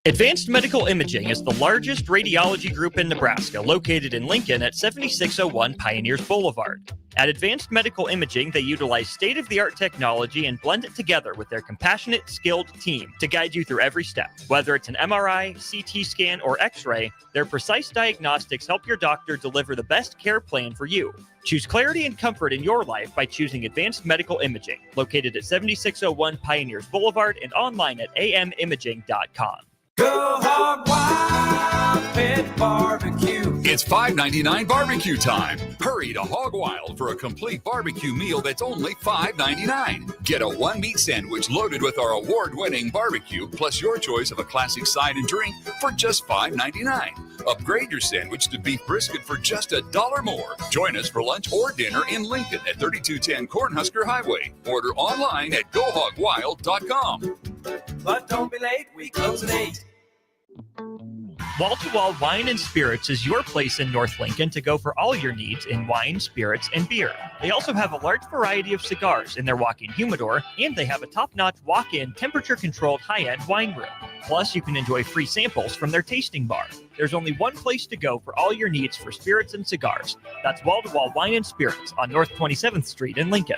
Advanced Medical Imaging is the largest radiology group in Nebraska, located in Lincoln at 7601 Pioneers Boulevard. At Advanced Medical Imaging, they utilize state-of-the-art technology and blend it together with their compassionate, skilled team to guide you through every step. Whether it's an MRI, CT scan, or X-ray, their precise diagnostics help your doctor deliver the best care plan for you. Choose clarity and comfort in your life by choosing Advanced Medical Imaging, located at 7601 Pioneers Boulevard and online at amimaging.com. Go Hog Wild Pit Barbecue. It's $5.99 barbecue time. Hurry to Hog Wild for a complete barbecue meal that's only $5.99. Get a one-meat sandwich loaded with our award-winning barbecue, plus your choice of a classic side and drink for just $5.99. Upgrade your sandwich to beef brisket for just $1 more. Join us for lunch or dinner in Lincoln at 3210 Cornhusker Highway. Order online at GoHogWild.com. But don't be late, we close at 8. Wall to Wall Wine and Spirits is your place in North Lincoln to go for all your needs in wine, spirits, and beer. They also have a large variety of cigars in their walk-in humidor, and they have a top-notch walk-in temperature-controlled high-end wine room. Plus, you can enjoy free samples from their tasting bar. There's only one place to go for all your needs for spirits and cigars. That's Wall to Wall Wine and Spirits on North 27th Street in Lincoln.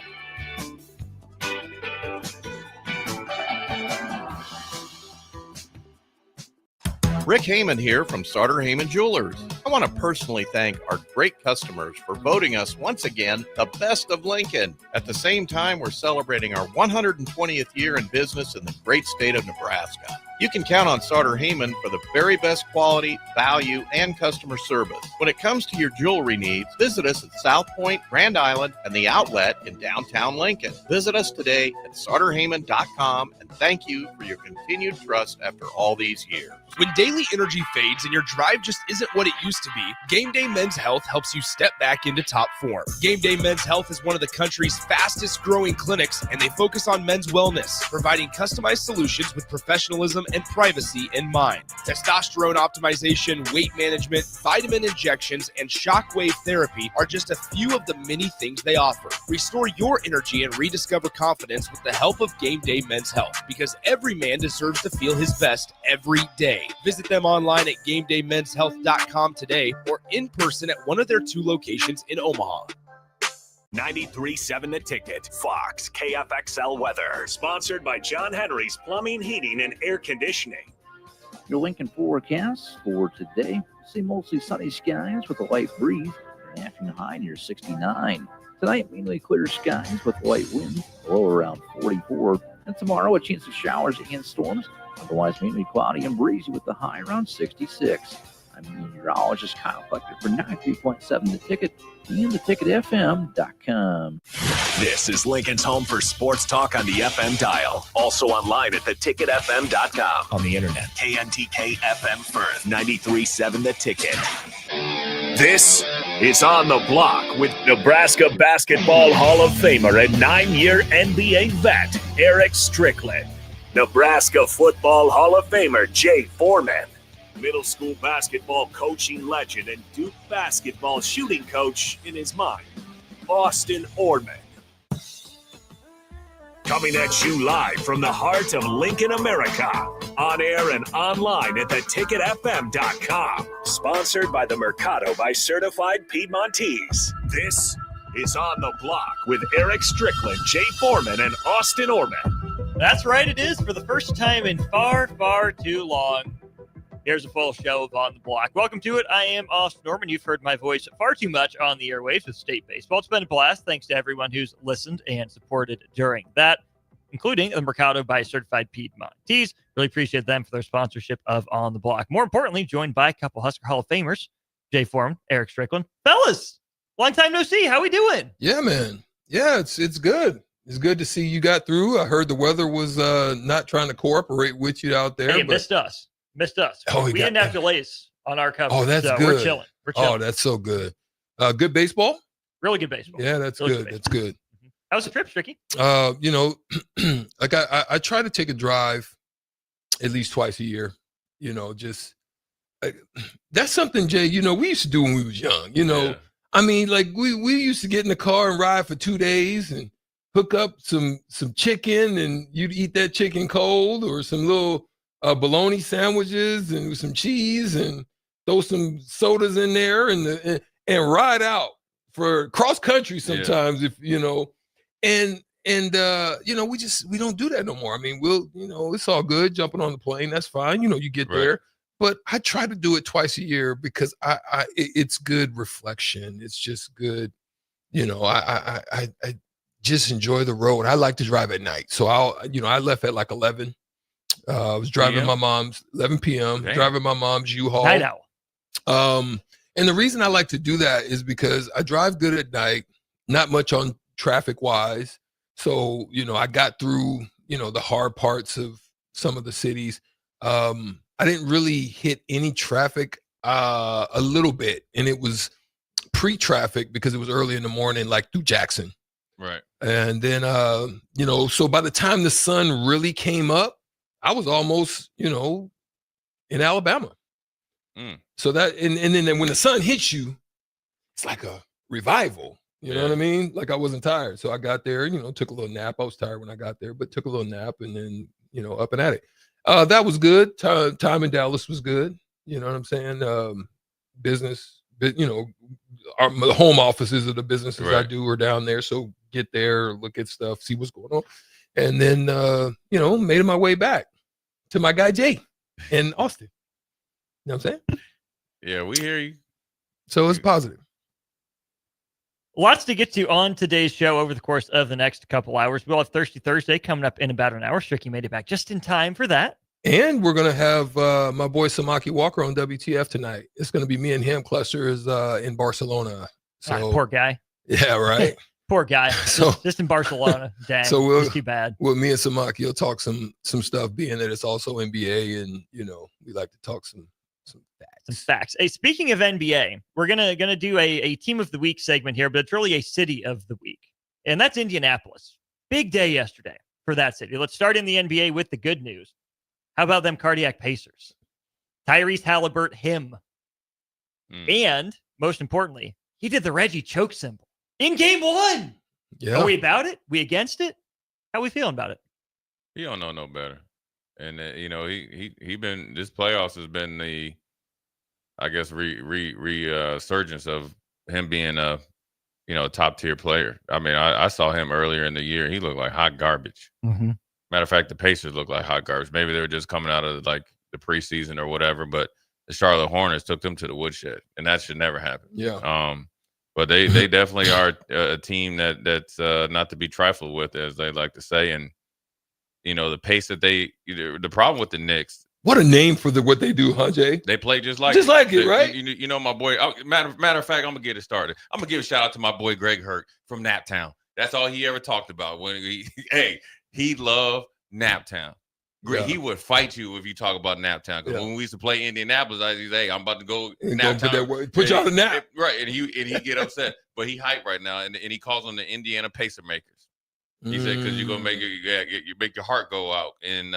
Rick Heyman here from Sartor Heyman Jewelers. I want to personally thank our great customers for voting us once again the best of Lincoln. At the same time, we're celebrating our 120th year in business in the great state of Nebraska. You can count on Sartor Heyman for the very best quality, value, and customer service. When it comes to your jewelry needs, visit us at South Point, Grand Island, and the Outlet in downtown Lincoln. Visit us today at SartorHeyman.com, and thank you for your continued trust after all these years. When daily energy fades and your drive just isn't what it used to be, Game Day Men's Health helps you step back into top form. Game Day Men's Health is one of the country's fastest growing clinics, and they focus on men's wellness, providing customized solutions with professionalism and privacy in mind. Testosterone optimization, weight management, vitamin injections, and shockwave therapy are just a few of the many things they offer. Restore your energy and rediscover confidence with the help of Game Day Men's Health, because every man deserves to feel his best every day. Visit them online at GameDayMen'sHealth.com today or in person at one of their 2 locations in Omaha. 93.7 The Ticket, Fox, KFXL weather. Sponsored by John Henry's Plumbing, Heating, and Air Conditioning. Your Lincoln forecast for today. See mostly sunny skies with a light breeze. An afternoon high near 69. Tonight, mainly clear skies with light winds, low around 44. And tomorrow, a chance of showers and storms. Otherwise, mainly cloudy and breezy with the high around 66. I'm meteorologist Kyle Flecker for 93.7 The Ticket and theticketfm.com. This is Lincoln's home for sports talk on the FM dial. Also online at theticketfm.com. On the internet, KNTK FM Firth, 93.7 The Ticket. This is On the Block with Nebraska Basketball Hall of Famer and 9-year NBA vet, Eric Strickland. Nebraska Football Hall of Famer, Jay Foreman. Middle school basketball coaching legend and Duke basketball shooting coach in his mind, Austin Orman. Coming at you live from the heart of Lincoln, America. On air and online at theticketfm.com. Sponsored by the Mercado by Certified Piedmontese. This is On the Block with Eric Strickland, Jay Foreman, and Austin Orman. That's right, it is for the first time in far, far too long. Here's a full show of On the Block. Welcome to it. I am Austin Norman. You've heard my voice far too much on the airwaves with state baseball. It's been a blast. Thanks to everyone who's listened and supported during that, including the Mercado by Certified Piedmontese. Really appreciate them for their sponsorship of On the Block. More importantly, joined by a couple Husker Hall of Famers, Jay Foreman, Eric Strickland. Fellas, long time no see. How we doing? Yeah, man. Yeah, it's good. It's good to see you got through. I heard the weather was not trying to cooperate with you out there. Hey, missed us. Oh, we didn't have delays on our coverage. Oh, that's so good. We're chilling. Oh, that's so good. Good baseball? Really good baseball. Yeah, that's really good. That's good. How was the trip, Stricky? Like I try to take a drive at least twice a year. Just that's something, Jay, we used to do when we was young. Yeah. I mean, like we used to get in the car and ride for 2 days and hook up some chicken, and you'd eat that chicken cold, or some little bologna sandwiches and some cheese and throw some sodas in there and ride out for cross country sometimes if and we don't do that no more. I mean, it's all good jumping on the plane, that's fine, you get there, but I try to do it twice a year because it's good reflection. It's just good, I just enjoy the road. I like to drive at night, so I left at like 11. I was driving my mom's 11 p.m. driving my mom's U-Haul. Night owl. And the reason I like to do that is because I drive good at night, not much on traffic wise. So, I got through, the hard parts of some of the cities. I didn't really hit any traffic a little bit. And it was pre-traffic because it was early in the morning, like through Jackson. Right. And then, so by the time the sun really came up, I was almost, in Alabama. So that, and then when the sun hits you, it's like a revival. You know what I mean? Like I wasn't tired. So I got there, took a little nap. I was tired when I got there, but took a little nap and then, up and at it. That was good. Time in Dallas was good. You know what I'm saying? Business, the home offices of the businesses I do are down there. So get there, look at stuff, see what's going on. And then, made my way back to my guy, Jay, in Austin. You know what I'm saying? Yeah, we hear you. So it's positive. Lots to get to on today's show over the course of the next couple hours. We'll have Thirsty Thursday coming up in about an hour. Stricky made it back just in time for that. And we're going to have my boy Samaki Walker on WTF tonight. It's going to be me and him. Cluster is in Barcelona. So poor guy. Yeah, right. Poor guy. So just in Barcelona. Dang. So it's too bad. With me and Samaki, will talk some stuff, being that it's also NBA, and we like to talk some facts. Some facts. Hey, speaking of NBA, we're gonna do a team of the week segment here, but it's really a city of the week, and that's Indianapolis. Big day yesterday for that city. Let's start in the NBA with the good news. How about them cardiac Pacers? Tyrese Halliburton, him. And most importantly, he did the Reggie choke symbol in game 1. Yeah. Are we about it? We against it? How we feeling about it? He don't know no better. And he been, this playoffs has been the, I guess, resurgence of him being a top tier player. I mean, I saw him earlier in the year. He looked like hot garbage. Mm-hmm. Matter of fact, the Pacers look like hot garbage. Maybe they were just coming out of like the preseason or whatever, but the Charlotte Hornets took them to the woodshed, and that should never happen. Yeah. But they definitely are a team that's not to be trifled with, as they like to say. And the pace that the problem with the Knicks. What a name for what they do, huh, Jay? They play just like it, right? My boy. Matter of fact, I'm gonna get it started. I'm gonna give a shout out to my boy Greg Hurt from Naptown. That's all he ever talked about. When he loved Naptown. Yeah. He would fight you if you talk about Naptown. Because when we used to play Indianapolis, I used to say, I'm about to go Naptown. Put y'all to nap. Right. And he get upset. But he hyped right now. And he calls them the Indiana Pacer Makers. He said, because you're going to make your heart go out. And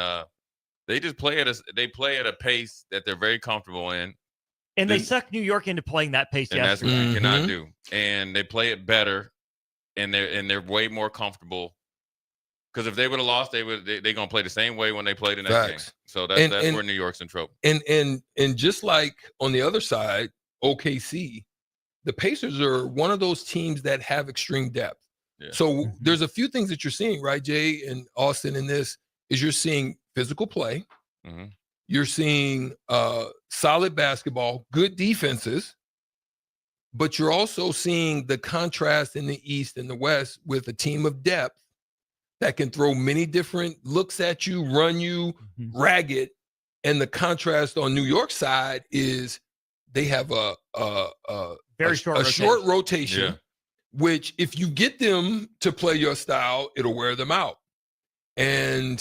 they just play at a pace that they're very comfortable in. And they suck New York into playing that pace. And that's what you cannot do. And they play it better. And they're way more comfortable. Because if they would have lost, they're gonna play the same way when they played in that game. So that's where New York's in trouble. And just like on the other side, OKC, the Pacers are one of those teams that have extreme depth. Yeah. So there's a few things that you're seeing, right, Jay and Austin, in this is you're seeing physical play, you're seeing solid basketball, good defenses, but you're also seeing the contrast in the East and the West with a team of depth that can throw many different looks at you, run you ragged. And the contrast on New York side is they have a short rotation, which if you get them to play your style, it'll wear them out. And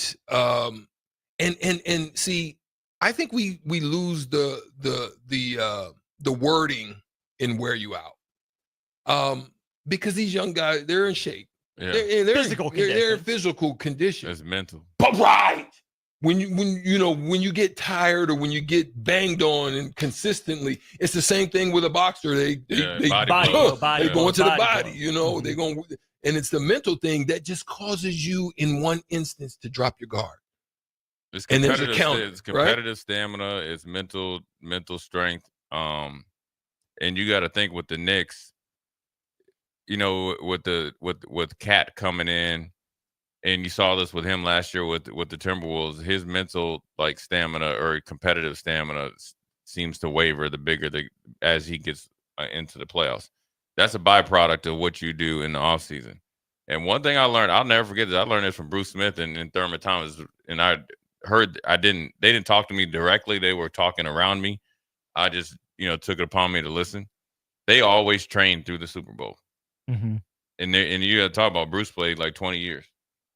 see, I think we lose the wording in wear you out. Because these young guys, they're in shape. Yeah. They're in physical condition. It's mental. But right. When you get tired or when you get banged on and consistently, it's the same thing with a boxer. They go into the body, they're going, and it's the mental thing that just causes you in one instance to drop your guard. It's And there's a competitive. counter, It's right? competitive stamina. It's mental strength. And you got to think with the Knicks, you know, with Cat coming in, and you saw this with him last year with the Timberwolves. His mental like stamina or competitive stamina seems to waver the bigger as he gets into the playoffs. That's a byproduct of what you do in the offseason. And one thing I learned, I'll never forget this. I learned this from Bruce Smith and Thurman Thomas, and they didn't talk to me directly. They were talking around me. I just, took it upon me to listen. They always train through the Super Bowl. Mm-hmm. And you got to talk about Bruce played like 20 years.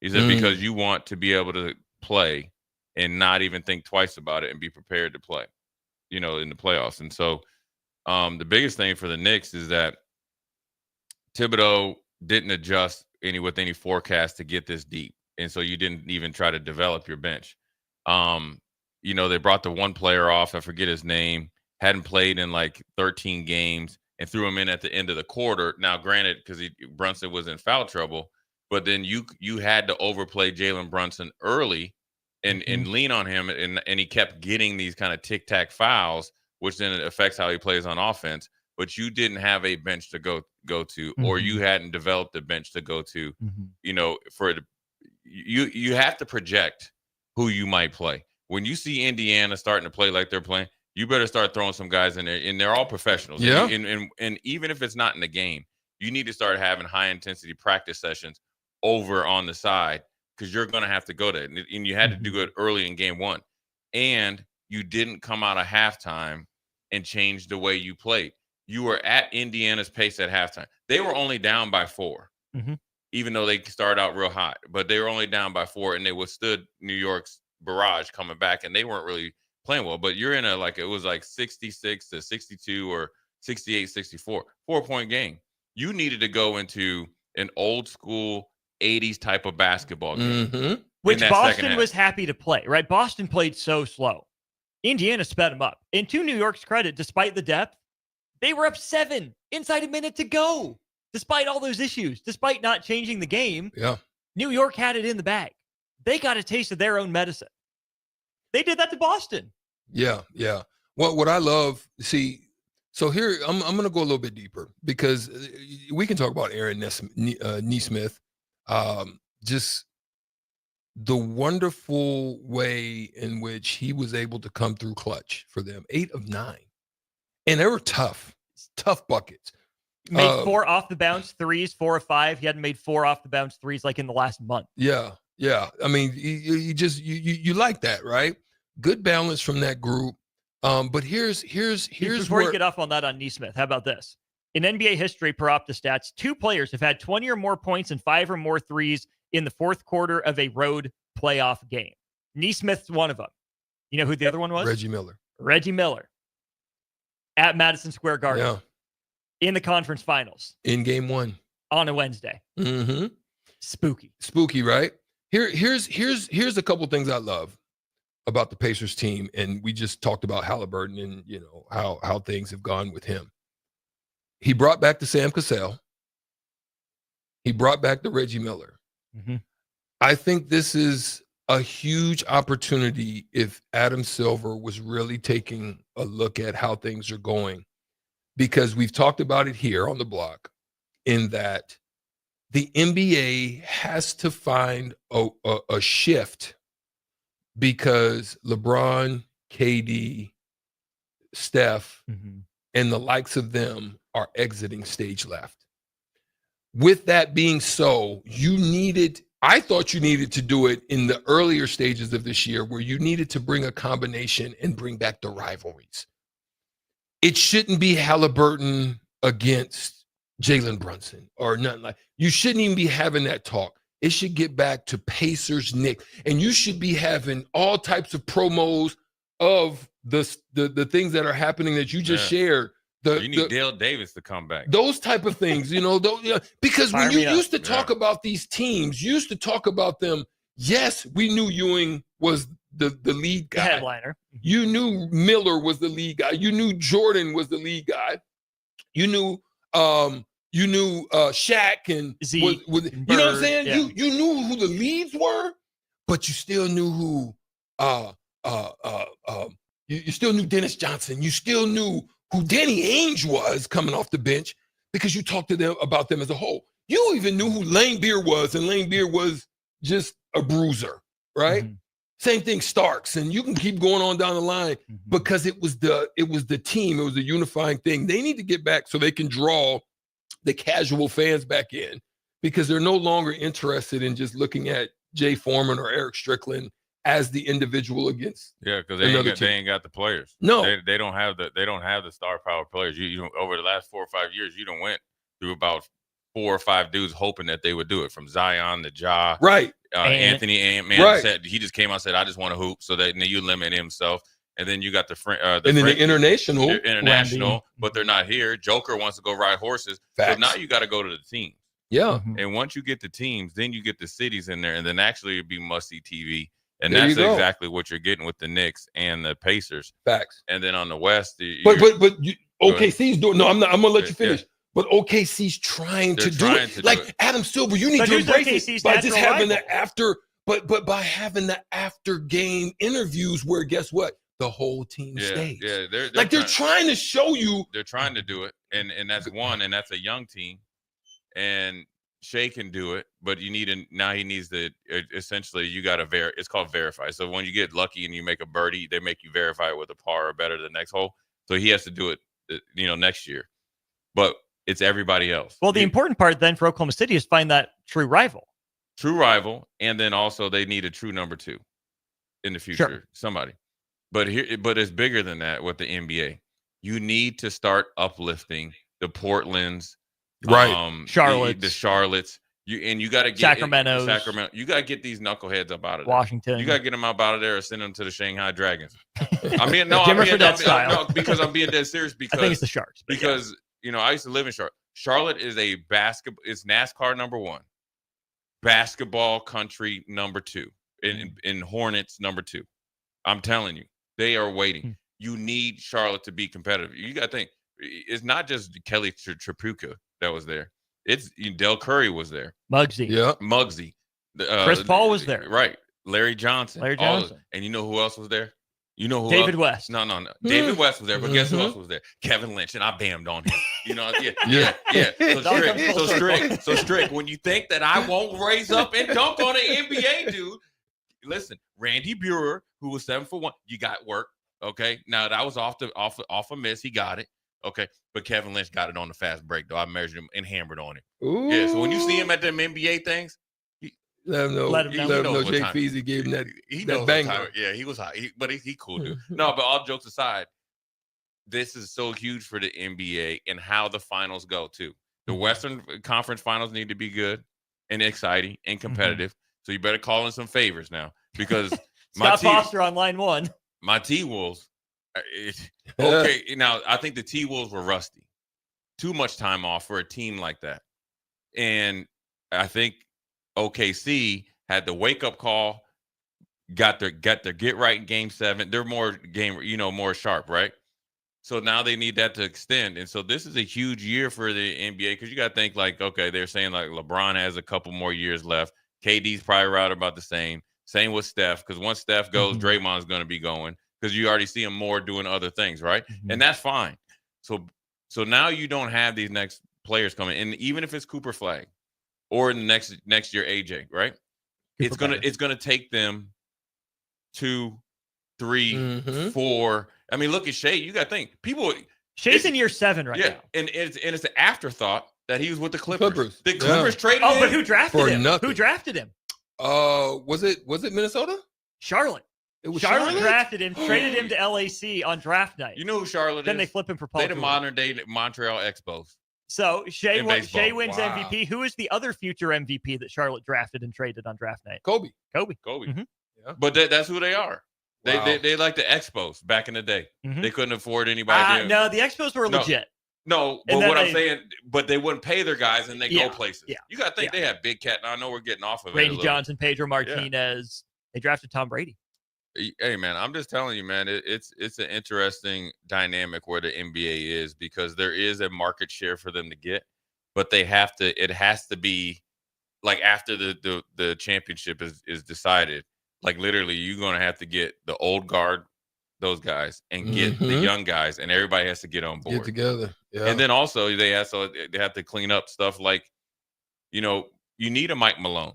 He said, because you want to be able to play and not even think twice about it and be prepared to play, in the playoffs. And so the biggest thing for the Knicks is that Thibodeau didn't adjust with any forecast to get this deep. And so you didn't even try to develop your bench. They brought the one player off. I forget his name. Hadn't played in like 13 games and threw him in at the end of the quarter. Now, granted, because Brunson was in foul trouble, but then you had to overplay Jalen Brunson early and lean on him, and he kept getting these kind of tic-tac fouls, which then affects how he plays on offense. But you didn't have a bench to go to, or you hadn't developed a bench to go to. You have to project who you might play. When you see Indiana starting to play like they're playing, you better start throwing some guys in there, and they're all professionals. Yeah. And even if it's not in the game, you need to start having high-intensity practice sessions over on the side, because you're going to have to go there. And you had to do it early in game one. And you didn't come out of halftime and change the way you played. You were at Indiana's pace at halftime. They were only down by 4, even though they started out real hot. But they were only down by 4, and they withstood New York's barrage coming back, and they weren't really playing well. But you're in it was like 66 to 62 or 68, 64, 4-point game. You needed to go into an old school 80s type of basketball game. Which Boston was happy to play, right? Boston played so slow. Indiana sped them up. And to New York's credit, despite the depth, they were up 7 inside a minute to go. Despite all those issues, despite not changing the game, New York had it in the bag. They got a taste of their own medicine. They did that to Boston. Yeah. What I love, so here I'm going to go a little bit deeper, because we can talk about Aaron Nesmith, just the wonderful way in which he was able to come through clutch for them. 8 of 9, and they were tough buckets. Made 4 off the bounce threes, 4 of 5. He hadn't made 4 off the bounce threes like in the last month. Yeah. I mean, you like that, right? Good balance from that group. But here's before you get off on that on Nesmith, how about this? In NBA history, per OptaStats, 2 players have had 20 or more points and 5 or more threes in the fourth quarter of a road playoff game. Nesmith's one of them. You know who the other one was? Reggie Miller. At Madison Square Garden. Yeah. In the conference finals. In game 1. On a Wednesday. Spooky, right? Here's a couple things I love about the Pacers team, and we just talked about Halliburton and how things have gone with him. He brought back the Sam Cassell. He brought back the Reggie Miller. I think this is a huge opportunity if Adam Silver was really taking a look at how things are going, because we've talked about it here on the block, in that the NBA has to find a shift, because LeBron, KD, Steph, and the likes of them are exiting stage left. With that being so, I thought you needed to do it in the earlier stages of this year, where you needed to bring a combination and bring back the rivalries. It shouldn't be Halliburton against Jalen Brunson or nothing like. You shouldn't even be having that talk. It should get back to Pacers Knicks, and you should be having all types of promos of the things that are happening that you just shared. You need Dale Davis to come back. Those type of things, because when you used to talk about these teams, you used to talk about them. Yes, we knew Ewing was the lead guy. The headliner. You knew Miller was the lead guy. You knew Jordan was the lead guy. You knew Shaq and Zeke. you know what I'm saying? Yeah. You knew who the leads were, but you still knew who You still knew Dennis Johnson. You still knew who Danny Ainge was coming off the bench because you talked to them about them as a whole. You even knew who Lane Beer was, and Lane Beer was just a bruiser, right? Mm-hmm. Same thing, Starks, and you can keep going on down the line because it was the team, it was a unifying thing. They need to get back so they can draw the casual fans back in because they're no longer interested in just looking at Jay Foreman or Eric Strickland as the individual against. Yeah, because they ain't got the players. No, they don't have the star power players. You over the last 4 or 5 years, you don't went through about 4 or 5 dudes hoping that they would do it, from Zion to Ja, right? Anthony Ant-Man said he just came out and said, "I just want to hoop," so that then you limit himself. And then you got the international, but they're not here. Joker wants to go ride horses. Facts. So now you got to go to the teams. Yeah. And once you get the teams, then you get the cities in there, and then actually it'd be must-see TV. And There that's you go. exactly what you're getting with the Knicks and the Pacers. Facts. And then on the West, OKC's doing. No, I'm not. I'm gonna let you finish. Yeah. But OKC's trying to do it. Like Adam Silver, you need But to who's embrace OKC's it by just natural having rival? the after. But by having the after game interviews, where guess what, the whole team stays. Yeah, they're trying to show you. They're trying to do it, and that's one, and that's a young team, and Shea can do it, but he needs to essentially you got to it's called verify. So when you get lucky and you make a birdie, they make you verify it with a par or better the next hole. So he has to do it, next year. But it's everybody else. Well, the important part then for Oklahoma City is find that true rival. And then also they need a true number 2 in the future. Sure. Somebody. But it's bigger than that with the NBA. You need to start uplifting the Portlands, right? Charlotte, the Charlottes. You got to get Sacramento. You got to get these knuckleheads up out of there. Washington. You got to get them up out of there or send them to the Shanghai Dragons. Because I'm being dead serious. Because I think it's the Sharks. Because I used to live in Charlotte. Charlotte is it's NASCAR number 1, basketball country number 2, in Hornets number 2. I'm telling you, they are waiting. You need Charlotte to be competitive. You got to think, it's not just Kelly Tripucka that was there. It's Del Curry was there. Muggsy. Yeah. Muggsy. Chris Paul was there. Right. Larry Johnson. And you know who else was there? You know who David else? West. No. David West was there, but guess who else was there? Kevin Lynch, and I bammed on him. So strict. When you think that I won't raise up and dunk on an NBA dude, listen, Randy Buehler, who was 7 for 1, you got work. Okay. Now that was off a miss. He got it. Okay. But Kevin Lynch got it on the fast break, though. I measured him and hammered on him. Ooh. Yeah. So when you see him at them NBA things, let him know. Let him know. Jay Feasy gave him that. He that knows banger. Yeah, he was hot. But he cool, dude. No, but all jokes aside, this is so huge for the NBA and how the finals go, too. The Western Conference finals need to be good and exciting and competitive. So you better call in some favors now, because Scott Foster on line 1. My T-Wolves. Okay, now I think the T-Wolves were rusty. Too much time off for a team like that. And I think OKC had the wake-up call, got their get right in Game 7. They're more more sharp, right? So now they need that to extend. And so this is a huge year for the NBA, because you got to think like, okay, they're saying like LeBron has a couple more years left. KD's probably right about the same. Same with Steph, because once Steph goes, Draymond's going to be going, because you already see him more doing other things, right? And that's fine. So now you don't have these next players coming, and even if it's Cooper Flag or in the next year AJ, right? It's gonna take them 2, 3, 4. I mean, look at Shea. You got to think Shea's in year 7 right now. And it's an afterthought that he was with the Clippers. The Clippers traded him. Oh, but who drafted him? Nothing. Who drafted him? Was it Minnesota? Charlotte. It was Charlotte drafted him, traded him to LAC on draft night. You know who Charlotte then is? Then they flip him for Paul They're the George. modern day Montreal Expos. So Shea wins Wow. MVP. Who is the other future MVP that Charlotte drafted and traded on draft night? Kobe. Mm-hmm. Yeah. But that's who they are. Wow. They like the Expos back in the day. They couldn't afford anybody. No, the Expos were legit. No, but what I'm saying, but they wouldn't pay their guys and they go places. Yeah. You got to think they have Big Cat. Now I know we're getting off of Randy Johnson, Pedro Martinez. They drafted Tom Brady. Hey man, I'm just telling you, man, it's an interesting dynamic where the NBA is, because there is a market share for them to get, but it has to be like after the championship is decided, Like literally, you're gonna have to get the old guard, those guys, and get the young guys, and everybody has to get on board. Get together. Yeah. And then also they have to clean up stuff like, you need a Mike Malone.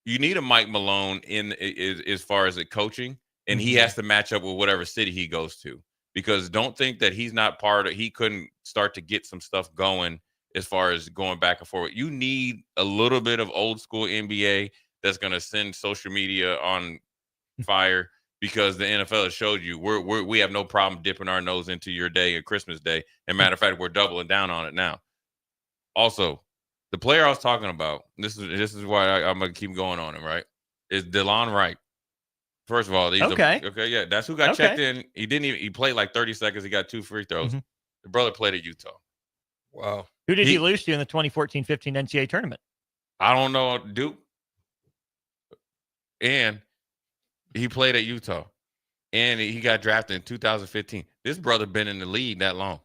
You need a Mike Malone as far as it coaching, and he has to match up with whatever city he goes to. Because don't think that he's not he couldn't start to get some stuff going as far as going back and forth. You need a little bit of old school NBA that's going to send social media on fire, because the NFL has showed you we have no problem dipping our nose into your day and Christmas Day. And matter of fact, we're doubling down on it now. Also, the player I was talking about, this is why I'm going to keep going on him, right? Is DeLon Wright. First of all, he's okay, yeah, that's who got checked in. He played like 30 seconds. He got 2 free throws. The brother played at Utah. Wow. Who did he lose to in the 2014-15 NCAA tournament? I don't know, Duke. And he played at Utah. And he got drafted in 2015. This brother been in the league that long.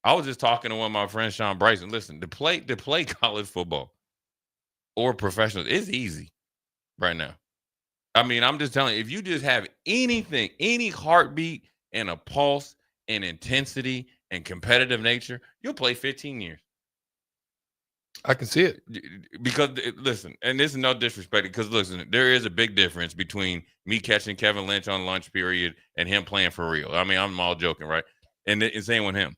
I was just talking to one of my friends, Sean Bryson. Listen, to play college football or professional is easy right now. I mean, I'm just telling you, if you just have anything, any heartbeat and a pulse and intensity and competitive nature, you'll play 15 years. I can see it. Because, listen, and this is no disrespect, because, listen, there is a big difference between me catching Kevin Lynch on lunch period and him playing for real. I mean, I'm all joking, right? And it's same with him.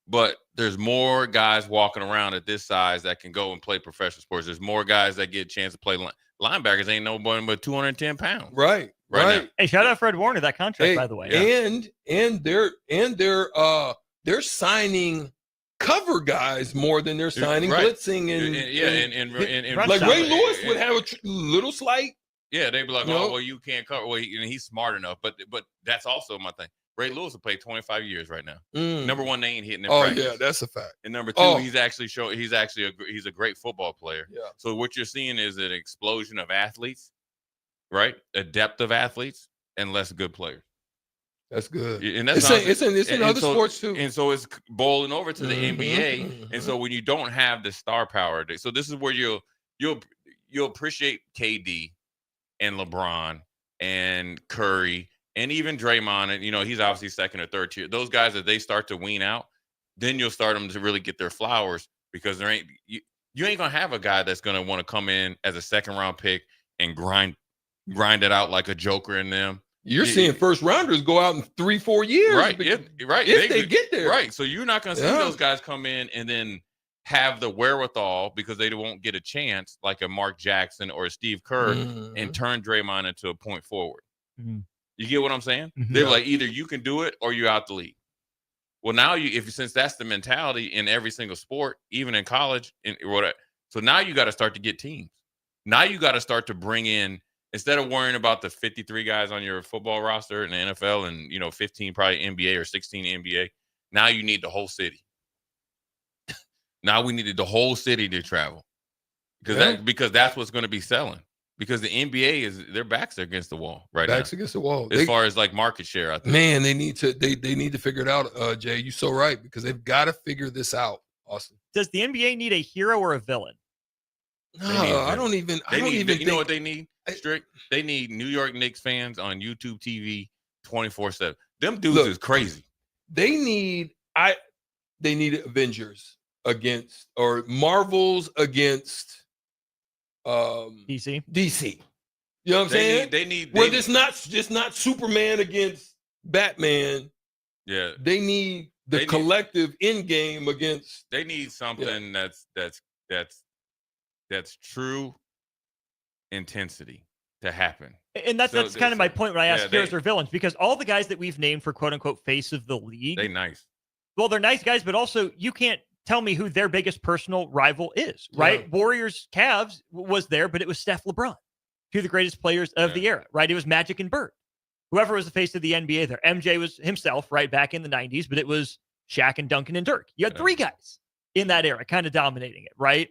But there's more guys walking around at this size that can go and play professional sports. There's more guys that get a chance to play linebackers. Ain't no more but 210 pounds. Right. Now. Hey, shout out Fred Warner, that contract, by the way. And they're signing cover guys more than they're signing blitzing and like Ray Lewis would have a little slight. Yeah, they'd be like, well, you can't cover. Well, he's smart enough, but that's also my thing. Ray Lewis will play 25 years right now. Number one, they ain't hitting their practice. Yeah, that's a fact. And number two, he's a great football player. Yeah. So what you're seeing is an explosion of athletes, right? A depth of athletes and less good players. That's good. And that's it's in other sports too. And so it's boiling over to the NBA. And so when you don't have the star power, so this is where you'll appreciate KD and LeBron and Curry and even Draymond, and he's obviously second or third tier. Those guys, as they start to wean out, then you'll start them to really get their flowers, because you ain't gonna have a guy that's gonna want to come in as a second round pick and grind it out like a joker in them. You're seeing first rounders go out in 3-4 years, right? If they get there, right? So you're not gonna see those guys come in and then have the wherewithal, because they won't get a chance like a Mark Jackson or a Steve Kerr and turn Draymond into a point forward. You get what I'm saying? They're like, either you can do it or you're out the league. Well, now since that's the mentality in every single sport, even in college, so now you got to start to get teams. Now you got to start to bring in, instead of worrying about the 53 guys on your football roster in the NFL and 15 probably NBA or 16 NBA. Now you need the whole city. Now we needed the whole city to travel, because that's what's going to be selling. Because the NBA their backs are against the wall right now. Backs against the wall. As far as like market share, I think. Man, they need to figure it out, Jay. You're so right, because they've got to figure this out, Austin. Does the NBA need a hero or a villain? No, I don't even think. You know what they need? Strict. They need New York Knicks fans on YouTube TV 24/7. Them dudes is crazy. They need Avengers against, or Marvels against DC. You know what I'm saying? They need it's not Superman against Batman. Yeah. They need the collective in game against. They need something that's true intensity to happen. And that's kind of my point when I ask heroes or villains, because all the guys that we've named for quote unquote face of the league, they nice. Well, they're nice guys, but also you can't tell me who their biggest personal rival is, right? Yeah. Warriors Cavs was there, but it was Steph LeBron, two of the greatest players of the era, right? It was Magic and Bird. Whoever was the face of the NBA there. MJ was himself, right, back in the 90s, but it was Shaq and Duncan and Dirk. You had three guys in that era kind of dominating it, right?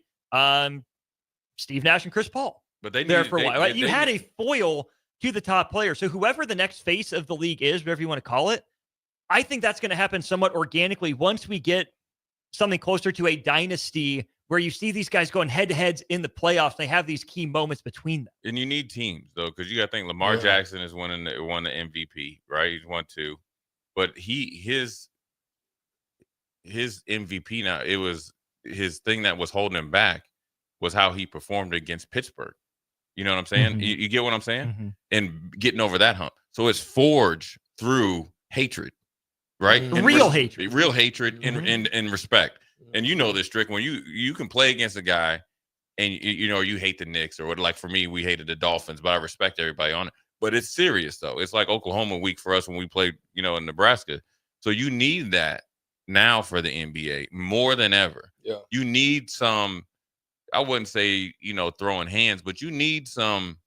Steve Nash and Chris Paul. But they there for a while, right? You had a foil to the top player. So whoever the next face of the league is, whatever you want to call it, I think that's going to happen somewhat organically once we get something closer to a dynasty where you see these guys going head-to-heads in the playoffs. They have these key moments between them. And you need teams, though, because you got to think Lamar Jackson is won the MVP, right? He's won 2. But his MVP now, it was his thing that was holding him back was how he performed against Pittsburgh. You know what I'm saying? Mm-hmm. You get what I'm saying? Mm-hmm. And getting over that hump. So it's forged through hatred, right? Mm-hmm. Real hatred and respect. And you know this, Strick, when you can play against a guy and you hate the Knicks, or what, like for me, we hated the Dolphins, but I respect everybody on it. But it's serious though. It's like Oklahoma week for us when we played, in Nebraska. So you need that now for the NBA more than ever. Yeah. You need some, I wouldn't say, throwing hands, but you need some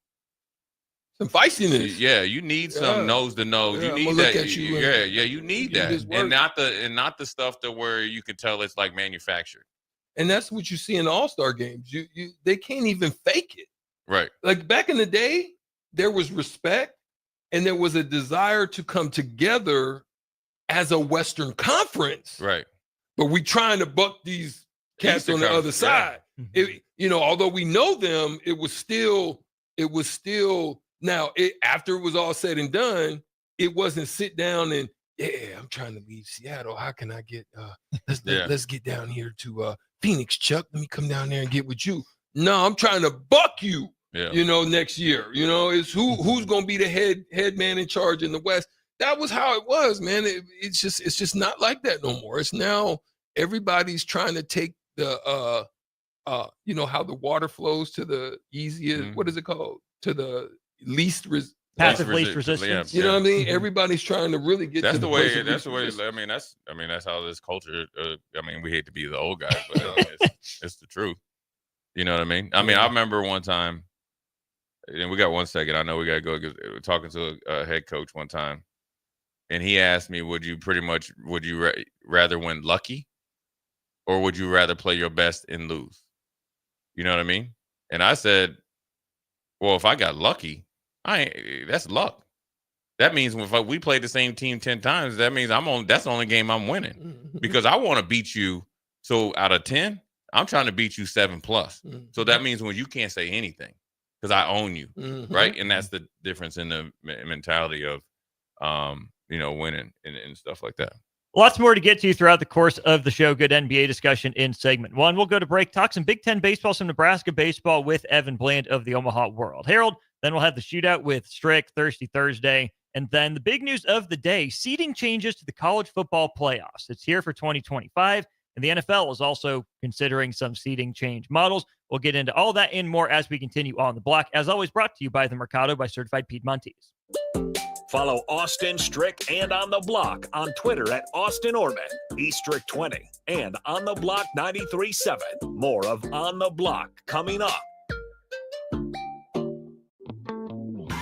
feistiness. Yeah, you need some nose to nose. You need that. You need that. And not the stuff that where you can tell it's like manufactured. And that's what you see in the All-Star games. They can't even fake it. Right. Like back in the day, there was respect and there was a desire to come together as a Western Conference. Right. But we trying to buck these cats on the other side. Although we know them, it was still now after it was all said and done, it wasn't sit down and I'm trying to leave Seattle. How can I get let's get down here to Phoenix, Chuck. Let me come down there and get with you. No, I'm trying to buck you. Yeah. Next year. It's who's gonna be the head man in charge in the West. That was how it was, man. It's just not like that no more. It's now everybody's trying to take the how the water flows to the easiest, what is it called? To the least passive least resistance. You know what I mean? Everybody's trying to really get to the way. That's the way. That's how this culture. We hate to be the old guys, but it's the truth. You know what I mean? I remember one time, and we got 1 second. I know we got to go. We're talking to a head coach one time, and he asked me, "Would you rather win lucky, or would you rather play your best and lose?" You know what I mean? And I said, "Well, if I got lucky, that's luck. That means if we play the same team 10 times, that means that's the only game I'm winning because I want to beat you. So out of 10, I'm trying to beat you 7+. So that means when you can't say anything because I own you, right? And that's the difference in the mentality of, winning and stuff like that. Lots more to get to throughout the course of the show. Good NBA discussion in segment 1. We'll go to break, talk some Big Ten baseball, some Nebraska baseball with Evan Bland of the Omaha World Herald. Then we'll have the shootout with Strick, Thirsty Thursday. And then the big news of the day, seeding changes to the college football playoffs. It's here for 2025, and the NFL is also considering some seeding change models. We'll get into all that and more as we continue on the block. As always, brought to you by the Mercado by Certified Piedmontese. Follow Austin Strick and On the Block on Twitter at Austin Orman, eStrick20, and On the Block 93.7. More of On the Block coming up.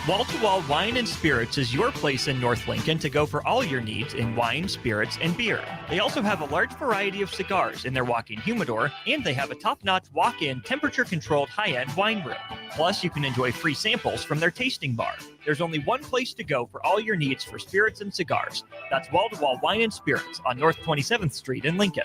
Wall-to-Wall Wine and Spirits is your place in North Lincoln to go for all your needs in wine, spirits, and beer. They also have a large variety of cigars in their walk-in humidor, and they have a top-notch walk-in temperature-controlled high-end wine room. Plus, you can enjoy free samples from their tasting bar. There's only one place to go for all your needs for spirits and cigars. That's Wall-to-Wall Wine and Spirits on North 27th Street in Lincoln.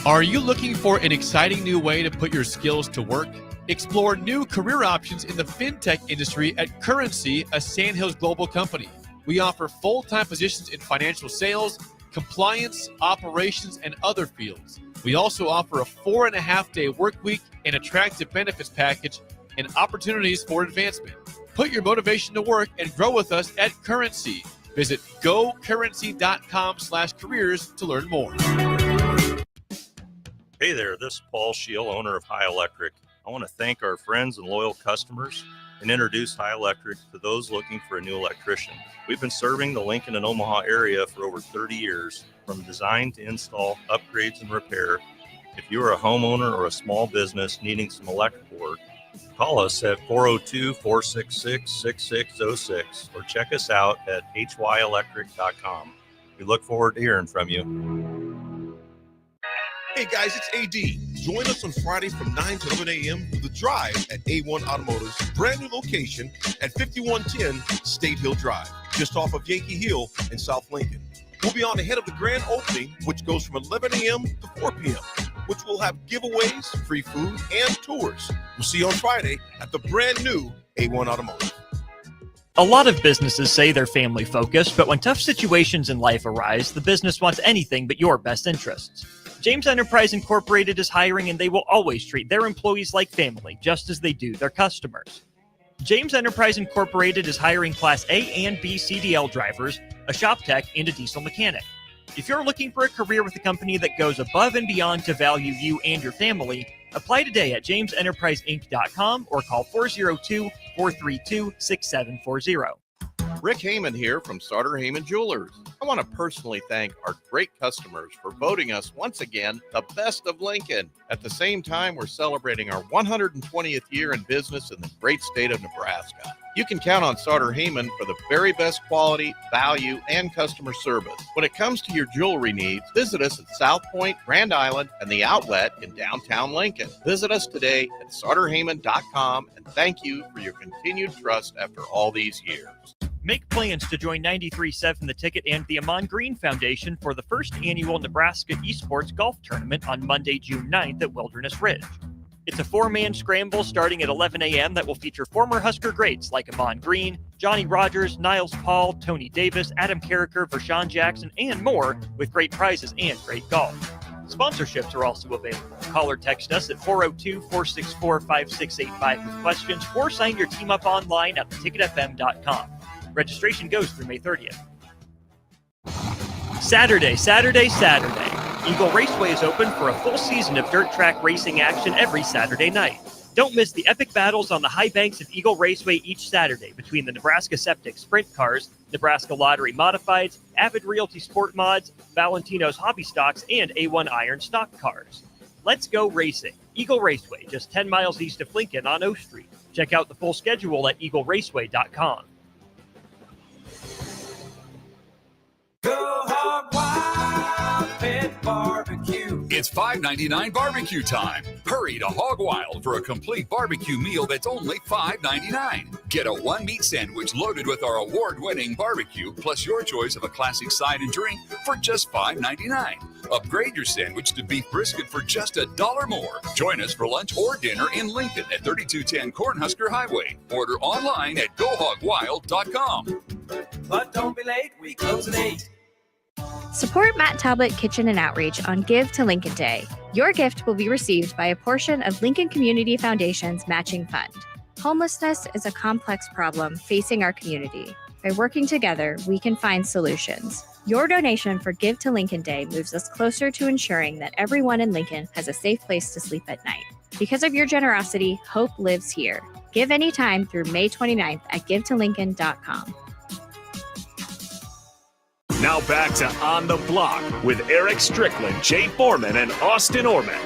Are you looking for an exciting new way to put your skills to work? Explore new career options in the fintech industry at Currency, a Sandhills global company. We offer full-time positions in financial sales, compliance, operations, and other fields. We also offer a 4.5-day work week, an attractive benefits package, and opportunities for advancement. Put your motivation to work and grow with us at Currency. Visit gocurrency.com/careers to learn more. Hey there, this is Paul Scheel, owner of High Electric. I want to thank our friends and loyal customers and introduce High Electric to those looking for a new electrician. We've been serving the Lincoln and Omaha area for over 30 years, from design to install, upgrades, and repair. If you are a homeowner or a small business needing some electrical work, call us at 402-466-6606 or check us out at hyelectric.com. We look forward to hearing from you. Hey guys, it's AD. Join us on Friday from 9 to 11 a.m. for The Drive at A1 Automotive's brand new location at 5110 State Hill Drive. just off of Yankee Hill in South Lincoln. We'll be on ahead of the grand opening, which goes from 11 a.m. to 4 p.m., which will have giveaways, free food, and tours. We'll see you on Friday at the brand new A1 Automotive. A lot of businesses say they're family focused, but when tough situations in life arise, the business wants anything but your best interests. James Enterprise Incorporated is hiring, and they will always treat their employees like family, just as they do their customers. James Enterprise Incorporated is hiring Class A and B CDL drivers, a shop tech, and a diesel mechanic. If you're looking for a career with a company that goes above and beyond to value you and your family, apply today at jamesenterpriseinc.com or call 402-432-6740. Rick Heyman here from Sauter Heyman Jewelers. I want to personally thank our great customers for voting us once again the best of Lincoln. At the same time, we're celebrating our 120th year in business in the great state of Nebraska. You can count on Sauter Heyman for the very best quality, value, and customer service. When it comes to your jewelry needs, visit us at South Point, Grand Island, and the Outlet in downtown Lincoln. Visit us today at sauterheyman.com, and thank you for your continued trust after all these years. Make plans to join 93.7 The Ticket and the Amon Green Foundation for the first annual Nebraska Esports Golf Tournament on Monday, June 9th at Wilderness Ridge. It's a four-man scramble starting at 11 a.m. that will feature former Husker greats like Amon Green, Johnny Rogers, Niles Paul, Tony Davis, Adam Carricker, Vershawn Jackson, and more, with great prizes and great golf. Sponsorships are also available. Call or text us at 402-464-5685 with questions, or sign your team up online at theticketfm.com. Registration goes through May 30th. Saturday. Eagle Raceway is open for a full season of dirt track racing action every Saturday night. Don't miss the epic battles on the high banks of Eagle Raceway each Saturday between the Nebraska Septic Sprint Cars, Nebraska Lottery Modifieds, Avid Realty Sport Mods, Valentino's Hobby Stocks, and A1 Iron Stock Cars. Let's go racing. Eagle Raceway, just 10 miles east of Lincoln on O Street. Check out the full schedule at eagleraceway.com. Go Hog Wild Pit Barbecue. It's $5.99 barbecue time. Hurry to Hog Wild for a complete barbecue meal that's only $5.99. Get a one-meat sandwich loaded with our award-winning barbecue, plus your choice of a classic side and drink for just $5.99. Upgrade your sandwich to beef brisket for just $1 more. Join us for lunch or dinner in Lincoln at 3210 Cornhusker Highway. Order online at gohogwild.com. But don't be late, we close at 8. Support Matt Talbot Kitchen and Outreach on Give to Lincoln Day. Your gift will be received by a portion of Lincoln Community Foundation's matching fund. Homelessness is a complex problem facing our community. By working together, we can find solutions. Your donation for Give to Lincoln Day moves us closer to ensuring that everyone in Lincoln has a safe place to sleep at night. Because of your generosity, hope lives here. Give anytime through May 29th at givetolincoln.com. Now back to On the Block with Eric Strickland, Jay Foreman, and Austin Orman.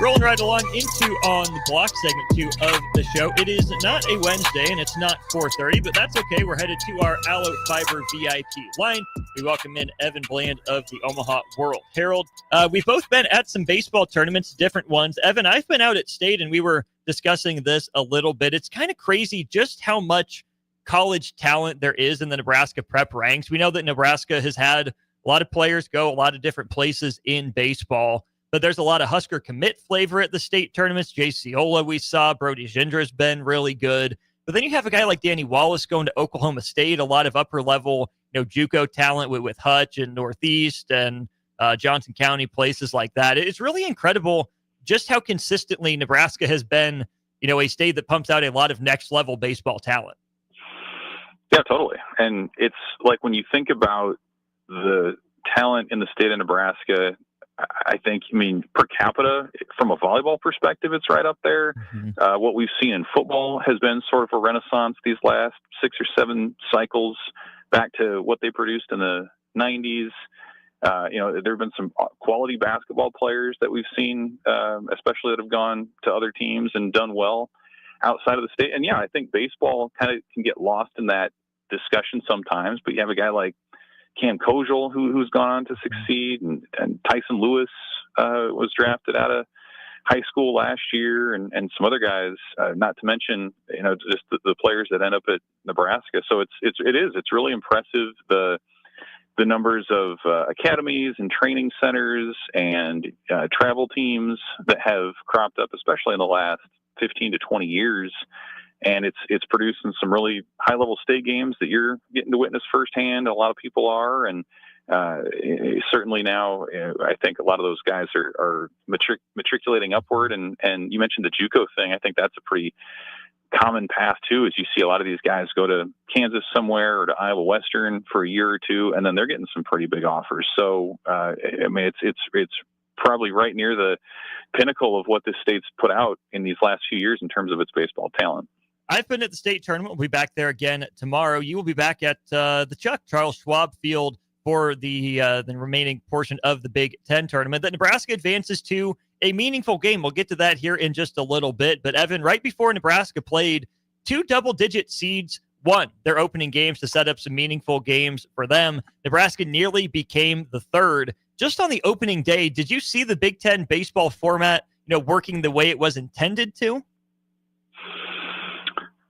Rolling right along into On the Block, segment 2 of the show. It is not a Wednesday, and it's not 4:30, but that's okay. We're headed to our Allo Fiber VIP line. We welcome in Evan Bland of the Omaha World Herald. We've both been at some baseball tournaments, different ones. Evan, I've been out at State, and we were discussing this a little bit. It's kind of crazy just how much college talent there is in the Nebraska prep ranks. We know that Nebraska has had a lot of players go a lot of different places in baseball. But there's a lot of Husker commit flavor at the state tournaments. Jay Ciola we saw. Brody Gindra's been really good. But then you have a guy like Danny Wallace going to Oklahoma State, a lot of upper-level, JUCO talent with Hutch and Northeast and Johnson County, places like that. It's really incredible just how consistently Nebraska has been, a state that pumps out a lot of next-level baseball talent. Yeah, totally. And it's like when you think about the talent in the state of Nebraska, I think, per capita, from a volleyball perspective, it's right up there. Mm-hmm. What we've seen in football has been sort of a renaissance these last 6 or 7 cycles back to what they produced in the 90s. There have been some quality basketball players that we've seen, especially that have gone to other teams and done well outside of the state. And, I think baseball kind of can get lost in that discussion sometimes, but you have a guy like Cam Kojal, who's gone on to succeed, and Tyson Lewis was drafted out of high school last year, and some other guys. Not to mention, just the players that end up at Nebraska. So it's really impressive the numbers of academies and training centers and travel teams that have cropped up, especially in the last 15 to 20 years. And it's producing some really high level state games that you're getting to witness firsthand. A lot of people are, and certainly now, I think a lot of those guys are matriculating upward. And you mentioned the JUCO thing. I think that's a pretty common path too, is you see a lot of these guys go to Kansas somewhere or to Iowa Western for a year or two, and then they're getting some pretty big offers. So, it's probably right near the pinnacle of what this state's put out in these last few years in terms of its baseball talent. I've been at the state tournament. We'll be back there again tomorrow. You will be back at the Charles Schwab Field for the remaining portion of the Big Ten tournament that Nebraska advances to a meaningful game. We'll get to that here in just a little bit. But Evan, right before Nebraska played, 2 double-digit seeds won their opening games to set up some meaningful games for them. Nebraska nearly became the third. Just on the opening day, did you see the Big Ten baseball format, working the way it was intended to?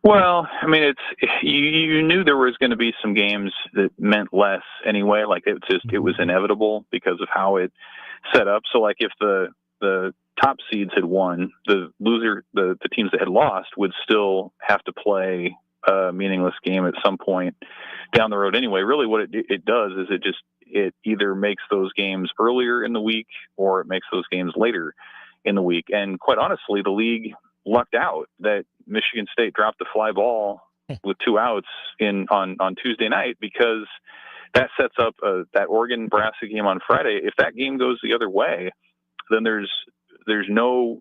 Well, I mean, you knew there was going to be some games that meant less anyway. Like it was inevitable because of how it set up. So like if the top seeds had won, the teams that had lost would still have to play a meaningless game at some point down the road anyway. Really what it does is it either makes those games earlier in the week or it makes those games later in the week. And quite honestly, the league lucked out that Michigan State dropped the fly ball with 2 outs on Tuesday night, because that sets up that Oregon-Nebraska game on Friday. If that game goes the other way, then there's no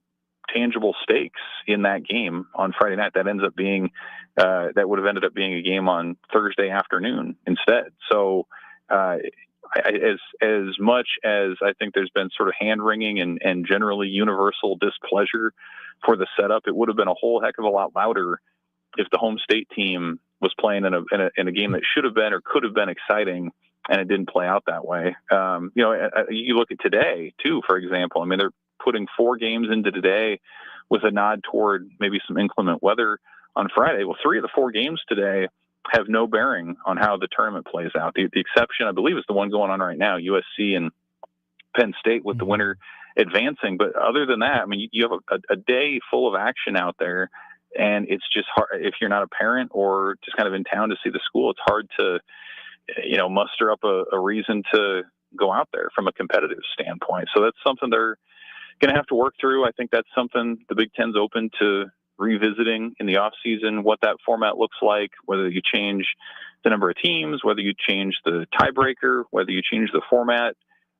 tangible stakes in that game on Friday night. That ends up being that would have ended up being a game on Thursday afternoon instead. So as much as I think there's been sort of hand-wringing and generally universal displeasure for the setup, it would have been a whole heck of a lot louder if the home state team was playing in a game that should have been or could have been exciting, and it didn't play out that way. You look at today too, for example. I mean, they're putting 4 games into today with a nod toward maybe some inclement weather on Friday. Well, 3 of the 4 games today have no bearing on how the tournament plays out. The exception, I believe, is the one going on right now, USC and Penn State, with the winner advancing. But other than that, I mean, you have a day full of action out there, and it's just hard if you're not a parent or just kind of in town to see the school. It's hard to, muster up a reason to go out there from a competitive standpoint. So that's something they're going to have to work through. I think that's something the Big Ten's open to revisiting in the off season, what that format looks like, whether you change the number of teams, whether you change the tiebreaker, whether you change the format.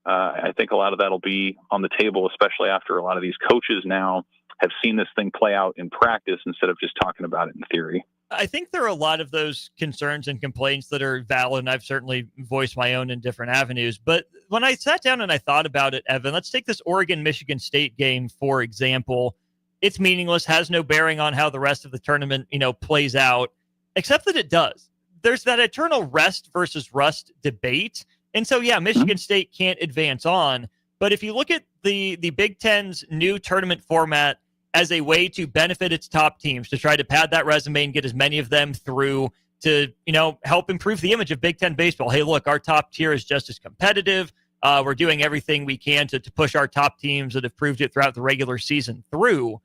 I think a lot of that will be on the table, especially after a lot of these coaches now have seen this thing play out in practice instead of just talking about it in theory. I think there are a lot of those concerns and complaints that are valid, and I've certainly voiced my own in different avenues. But when I sat down and I thought about it, Evan, let's take this Oregon-Michigan State game, for example. It's meaningless, has no bearing on how the rest of the tournament, plays out, except that it does. There's that eternal rest versus rust debate. And so, yeah, Michigan State can't advance on. But if you look at the Big Ten's new tournament format as a way to benefit its top teams, to try to pad that resume and get as many of them through to, help improve the image of Big Ten baseball. Hey, look, our top tier is just as competitive. We're doing everything we can to push our top teams that have proved it throughout the regular season through.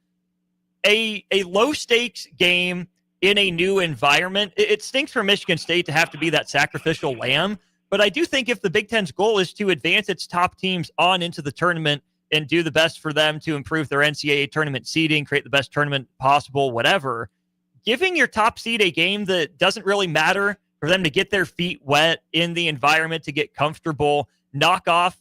A low-stakes game in a new environment, it stinks for Michigan State to have to be that sacrificial lamb. But I do think if the Big Ten's goal is to advance its top teams on into the tournament and do the best for them to improve their NCAA tournament seeding, create the best tournament possible, whatever, giving your top seed a game that doesn't really matter for them to get their feet wet in the environment, to get comfortable, knock off,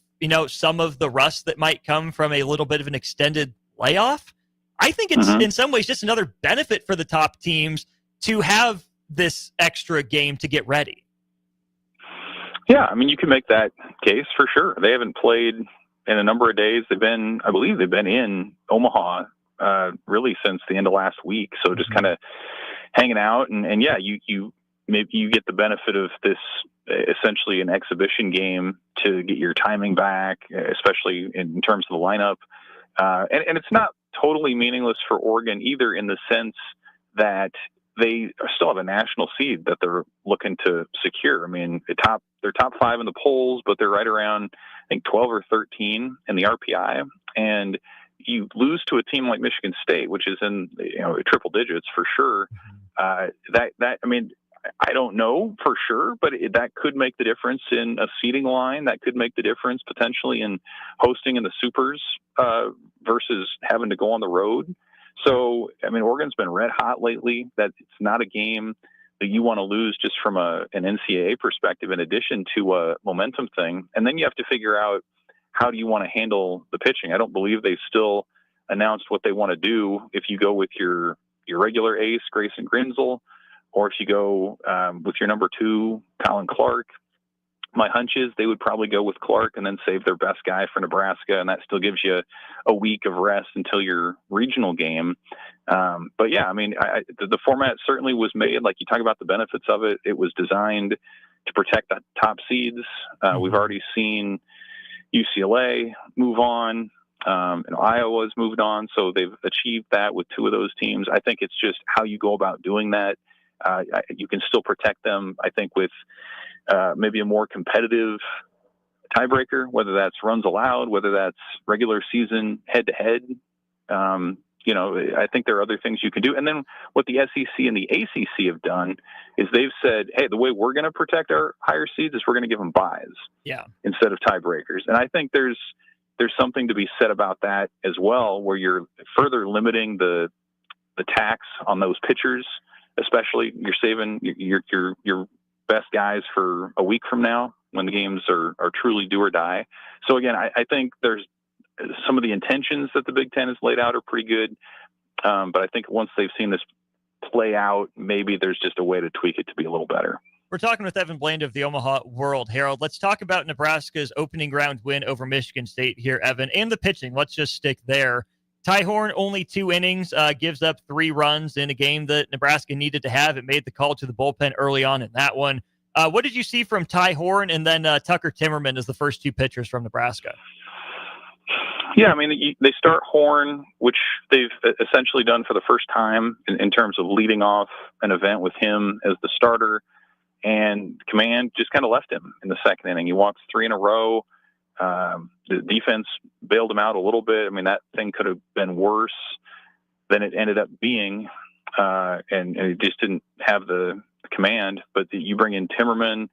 some of the rust that might come from a little bit of an extended layoff. I think it's in some ways just another benefit for the top teams to have this extra game to get ready. Yeah, I mean, you can make that case for sure. They haven't played in a number of days. I believe they've been in Omaha really since the end of last week. So just kind of hanging out. And yeah, you maybe you get the benefit of this essentially an exhibition game to get your timing back, especially in terms of the lineup. And it's not totally meaningless for Oregon either, in the sense that they still have a national seed that they're looking to secure. I mean, they're top 5 in the polls, but they're right around, I think, 12 or 13 in the RPI. And you lose to a team like Michigan State, which is in triple digits for sure. I mean, I don't know for sure, but that could make the difference in a seeding line. That could make the difference potentially in hosting in the Supers versus having to go on the road. So, I mean, Oregon's been red hot lately. That it's not a game that you want to lose just from an NCAA perspective, in addition to a momentum thing. And then you have to figure out, how do you want to handle the pitching? I don't believe they've still announced what they want to do. If you go with your regular ace, Grayson Grinzel, or if you go with your number 2, Colin Clark. My hunch is they would probably go with Clark and then save their best guy for Nebraska, and that still gives you a week of rest until your regional game. But yeah, I mean, the format certainly was made, like you talk about the benefits of it. It was designed to protect the top seeds. We've already seen UCLA move on, and Iowa's moved on, so they've achieved that with 2 of those teams. I think it's just how you go about doing that. You can still protect them, I think, with maybe a more competitive tiebreaker, whether that's runs allowed, whether that's regular season head-to-head. I think there are other things you can do. And then what the SEC and the ACC have done is they've said, hey, the way we're going to protect our higher seeds is we're going to give them buys instead of tiebreakers. And I think there's something to be said about that as well, where you're further limiting the tax on those pitchers. Especially, you're saving your best guys for a week from now when the games are truly do or die. So again, I think there's some of the intentions that the Big Ten has laid out are pretty good, but I think once they've seen this play out, maybe there's just a way to tweak it to be a little better. We're talking with Evan Bland of the Omaha World Herald. Let's talk about Nebraska's opening round win over Michigan State here, Evan, and the pitching. Let's just stick there. Ty Horn, only 2 innings, gives up 3 runs in a game that Nebraska needed to have. It made the call to the bullpen early on in that one. What did you see from Ty Horn and then Tucker Timmerman as the first 2 pitchers from Nebraska? Yeah, I mean, they start Horn, which they've essentially done for the first time in terms of leading off an event with him as the starter. And command just kind of left him in the second inning. He walked 3 in a row. The defense bailed him out a little bit. I mean, that thing could have been worse than it ended up being, and it just didn't have the command. But you bring in Timmerman,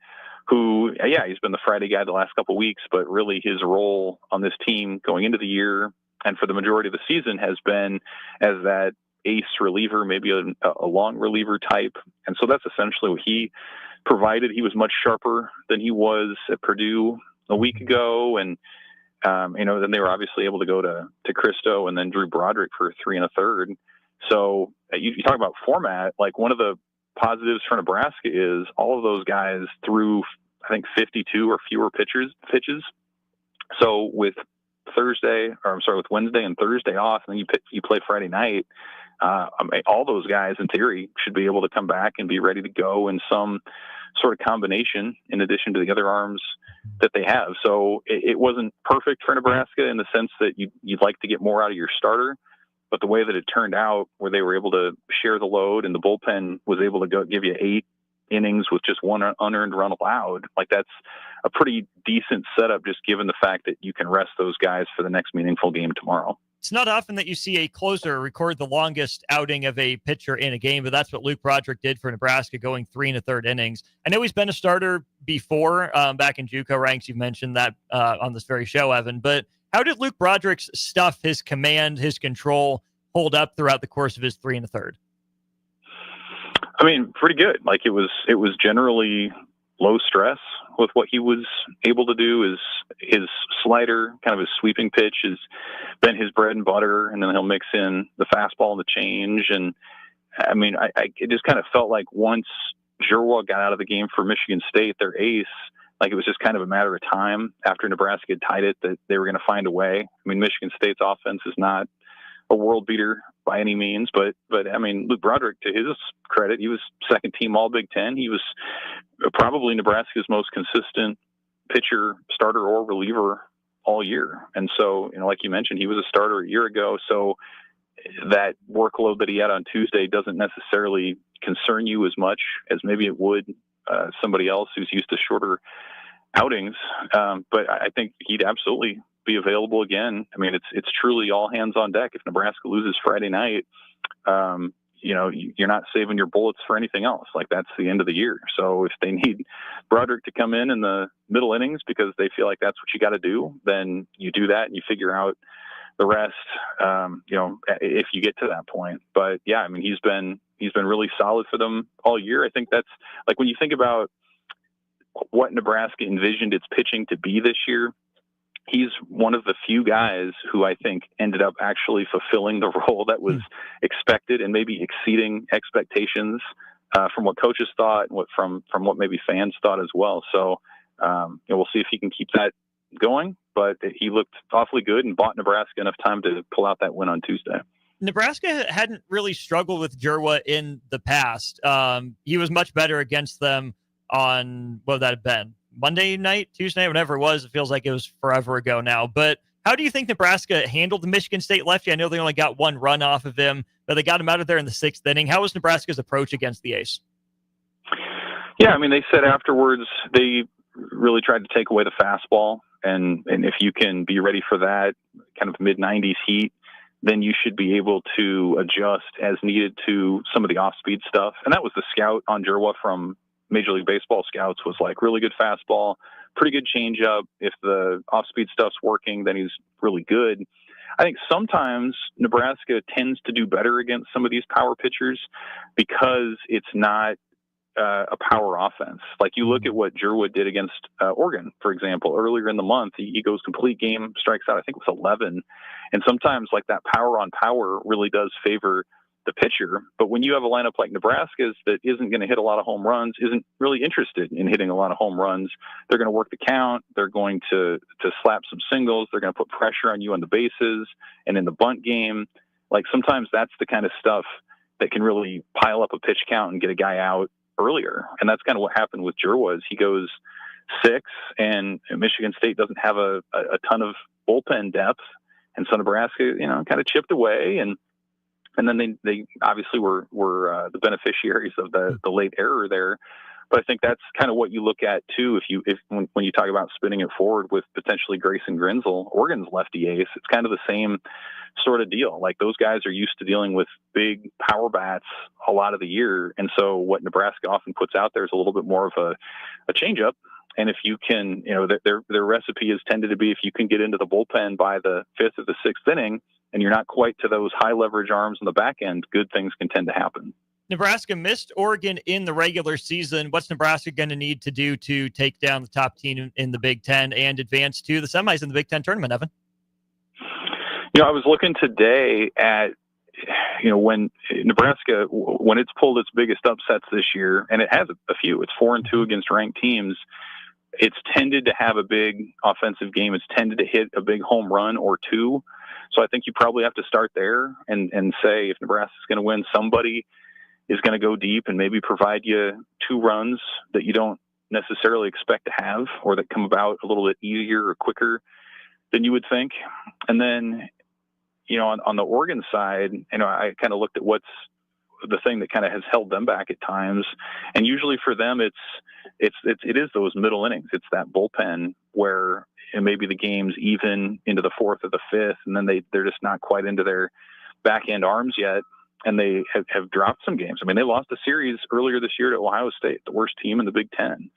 who, he's been the Friday guy the last couple of weeks, but really his role on this team going into the year and for the majority of the season has been as that ace reliever, maybe a long reliever type. And so that's essentially what he provided. He was much sharper than he was at Purdue a week ago, and then they were obviously able to go to Christo and then Drew Broderick for 3 1/3. So you talk about format. Like, one of the positives for Nebraska is all of those guys threw, I think, 52 or fewer pitches. So with Wednesday and Thursday off, and then you play Friday night. All those guys, in theory, should be able to come back and be ready to go in some sort of combination in addition to the other arms that they have. So it wasn't perfect for Nebraska in the sense that you'd like to get more out of your starter, but the way that it turned out, where they were able to share the load and the bullpen was able to give you 8 innings with just 1 unearned run allowed, like, that's a pretty decent setup, just given the fact that you can rest those guys for the next meaningful game tomorrow. It's not often that you see a closer record the longest outing of a pitcher in a game, but that's what Luke Broderick did for Nebraska, going 3 1/3 innings. I know he's been a starter before, back in JUCO ranks. You've mentioned that on this very show, Evan. But how did Luke Broderick's stuff, his command, his control, hold up throughout the course of his 3 1/3? I mean, pretty good. Like, it was generally low stress with what he was able to do. His slider, kind of his sweeping pitch, has been his bread and butter, and then he'll mix in the fastball and the change. And I mean, it just kind of felt like once Giroux got out of the game for Michigan State, their ace, like, it was just kind of a matter of time after Nebraska had tied it that they were going to find a way. I mean, Michigan State's offense is not a world beater by any means, but I mean, Luke Broderick, to his credit, he was second team All Big Ten. He was probably Nebraska's most consistent pitcher, starter or reliever all year. And so, like you mentioned, he was a starter a year ago. So that workload that he had on Tuesday doesn't necessarily concern you as much as maybe it would somebody else who's used to shorter outings. But I think he'd absolutely be available again. I mean, it's truly all hands on deck. If Nebraska loses Friday night, you're not saving your bullets for anything else. Like, that's the end of the year. So if they need Broderick to come in the middle innings because they feel like that's what you got to do, then you do that and you figure out the rest, if you get to that point. But yeah, I mean, he's been really solid for them all year. I think that's, like, when you think about what Nebraska envisioned its pitching to be this year, he's one of the few guys who I think ended up actually fulfilling the role that was expected and maybe exceeding expectations from what coaches thought and from what maybe fans thought as well. So we'll see if he can keep that going, but he looked awfully good and bought Nebraska enough time to pull out that win on Tuesday. Nebraska hadn't really struggled with Jerwa in the past. He was much better against them on, what would that have been? Monday night, Tuesday night, whatever it was. It feels like it was forever ago now. But how do you think Nebraska handled the Michigan State lefty? I know they only got one run off of him, but they got him out of there in the 6th inning. How was Nebraska's approach against the ace? Yeah, I mean, they said afterwards they really tried to take away the fastball. And if you can be ready for that kind of mid-90s heat, then you should be able to adjust as needed to some of the off-speed stuff. And that was the scout on Jerwa from Major League Baseball scouts, was like, really good fastball, pretty good changeup. If the off-speed stuff's working, then he's really good. I think sometimes Nebraska tends to do better against some of these power pitchers because it's not a power offense. Like, you look at what Jerwood did against Oregon, for example, earlier in the month. He goes complete game, strikes out, I think it was 11. And sometimes, like, that power on power really does favor the pitcher. But when you have a lineup like Nebraska's that isn't going to hit a lot of home runs, isn't really interested in hitting a lot of home runs, they're going to work the count. They're going to slap some singles. They're going to put pressure on you on the bases and in the bunt game. Like, sometimes that's the kind of stuff that can really pile up a pitch count and get a guy out earlier. And that's kind of what happened with Jerwa. He goes 6, and Michigan State doesn't have a ton of bullpen depth. And so Nebraska, kind of chipped away, and then they obviously were the beneficiaries of the late error there. But I think that's kind of what you look at too. When you talk about spinning it forward with potentially Grayson Grinzel, Oregon's lefty ace, it's kind of the same sort of deal. Like, those guys are used to dealing with big power bats a lot of the year. And so what Nebraska often puts out there is a little bit more of a changeup. And if you can, their recipe has tended to be, if you can get into the bullpen by the 5th or the 6th inning, and you're not quite to those high leverage arms on the back end, good things can tend to happen. Nebraska missed Oregon in the regular season. What's Nebraska going to need to do to take down the top team in the Big Ten and advance to the semis in the Big Ten tournament, Evan? I was looking today at, when Nebraska, when it's pulled its biggest upsets this year, and it has a few, it's 4-2 against ranked teams. It's tended to have a big offensive game. It's tended to hit a big home run or two. So I think you probably have to start there and say, if Nebraska's going to win, somebody is going to go deep and maybe provide you 2 runs that you don't necessarily expect to have, or that come about a little bit easier or quicker than you would think. And then, on the Oregon side, I kind of looked at what's the thing that kind of has held them back at times. And usually for them, it is those middle innings. It's that bullpen where maybe the game's even into the 4th or the 5th, and then they're just not quite into their back end arms yet. And they have dropped some games. I mean, they lost a series earlier this year to Ohio State, the worst team in the Big Ten.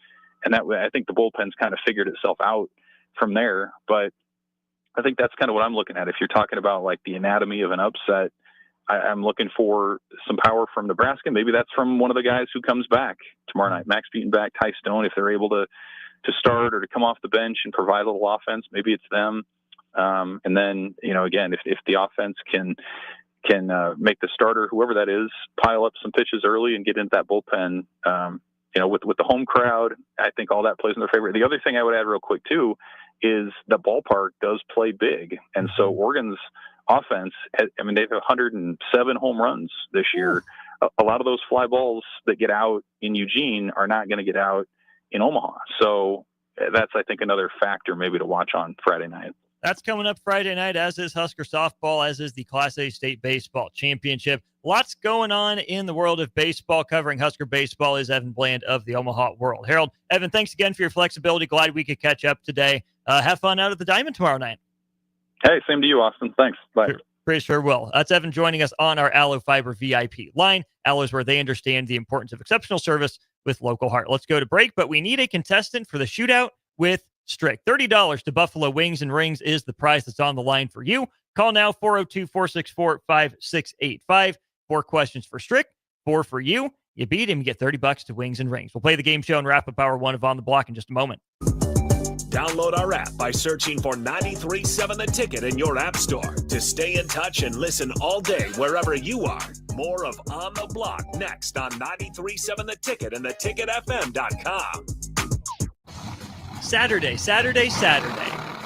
And that way, I think the bullpen's kind of figured itself out from there. But I think that's kind of what I'm looking at. If you're talking about like the anatomy of an upset, I'm looking for some power from Nebraska. Maybe that's from one of the guys who comes back tomorrow night. Max Beatonback, Ty Stone, if they're able to start or to come off the bench and provide a little offense, maybe it's them. And then, again, if the offense can make the starter, whoever that is, pile up some pitches early and get into that bullpen, with the home crowd, I think all that plays in their favor. The other thing I would add real quick too is the ballpark does play big. And so Oregon's offense, they've 107 home runs this year. A lot of those fly balls that get out in Eugene are not going to get out in Omaha. So that's, I think, another factor maybe to watch on Friday night. That's coming up Friday night, as is Husker softball, as is the Class A State Baseball Championship. Lots going on in the world of baseball. Covering Husker baseball is Evan Bland of the Omaha World Herald. Evan, thanks again for your flexibility. Glad we could catch up today. Have fun out at the Diamond tomorrow night. Hey, same to you, Austin. Thanks. Bye. Pretty sure will. That's Evan joining us on our Allo Fiber VIP line. Allo is where they understand the importance of exceptional service with local heart. Let's go to break, but we need a contestant for the shootout with Strick. $30 to Buffalo Wings and Rings is the prize that's on the line for you. Call now, 402-464-5685. 4 questions for Strick, 4 for you. You beat him, you get $30 to Wings and Rings. We'll play the game show and wrap up hour 1 of On the Block in just a moment. Download our app by searching for 93.7 The Ticket in your app store to stay in touch and listen all day wherever you are. More of On the Block next on 93.7 The Ticket and theticketfm.com. Saturday.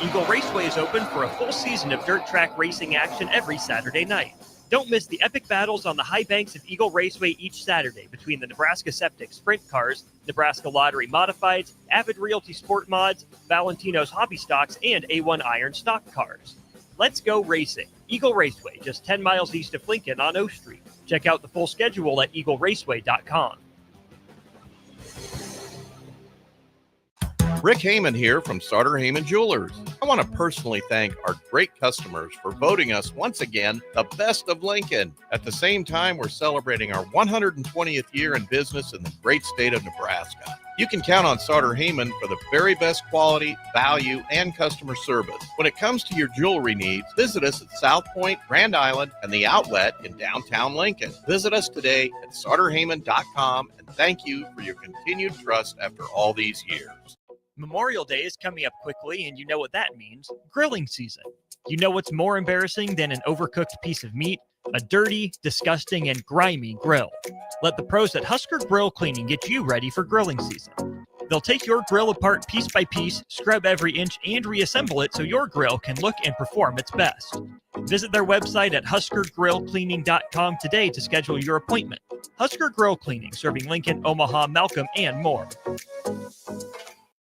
Eagle Raceway is open for a full season of dirt track racing action every Saturday night. Don't miss the epic battles on the high banks of Eagle Raceway each Saturday between the Nebraska Septic Sprint Cars, Nebraska Lottery Modifieds, Avid Realty Sport Mods, Valentino's Hobby Stocks, and A1 Iron Stock Cars. Let's go racing. Eagle Raceway, just 10 miles east of Lincoln on O Street. Check out the full schedule at eagleraceway.com. Rick Heyman here from Sartor Heyman Jewelers. I want to personally thank our great customers for voting us once again the best of Lincoln. At the same time, we're celebrating our 120th year in business in the great state of Nebraska. You can count on Sartor Heyman for the very best quality, value, and customer service. When it comes to your jewelry needs, visit us at South Point, Grand Island, and the Outlet in downtown Lincoln. Visit us today at sartorheyman.com, and thank you for your continued trust after all these years. Memorial Day is coming up quickly, and you know what that means. Grilling season. You know what's more embarrassing than an overcooked piece of meat? A dirty, disgusting, and grimy grill. Let the pros at Husker Grill Cleaning get you ready for grilling season. They'll take your grill apart piece by piece, scrub every inch, and reassemble it so your grill can look and perform its best. Visit their website at huskergrillcleaning.com today to schedule your appointment. Husker Grill Cleaning, serving Lincoln, Omaha, Malcolm, and more.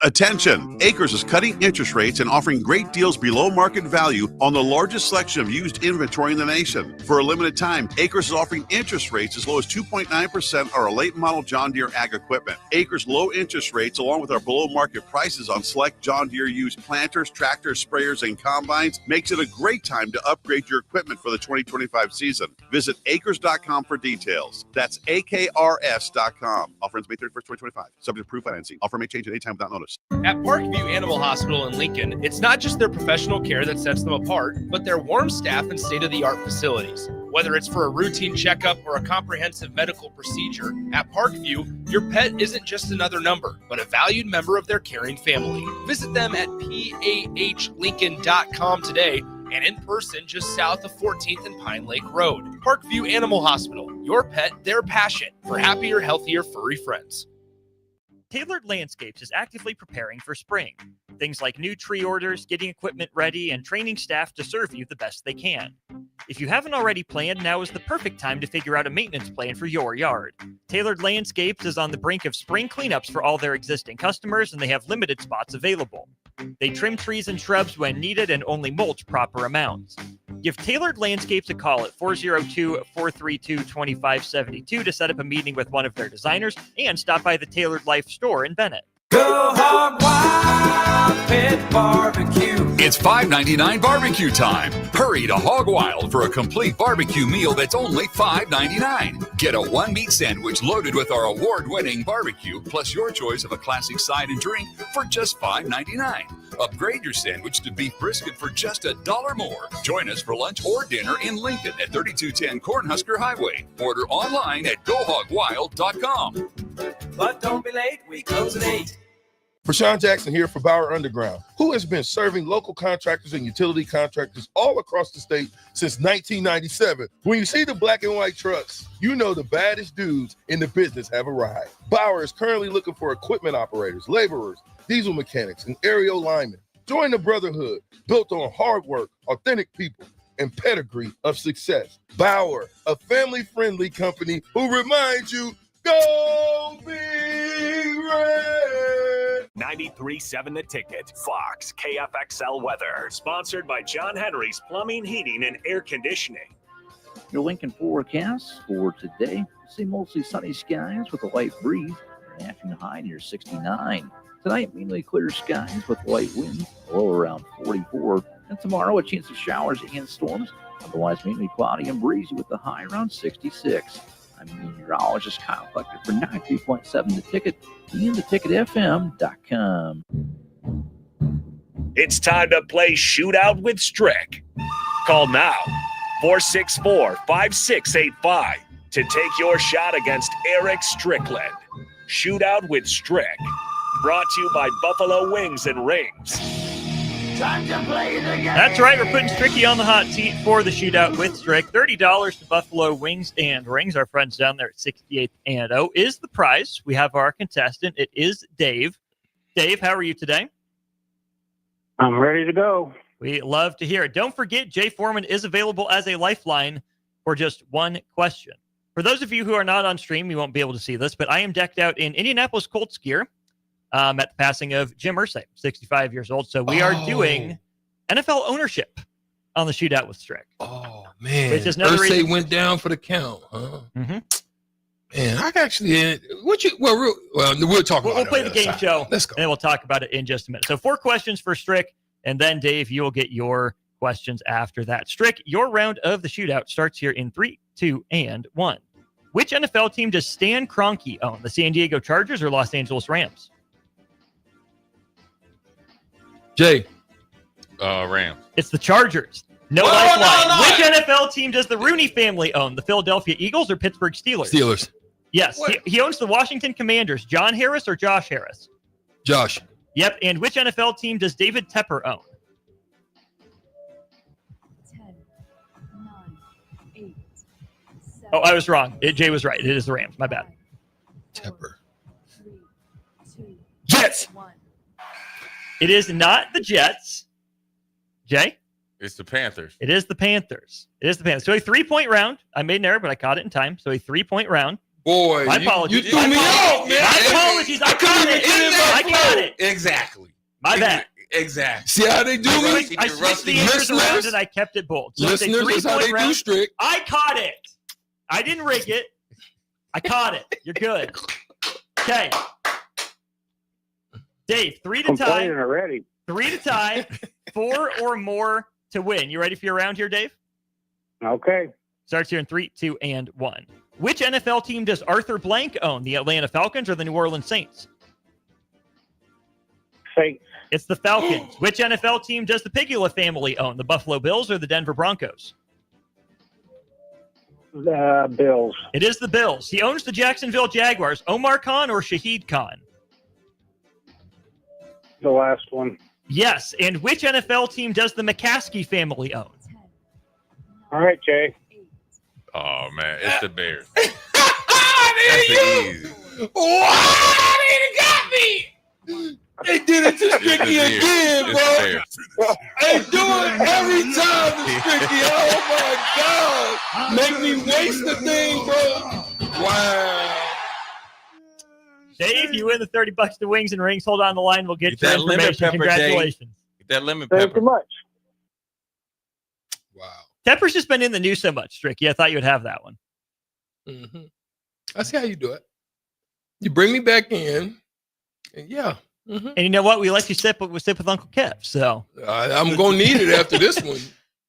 Attention! Acres is cutting interest rates and offering great deals below market value on the largest selection of used inventory in the nation. For a limited time, Acres is offering interest rates as low as 2.9% on our late model John Deere ag equipment. Acres' low interest rates, along with our below market prices on select John Deere used planters, tractors, sprayers, and combines, makes it a great time to upgrade your equipment for the 2025 season. Visit acres.com for details. That's AKRS.com. Offer ends May 31st, 2025. Subject to approved financing. Offer may change at any time without notice. At Parkview Animal Hospital in Lincoln, it's not just their professional care that sets them apart, but their warm staff and state-of-the-art facilities. Whether it's for a routine checkup or a comprehensive medical procedure, at Parkview, your pet isn't just another number, but a valued member of their caring family. Visit them at pahlincoln.com today and in person just south of 14th and Pine Lake Road. Parkview Animal Hospital, your pet, their passion for happier, healthier, furry friends. Tailored Landscapes is actively preparing for spring. Things like new tree orders, getting equipment ready, and training staff to serve you the best they can. If you haven't already planned, now is the perfect time to figure out a maintenance plan for your yard. Tailored Landscapes is on the brink of spring cleanups for all their existing customers, and they have limited spots available. They trim trees and shrubs when needed and only mulch proper amounts. Give Tailored Landscapes a call at 402-432-2572 to set up a meeting with one of their designers and stop by the Tailored Life store in Bennett. Go Hog Wild Pit Barbecue. It's $5.99 barbecue time. Hurry to Hog Wild for a complete barbecue meal that's only $5.99. Get a one-meat sandwich loaded with our award-winning barbecue, plus your choice of a classic side and drink for just $5.99. Upgrade your sandwich to beef brisket for just $1 more. Join us for lunch or dinner in Lincoln at 3210 Cornhusker Highway. Order online at gohogwild.com. But don't be late, we close at 8. Rashawn Jackson here for Bauer Underground, who has been serving local contractors and utility contractors all across the state since 1997. When you see the black and white trucks, you know the baddest dudes in the business have arrived. Bauer is currently looking for equipment operators, laborers, diesel mechanics, and aerial linemen. Join the brotherhood built on hard work, authentic people, and pedigree of success. Bauer, a family-friendly company who reminds you, go Big Red! 93.7 The Ticket. Fox KFXL weather. Sponsored by John Henry's Plumbing, Heating, and Air Conditioning. Your Lincoln forecast for today. See mostly sunny skies with a light breeze. An afternoon high near 69. Tonight, mainly clear skies with light winds, low around 44. And tomorrow, a chance of showers and storms. Otherwise, mainly cloudy and breezy with the high around 66. I'm meteorologist Kyle Flecker for 93.7 The Ticket and theticketfm.com. It's time to play Shootout with Strick. Call now 464-5685 to take your shot against Eric Strickland. Shootout with Strick. Brought to you by Buffalo Wings and Rings. Time to play the game. That's right. We're putting Stricky on the hot seat for the Shootout with Strick. $30 to Buffalo Wings and Rings. Our friends down there at 68th and O is the prize. We have our contestant. It is Dave. Dave, how are you today? I'm ready to go. We love to hear it. Don't forget, Jay Foreman is available as a lifeline for just one question. For those of you who are not on stream, you won't be able to see this, but I am decked out in Indianapolis Colts gear at the passing of Jim Irsay, 65 years old. So we are doing NFL ownership on the Shootout with Strick. Oh, man. Which is another Irsay reason- went down for the count, huh? Mm-hmm. Man, I actually, we'll talk about it. We'll play the on game side. show, Let's go. and then we'll talk about it in just a minute. So 4 questions for Strick, and then, Dave, you will get your questions after that. Strick, your round of the Shootout starts here in 3, 2, and 1. Which NFL team does Stan Kroenke own? The San Diego Chargers or Los Angeles Rams? Jay. Rams. It's the Chargers. No lifeline. Which NFL team does the Rooney family own? The Philadelphia Eagles or Pittsburgh Steelers? Steelers. Yes. He owns the Washington Commanders. John Harris or Josh Harris? Josh. Yep. And which NFL team does David Tepper own? 10, 9, 8, 7. Oh, I was wrong. Jay was right. It is the Rams. My bad. Tepper. 3, 2, Jets. 1. It is not the Jets. Jay? It's the Panthers. It is the Panthers. It is the Panthers. So a 3-point round. I made an error, but I caught it in time. So a 3-point round. Boy, my apologies. You threw me off, man. My apologies. I caught it. I caught it. Exactly. My bad. Exactly. See how they do me? I switched the answers around and I kept it bold. So it's a Listeners, that's how 3-point they do, round. Strick. I caught it. I didn't rig it. I caught it. You're good. Okay. Dave, 3 to I'm tie. playing already. 3 to tie. 4 or more to win. You ready for your round here, Dave? Okay. Starts here in 3, 2, and 1. Which NFL team does Arthur Blank own? The Atlanta Falcons or the New Orleans Saints? Saints. It's the Falcons. Which NFL team does the Pigula family own? The Buffalo Bills or the Denver Broncos? The Bills. It is the Bills. He owns the Jacksonville Jaguars. Omar Khan or Shahid Khan? The last one. Yes. And which NFL team does the McCaskey family own? All right, Jay. Oh, man. It's the Bears. That's easy. Wow, they got me. They did it to Stricky again, bro. They do it every time to Stricky. Oh, my God. Make me waste the thing, bro. Wow. Dave, you win the $30 to Wings and Rings. Hold on the line. We'll get your that lemon information. pepper, Dave. Congratulations. Get that lemon Thank pepper. you much. Wow. Tepper's just been in the news so much, Stricky. I thought you would have that one. Mm-hmm. I see how you do it. You bring me back in, and yeah. Mm-hmm. And you know what? We let you sip with Uncle Kev. So I'm going to need it after this one.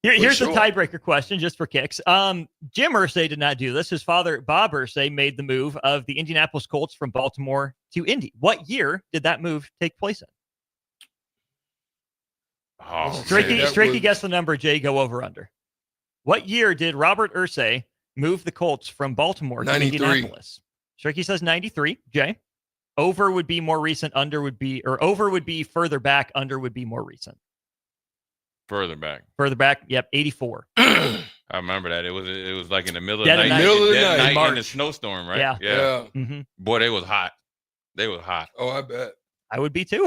Here's the tiebreaker question just for kicks. Jim Irsay did not do this. His father, Bob Irsay, made the move of the Indianapolis Colts from Baltimore to Indy. What year did that move take place in? Oh, Stricky, guess the number. Jay, go over under. What year did Robert Irsay move the Colts from Baltimore to 93. Indianapolis? Stricky says 93. Jay? Over would be more recent. Over would be further back. Under would be more recent. Further back. Further back. Yep. 84. I remember that. It was like in the middle of Dead the of night. night. Middle of the Dead night. night in the snowstorm, right? Yeah. Yeah. Mm-hmm. Boy, they was hot. They was hot. Oh, I bet. I would be too.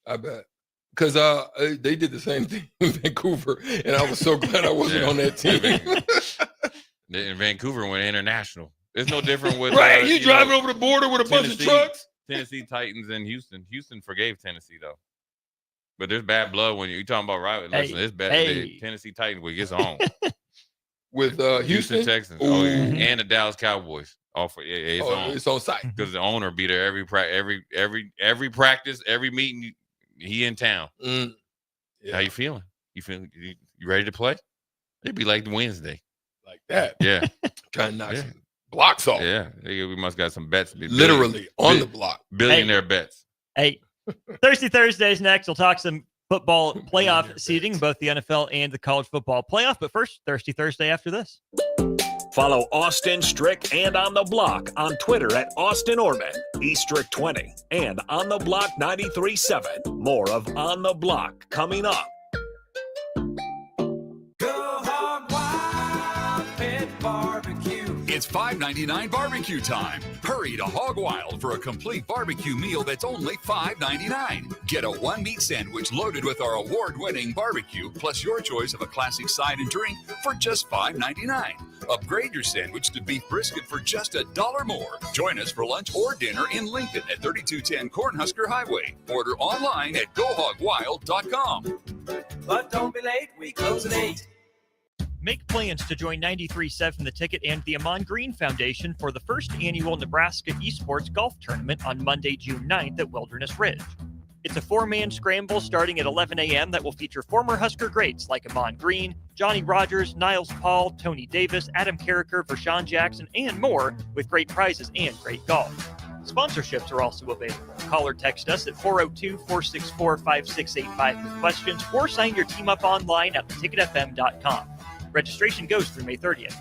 I bet. Because they did the same thing in Vancouver, and I was so glad I wasn't on that team. In Vancouver went international. It's no different with right. You driving over the border with a bunch of trucks. Tennessee Titans and Houston. Houston forgave Tennessee though, but there's bad blood when you're talking about rival. Listen, it's bad. The Tennessee Titans will get on with Houston Texans. Ooh. Oh, yeah. And the Dallas Cowboys. It's on site because the owner be there every practice, every meeting. He in town. Yeah. How you feeling? You ready to play? It'd be like Wednesday. Like that. Yeah. Trying to knock some blocks off. Yeah. We must got some bets. Literally on the block. Billionaire bets. Hey, Thursday's next. We'll talk some football playoff seeding, both the NFL and the college football playoff. But first, Thirsty Thursday after this. Follow Austin Strick and On the Block on Twitter at Austin Orman, eStrick20, and On the Block 93.7. More of On the Block coming up. It's $5.99 barbecue time. Hurry to Hog Wild for a complete barbecue meal that's only $5.99. Get a one-meat sandwich loaded with our award-winning barbecue, plus your choice of a classic side and drink for just $5.99. Upgrade your sandwich to beef brisket for just $1 more. Join us for lunch or dinner in Lincoln at 3210 Cornhusker Highway. Order online at GoHogWild.com. But don't be late, we close at 8. Make plans to join 93.7 The Ticket and the Amon Green Foundation for the first annual Nebraska Esports Golf Tournament on Monday, June 9th at Wilderness Ridge. It's a 4-man scramble starting at 11 a.m. that will feature former Husker greats like Amon Green, Johnny Rogers, Niles Paul, Tony Davis, Adam Carricker, Vershawn Jackson, and more, with great prizes and great golf. Sponsorships are also available. Call or text us at 402-464-5685 with questions, or sign your team up online at theticketfm.com. Registration goes through May 30th.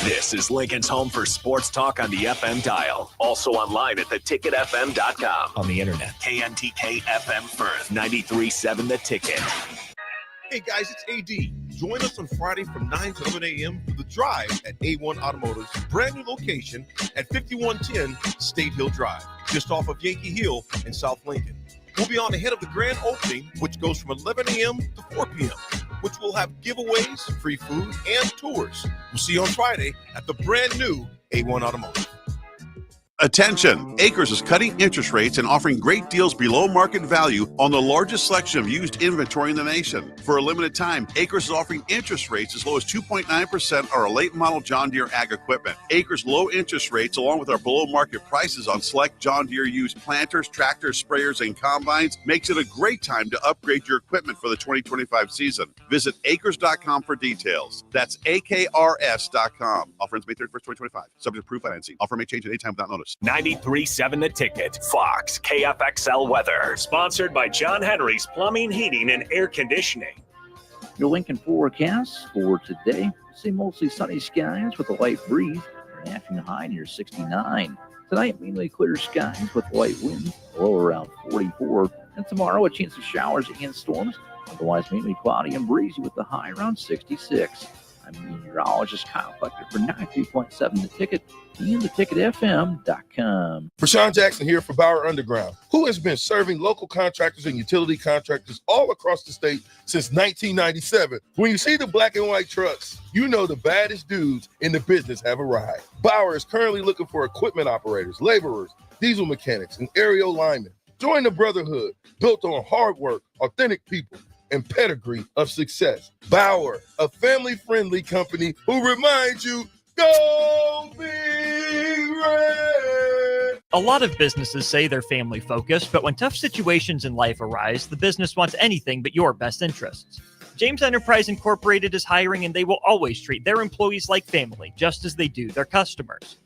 This is Lincoln's home for sports talk on the FM dial. Also online at theticketfm.com. On the internet. KNTK FM Firth, 93.7 The Ticket. Hey guys, it's AD. Join us on Friday from 9 to 11 a.m. for The Drive at A1 Automotive's brand new location at 5110 State Hill Drive, just off of Yankee Hill in South Lincoln. We'll be on ahead of the grand opening, which goes from 11 a.m. to 4 p.m., which will have giveaways, free food, and tours. We'll see you on Friday at the brand new A1 Automotive. Attention! Acres is cutting interest rates and offering great deals below market value on the largest selection of used inventory in the nation. For a limited time, Acres is offering interest rates as low as 2.9% on our late model John Deere ag equipment. Acres' low interest rates, along with our below market prices on select John Deere used planters, tractors, sprayers, and combines, makes it a great time to upgrade your equipment for the 2025 season. Visit acres.com for details. That's AKRS.com. Offer ends May 31st, 2025. Subject to approved financing. Offer may change at any time without notice. 93.7 The Ticket. Fox KFXL weather. Sponsored by John Henry's Plumbing, Heating, and Air Conditioning. Your Lincoln forecast for today. See mostly sunny skies with a light breeze. An afternoon high near 69. Tonight, mainly clear skies with light winds. Low around 44. And tomorrow, a chance of showers and storms. Otherwise, mainly cloudy and breezy with the high around 66. I'm meteorologist Kyle Flecker for 93.7 The Ticket and theticketfm.com. Vershawn Jackson here for Bauer Underground, who has been serving local contractors and utility contractors all across the state since 1997. When you see the black and white trucks, you know the baddest dudes in the business have arrived. Bauer is currently looking for equipment operators, laborers, diesel mechanics, and aerial linemen. Join the brotherhood built on hard work, authentic people, and pedigree of success. Bauer, a family-friendly company who reminds you, go Big Red! A lot of businesses say they're family focused, but when tough situations in life arise, the business wants anything but your best interests. James Enterprise Incorporated is hiring, and they will always treat their employees like family, just as they do their customers.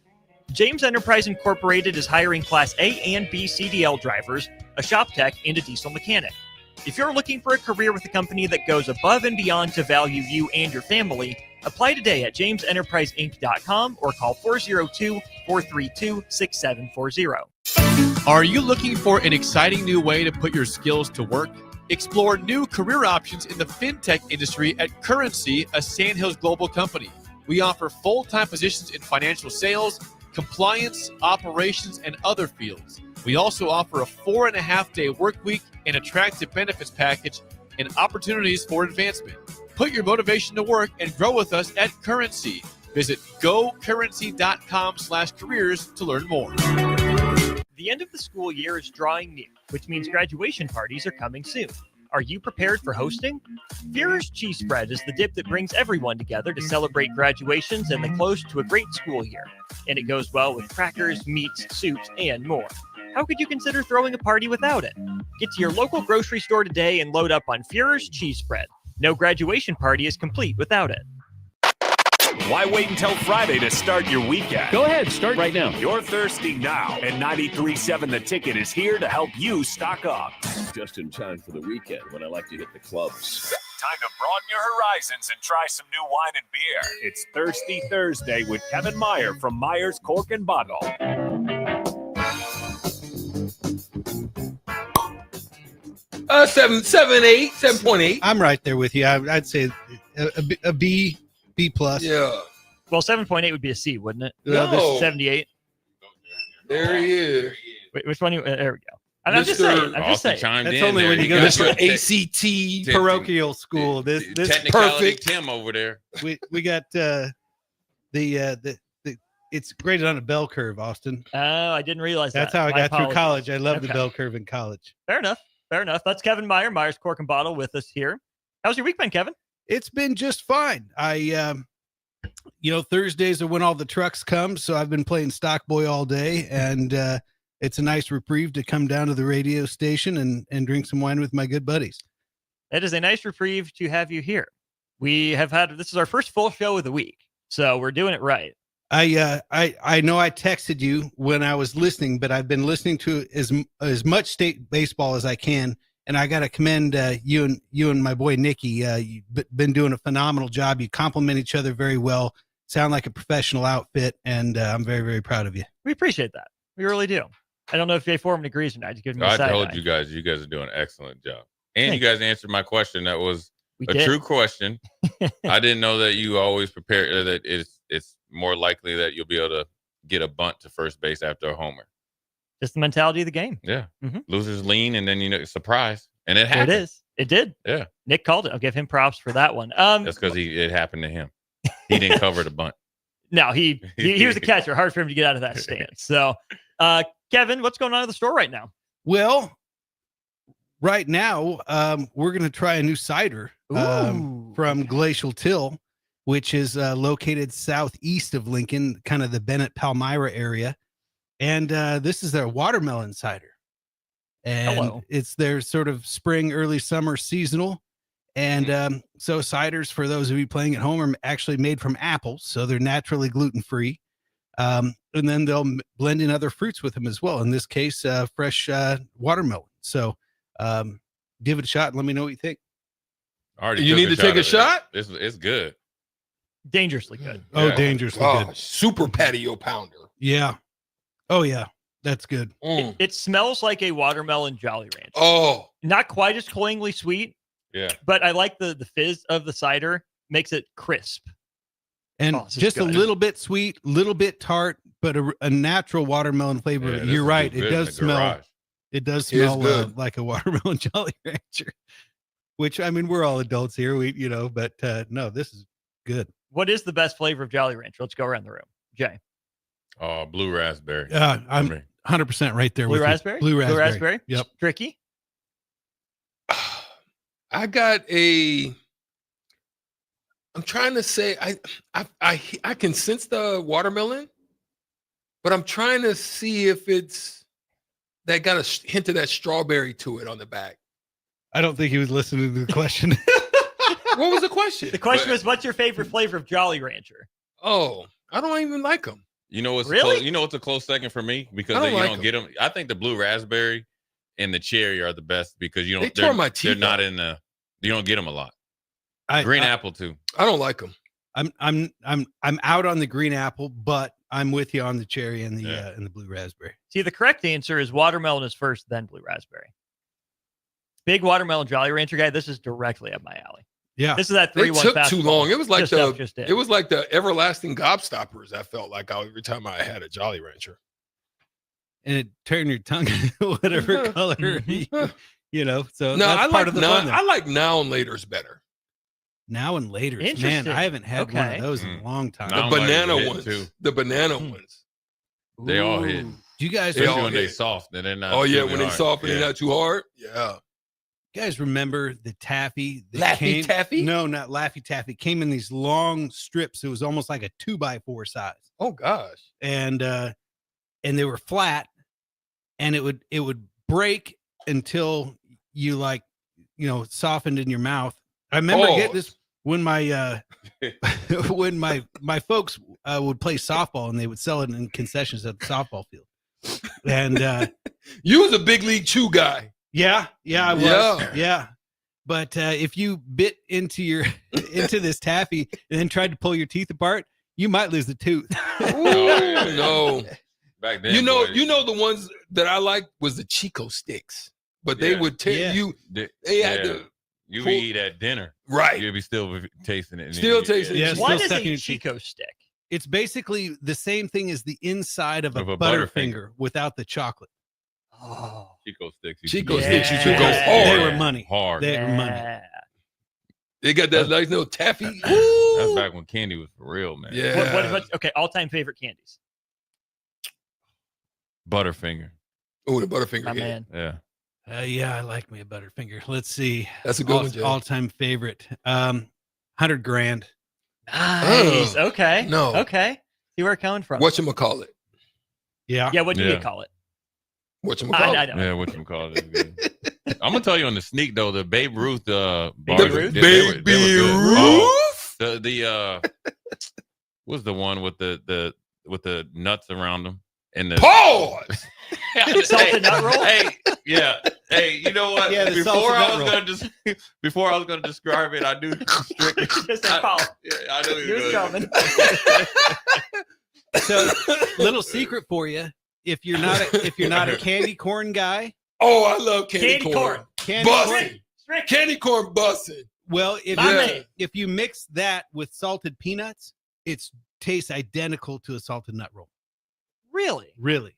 James Enterprise Incorporated is hiring Class A and B CDL drivers, a shop tech, and a diesel mechanic. If you're looking for a career with a company that goes above and beyond to value you and your family, apply today at jamesenterpriseinc.com or call 402-432-6740. Are you looking for an exciting new way to put your skills to work? Explore new career options in the fintech industry at Currency, a Sandhills global company. We offer full-time positions in financial sales, compliance, operations, and other fields. We also offer a 4.5-day work week, an attractive benefits package, and opportunities for advancement. Put your motivation to work and grow with us at Currency. Visit gocurrency.com/careers to learn more. The end of the school year is drawing near, which means graduation parties are coming soon. Are you prepared for hosting? Führer's Cheese Spread is the dip that brings everyone together to celebrate graduations and the close to a great school year. And it goes well with crackers, meats, soups, and more. How could you consider throwing a party without it? Get to your local grocery store today and load up on Führer's Cheese Spread. No graduation party is complete without it. Why wait until Friday to start your weekend? Go ahead, start right now. You're thirsty now, and 93.7 The Ticket is here to help you stock up. Just in time for the weekend when I like to hit the clubs. Time to broaden your horizons and try some new wine and beer. It's Thirsty Thursday with Kevin Meyer from Meyer's Cork and Bottle. 7.8. I'm right there with you. I'd say a B plus. Yeah. Well, 7.8 would be a C, wouldn't it? No. This is 78. There he is. Wait, which one? There we go. And I'm just saying. That's only when you go Mr. ACT parochial school. This Technicality perfect. Tim over there. We got the it's graded on a bell curve, Austin. Oh, I didn't realize That's that. how I My got through apologies. college. I love the Okay. bell curve in college. Fair enough. That's Kevin Meyer, Myers Cork and Bottle, with us here. How's your week been, Kevin? It's been just fine. Thursdays are when all the trucks come, so I've been playing Stock Boy all day, and it's a nice reprieve to come down to the radio station and drink some wine with my good buddies. It is a nice reprieve to have you here. We have this is our first full show of the week, so we're doing it right. I know I texted you when I was listening, but I've been listening to as much state baseball as I can, and I got to commend you and my boy Nicky. You've been doing a phenomenal job. You complement each other very well. Sound like a professional outfit, and I'm very, very proud of you. We appreciate that. We really do. I don't know if Jay Foreman agrees or not. He's giving me a I side told eye. you guys are doing an excellent job. And Thank you guys answered my question. That was We a did. true question. I didn't know that you always prepare that it's more likely that you'll be able to get a bunt to first base after a homer. Just the mentality of the game. Yeah. Mhm. Losers lean, and then surprise. And it There happened. it is. It did. Yeah. Nick called it. I'll give him props for that one. That's because it happened to him. He didn't cover the bunt. No, he was a catcher. Hard for him to get out of that stance. So, Kevin, what's going on at the store right now? Well, right now, we're going to try a new cider from Glacial Till, which is located southeast of Lincoln, kind of the Bennett Palmyra area. And this is their watermelon cider. And it's their sort of spring, early summer seasonal. And so ciders, for those of you playing at home, are actually made from apples. So they're naturally gluten-free. And then they'll blend in other fruits with them as well. In this case, fresh watermelon. So give it a shot and let me know what you think. You need to take a shot? It's good. Dangerously good. Oh, dangerously good. Super patio pounder. Yeah. Oh, yeah. That's good. It smells like a watermelon Jolly Rancher. Oh. Not quite as cloyingly sweet. Yeah. But I like the fizz of the cider. Makes it crisp. And this is just a good. little bit sweet, little bit tart, but a natural watermelon flavor. Yeah, this You're will right. do It good in does the smell. garage. It does It is smell good. like a watermelon Jolly Rancher. Which, I mean, we're all adults here. But no, this is good. What is the best flavor of Jolly Rancher? Let's go around the room. Jay. Oh, blue raspberry. I'm 100% right there Blue with raspberry? you. Blue raspberry. Yep. Tricky. I'm trying to say I can sense the watermelon, but I'm trying to see if it's that got a hint of that strawberry to it on the back. I don't think he was listening to the question. What was the question? The question was, what's your favorite flavor of Jolly Rancher? Oh, I don't even like them. You know what's Really? you know what's a close second for me because I don't you like don't 'em. get them. I think the blue raspberry and the cherry are the best because you They don't. tore my They're teeth not up. in the. You don't get them a lot. I- Green I- apple too. I don't like them. I'm out on the green apple, but I'm with you on the cherry and the blue raspberry. See, the correct answer is watermelon is first, then blue raspberry. Big watermelon Jolly Rancher guy. This is directly up my alley. Yeah. This is that They 3-1 took fastball. too long. It was like Just in. it was like the everlasting gobstoppers. I felt like every time I had a Jolly Rancher. And it turned your tongue whatever color, So No, that's I part like of the now. fun there. I like now and later's better. Now and later, man, Interesting. I haven't had one Okay. of those in a long time. The Now and later's banana a hit, ones. too. The banana ones. They all hit. Ooh. Do you guys? Especially when they soft and they're not. Oh yeah, really when they hard. soft and they're not too hard. Yeah. You guys remember the taffy? That Laffy Taffy? No, not Laffy Taffy. It came in these long strips. It was almost like a 2x4 size. Oh gosh. And they were flat, and it would break until you softened in your mouth. I remember getting this when my when my folks would play softball, and they would sell it in concessions at the softball field. And you was a big league chew guy. Yeah, I was. Yeah. But if you bit into this taffy and then tried to pull your teeth apart, you might lose the tooth. No. Back then, you know the ones that I liked was the Chico sticks, but they would tell you they had to. You would eat at dinner, right? You'd be still tasting it. Still tasting it. Yeah, What still is stuck in a your teeth. Chico stick? It's basically the same thing as the inside of a Of a Butterfinger without the chocolate. Oh, Chico sticks. Chico sticks used to go They hard. were money. Hard. They were money. They got that nice little taffy. That's back when candy was for real, man. Yeah. What, okay, all-time favorite candies. Butterfinger. Oh, the Butterfinger. My yeah. man. Yeah. Yeah, I like me a Butterfinger. Let's see. That's a good one, Jay. All-time favorite. $100,000. Nice. Okay. No. Okay. See where it's coming from. Whatchamacallit. Yeah. Yeah. What do you Yeah. call it? Whatchamacallit. I know. Yeah, whatchamacallit is good. I'm gonna tell you on the sneak though, the Babe Ruth bars, Ruth? they were good. Ruth? The what's the one with the nuts around them and the Pause. Salted nut roll? Hey, yeah. Hey, you know what? Yeah, the before salted I nut was gonna before I was gonna describe it, I knew strictly. Just a call. Yeah, I knew He was coming. So, little secret for you: if you're not a candy corn guy, Oh, I love candy corn. candy Bussin'. corn. Candy corn busting. Well, Yeah. if you mix that with salted peanuts, it tastes identical to a salted nut roll. Really? Really?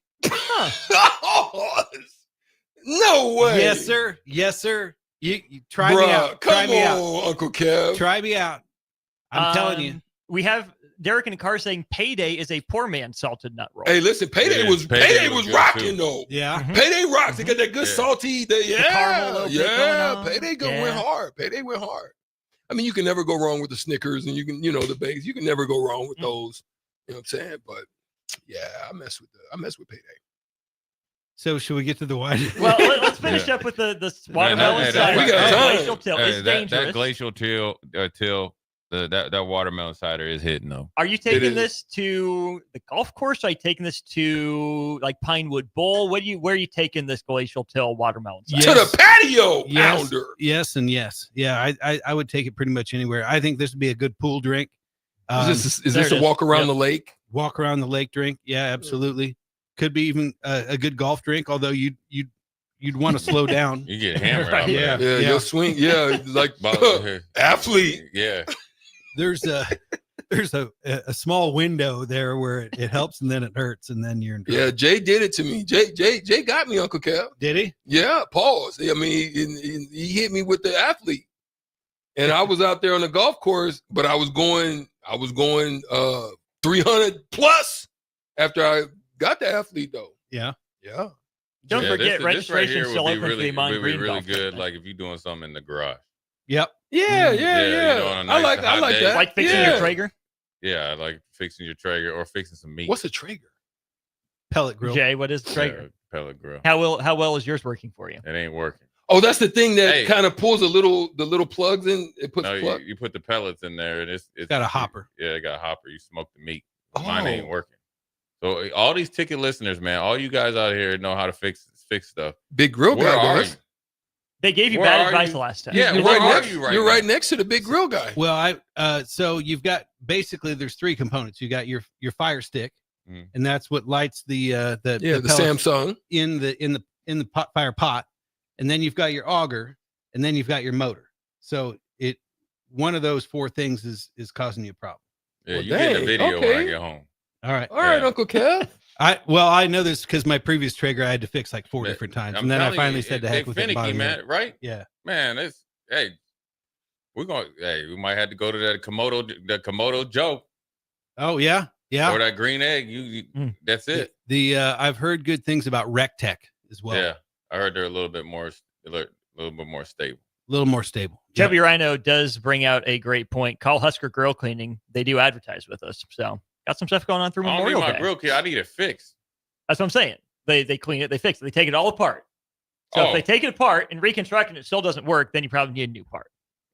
No way. Yes, sir. Yes, sir. You try me Bruh, out. Try come me out. on, Uncle Kev. Try me out. I'm telling you. We have Derek in the car saying Payday is a poor man's salted nut roll. Hey, listen, Payday Yeah, was Payday was good, rocking too. though. Yeah. Payday rocks. They got that good Yeah. salty. caramel Yeah, little bit going yeah. on. Payday Yeah. went hard. Payday went hard. I mean, you can never go wrong with the Snickers, and you can, the bakes. You can never go wrong with those. You know what I'm saying? But yeah, I mess with Payday. So should we get to the wine? Well, let's finish up with the watermelon Hey, cider. we got time. Glacial Till. Hey, It's that dangerous. glacial till that watermelon cider is hitting though. Are you It taking is. this to the golf course? Are you taking this to like Pinewood Bowl? Where are you taking this Glacial Till watermelon cider? To the patio Yes. pounder. Yes and yes. Yeah, I would take it pretty much anywhere. I think this would be a good pool drink. Is there this it a is. walk around Yep. the lake? Walk around the lake drink. Yeah, absolutely. Could be even a good golf drink, although you'd want to slow down. You get hammered Right. out Yeah. there. Yeah, your swing. Yeah, like About- athlete. Yeah. There's a small window there where it helps and then it hurts and then you're in trouble. Yeah, Jay did it to me. Jay got me, Uncle Kev. Did he? Yeah, pause. I mean, he hit me with the athlete, and I was out there on the golf course, but I was going 300 plus after I got the athlete though. Yeah. Yeah. Don't Yeah, forget, this registration right still here open for the Amon would be Green really golf good. tournament. Like if you're doing something in the garage. Yep. Yeah. you know, on a I nice like hot day. that. Like fixing Yeah. your Traeger? Yeah, like fixing your Traeger or fixing some meat. What's a Traeger? Pellet grill. Jay, what is the Traeger? Yeah, pellet grill? How well is yours working for you? It ain't working. Oh, that's the thing that Hey. kind of pulls the little plugs in. It puts No, the plug. you put the pellets in there and it's Got a hopper. Yeah, it got a hopper. You smoke the meat. Mine ain't Oh. working. So all these ticket listeners, man, all you guys out here know how to fix stuff. Big grill Where guy are does. you? They gave you Where bad are advice you? the last time. Yeah, You're where right are next. you right You're now? right next to the big grill guy. Well, so you've got basically there's three components. You got your fire stick, Mm. and that's what lights the The pellets Samsung. in the fire pot, and then you've got your auger, and then you've got your motor. So one of those four things is causing you a problem. Yeah, Well, you get the dang, video when I okay. get home. All right. All right, Yeah. Uncle Kev. I know this because my previous Traeger I had to fix like four Yeah, different times, I'm and then I telling finally you, said to they heck with it. finicky, bottom man, it. right? Yeah. Man, we might have to go to that Komodo Joe. Oh yeah. Yeah. Or that green egg, that's it. The I've heard good things about Rectech as well. Yeah, I heard they're a little bit more stable. A little more stable. Chubby Rhino does bring out a great point. Call Husker Grill Cleaning. They do advertise with us. So got some stuff going on through I don't Memorial need my Day. grill kit. I need it fixed. That's what I'm saying. They clean it, they fix it, they take it all apart. So if they take it apart and reconstruct and it still doesn't work, then you probably need a new part.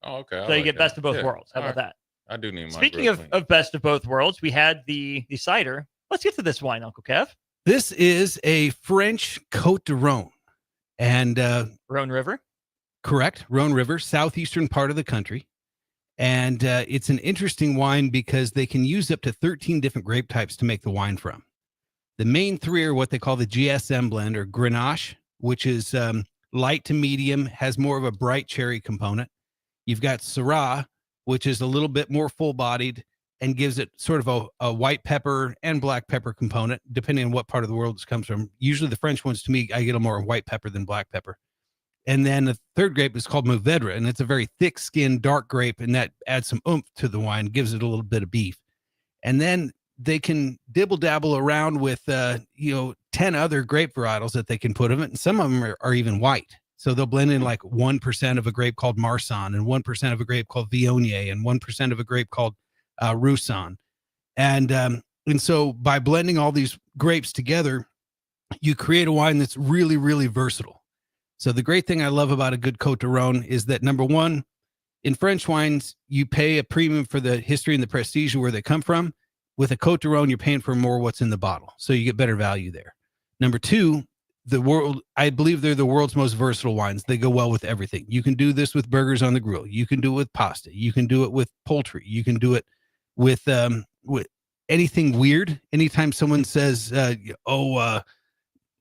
Oh, okay. So you get best of both worlds. How about that? I do need my Speaking grill clean. of best of both worlds, we had the cider. Let's get to this wine, Uncle Kev. This is a French Côte de Rhône. And Rhone River? Correct. Rhone River, southeastern part of the country. And it's an interesting wine because they can use up to 13 different grape types to make the wine from. The main three are what they call the GSM blend, or Grenache, which is light to medium, has more of a bright cherry component. You've got Syrah, which is a little bit more full-bodied and gives it sort of a white pepper and black pepper component, depending on what part of the world this comes from. Usually the French ones, to me, I get a more white pepper than black pepper. And then the third grape is called Mourvedre, and it's a very thick-skinned, dark grape, and that adds some oomph to the wine, gives it a little bit of beef. And then they can dibble-dabble around with, 10 other grape varietals that they can put in it, and some of them are even white. So they'll blend in like 1% of a grape called Marsanne, and 1% of a grape called Viognier, and 1% of a grape called Roussanne. And so by blending all these grapes together, you create a wine that's really, really versatile. So the great thing I love about a good Côte de Rhône is that, number one, in French wines, you pay a premium for the history and the prestige of where they come from. With a Côte de Rhône, you're paying for more what's in the bottle. So you get better value there. Number two, I believe they're the world's most versatile wines. They go well with everything. You can do this with burgers on the grill. You can do it with pasta. You can do it with poultry. You can do it with anything weird. Anytime someone says,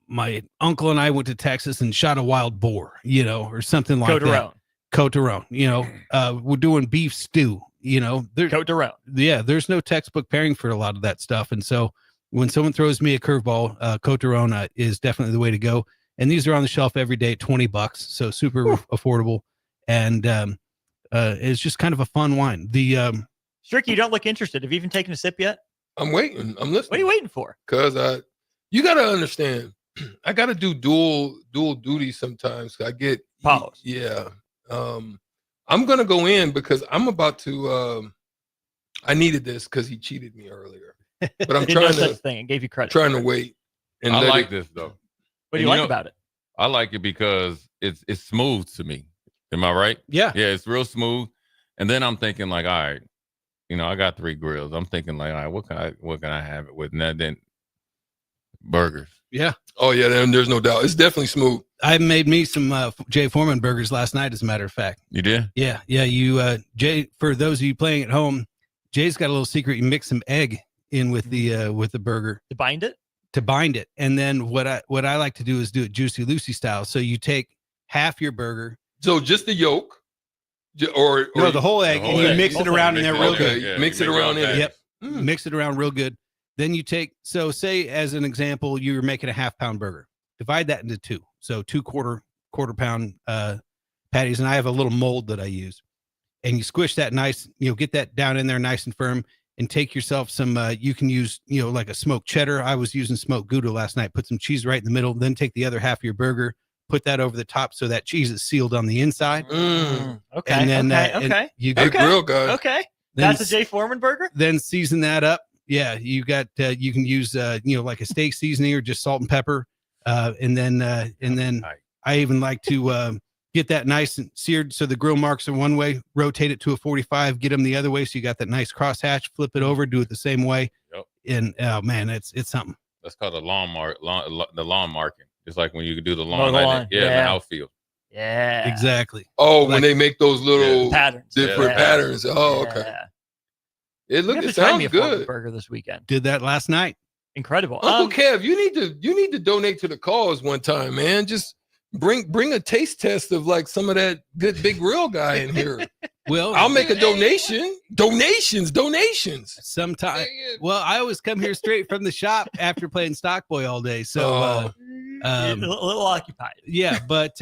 my uncle and I went to Texas and shot a wild boar, or something like that. Côte de Rhône, we're doing beef stew, Côte de Rhône. Yeah, there's no textbook pairing for a lot of that stuff. And so when someone throws me a curveball, Côte de Rhône is definitely the way to go. And these are on the shelf every day at $20, so super affordable. And it's just kind of a fun wine. Strick, you don't look interested. Have you even taken a sip yet? I'm waiting. I'm listening. What are you waiting for? Because you got to understand, I got to do dual duty sometimes. I get pause. Yeah. I'm going to go in because I'm about to, I needed this because he cheated me earlier. But I'm trying to thing and gave you credit. Trying to wait. And I like this though. What do you like about it? I like it because it's smooth to me. Am I right? Yeah. Yeah, it's real smooth. And then I'm thinking like, all right, I got 3 grills. I'm thinking like, all right, what can I have it with? And then burgers. Yeah. Oh yeah, there's no doubt. It's definitely smooth. I made me some Jay Foreman burgers last night, as a matter of fact. You did? Yeah. You Jay, for those of you playing at home, Jay's got a little secret. You mix some egg in with the burger to bind it. And then what I like to do is do it Juicy Lucy style. So you take half your burger. So just the yolk, or the whole egg, and you mix it around in there real good. Yeah, mix it around in it. Yep. Mix it around real good. Then you take, so say as an example, you're making a half-pound burger. Divide that into 2. So 2 quarter pound patties, and I have a little mold that I use. And you squish that nice, get that down in there nice and firm, and take yourself some, you can use, like a smoked cheddar. I was using smoked Gouda last night. Put some cheese right in the middle, then take the other half of your burger, put that over the top so that cheese is sealed on the inside. Okay. And then, okay. You get grill guy. Okay. That's a Jay Foreman burger? Then season that up. Yeah, you got you can use like a steak seasoning or just salt and pepper, and then I even like to get that nice and seared so the grill marks are one way. Rotate it to a 45, get them the other way, so you got that nice crosshatch. Flip it over, do it the same way. Yep. And oh man, it's something. That's called the lawn marking. It's like when you do the lawn, in the outfield. Yeah, exactly. Oh, when they make those little patterns, different patterns. Oh, okay. It sounds good. Burger this weekend. Did that last night. Incredible. Uncle Kev, you need to donate to the cause one time, man. Just bring a taste test of like some of that good big grill guy in here. Well, I'll make a donation. Donations. Sometime. Well, I always come here straight from the shop after playing Stockboy all day. So, a little occupied. Yeah, but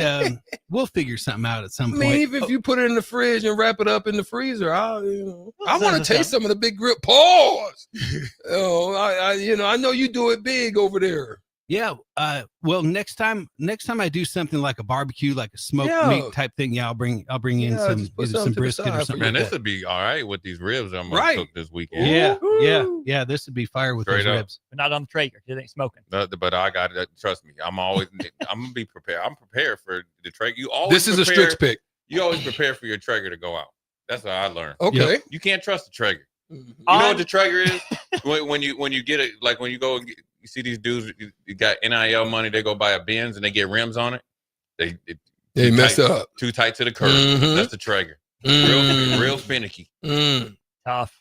we'll figure something out at some I point. mean, even if you put it in the fridge and wrap it up in the freezer, I want to taste some of the big grip. Pause. I know you do it big over there. Yeah. Well, next time I do something like a barbecue, like a smoked meat type thing, I'll bring in some brisket or something. Man, like this that. would be all right with these ribs I'm gonna cook this weekend. Yeah. This would be fire with Straight those up. ribs. But not on the Traeger. It ain't smoking. But I got it. Trust me. I'm gonna be prepared. I'm prepared for the Traeger. You always. This is a Strix pick. You always prepare for your Traeger to go out. That's what I learned. Okay. You can't trust the Traeger. You know what the Traeger is? when you get it, like when you go and you see these dudes, you got NIL money, they go buy a Benz and they get rims on it. They mess up. Too tight to the curb. Mhm. That's the Traeger. Real finicky. Tough.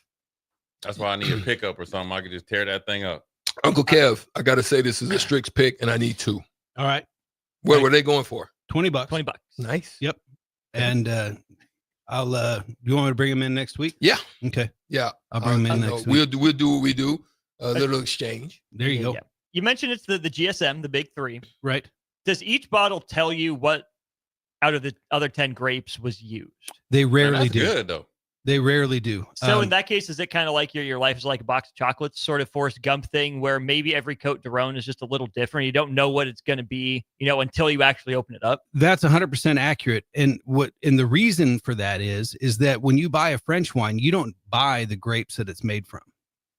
That's why I need a pickup or something. I could just tear that thing up. Uncle Kev, I got to say this is a Strix pick, and I need two. All right. What were they going for? $20. $20. Nice. Yep. And I'll you want me to bring them in next week? Yeah. Okay. Yeah. I'll bring them in next week. We'll do what we do. A little exchange. There you go. Yeah. You mentioned it's the GSM, the big three. Right. Does each bottle tell you what out of the other 10 grapes was used? They rarely That's do. good though. They rarely do. So in that case, is it kind of like your life is like a box of chocolates sort of Forrest Gump thing where maybe every Cote de Rhone is just a little different? You don't know what it's going to be, until you actually open it up. That's 100% accurate. And the reason for that is that when you buy a French wine, you don't buy the grapes that it's made from.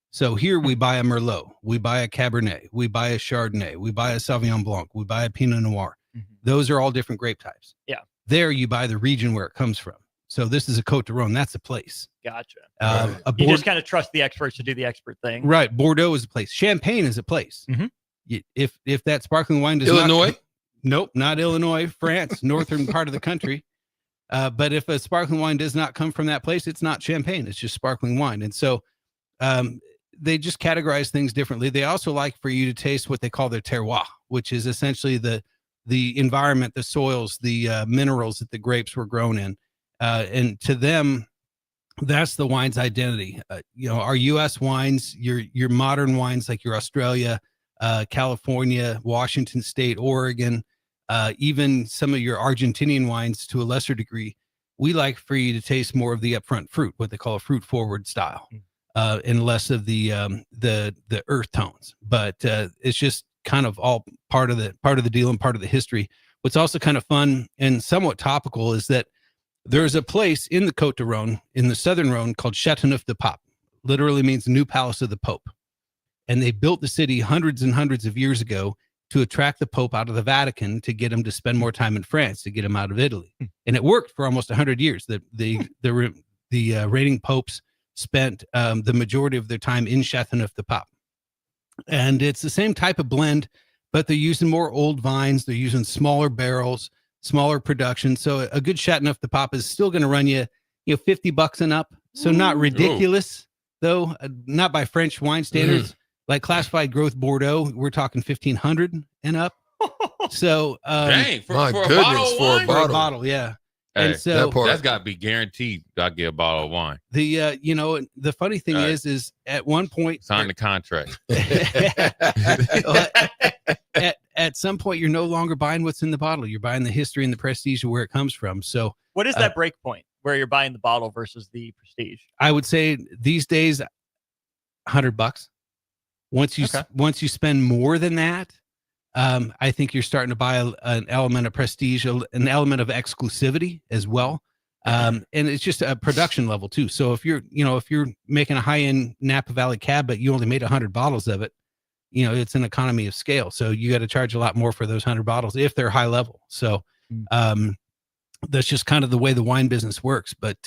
So here we buy a Merlot, we buy a Cabernet, we buy a Chardonnay, we buy a Sauvignon Blanc, we buy a Pinot Noir. Mm-hmm. Those are all different grape types. Yeah. There you buy the region where it comes from. So this is a Cote de Rhone. That's a place. Gotcha. You just kind of trust the experts to do the expert thing. Right. Bordeaux is a place. Champagne is a place. Mm-hmm. If that sparkling wine does Illinois? Nope, not Illinois, France, northern part of the country. But if a sparkling wine does not come from that place, it's not champagne. It's just sparkling wine. And so they just categorize things differently. They also like for you to taste what they call their terroir, which is essentially the environment, the soils, the minerals that the grapes were grown in. And to them, that's the wine's identity. Our U.S. wines, your modern wines like your Australia, California, Washington State, Oregon, even some of your Argentinian wines to a lesser degree, we like for you to taste more of the upfront fruit, what they call a fruit forward style, and less of the earth tones. But it's just kind of all part of the deal and part of the history. What's also kind of fun and somewhat topical is that there's a place in the Côte de Rhône, in the southern Rhône, called Châteauneuf-du-Pape. Literally means New Palace of the Pope. And they built the city hundreds and hundreds of years ago to attract the Pope out of the Vatican, to get him to spend more time in France, to get him out of Italy. And it worked for almost 100 years. The reigning popes spent the majority of their time in Châteauneuf-du-Pape. And it's the same type of blend, but they're using more old vines. They're using smaller barrels, smaller production. So a good Châteauneuf-du-Pape is still going to run you, $50 and up. So not ridiculous, though, not by French wine standards. Like classified growth Bordeaux, we're talking 1,500 and up. So, dang, for my a goodness, bottle of wine? for a bottle, yeah. Hey, And so that's got to be guaranteed. I get a bottle of wine. The funny thing is at one point Sign the contract. at some point you're no longer buying what's in the bottle. You're buying the history and the prestige of where it comes from. So what is that break point where you're buying the bottle versus the prestige? I would say these days, $100. Once you spend more than that, I think you're starting to buy an element of prestige, an element of exclusivity as well. And it's just a production level too. So if you're making a high-end Napa Valley cab, but you only made 100 bottles of it, it's an economy of scale. So you got to charge a lot more for those 100 bottles if they're high level. So that's just kind of the way the wine business works. But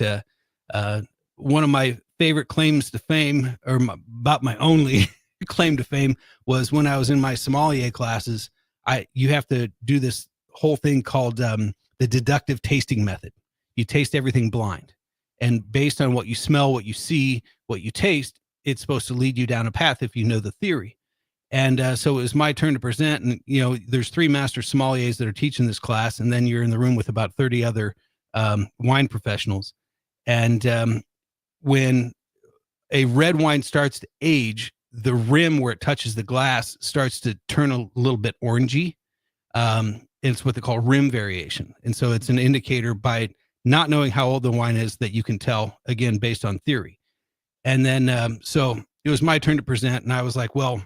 one of my favorite claims to fame, about my only claim to fame, was when I was in my sommelier classes. You have to do this whole thing called the deductive tasting method. You taste everything blind, and based on what you smell, what you see, what you taste, it's supposed to lead you down a path if you know the theory. And so it was my turn to present, and there's 3 master sommeliers that are teaching this class, and then you're in the room with about 30 other wine professionals. And when a red wine starts to age, the rim where it touches the glass starts to turn a little bit orangey. It's what they call rim variation. And so it's an indicator by not knowing how old the wine is that you can tell, again, based on theory. And then, so it was my turn to present, and I was like, well,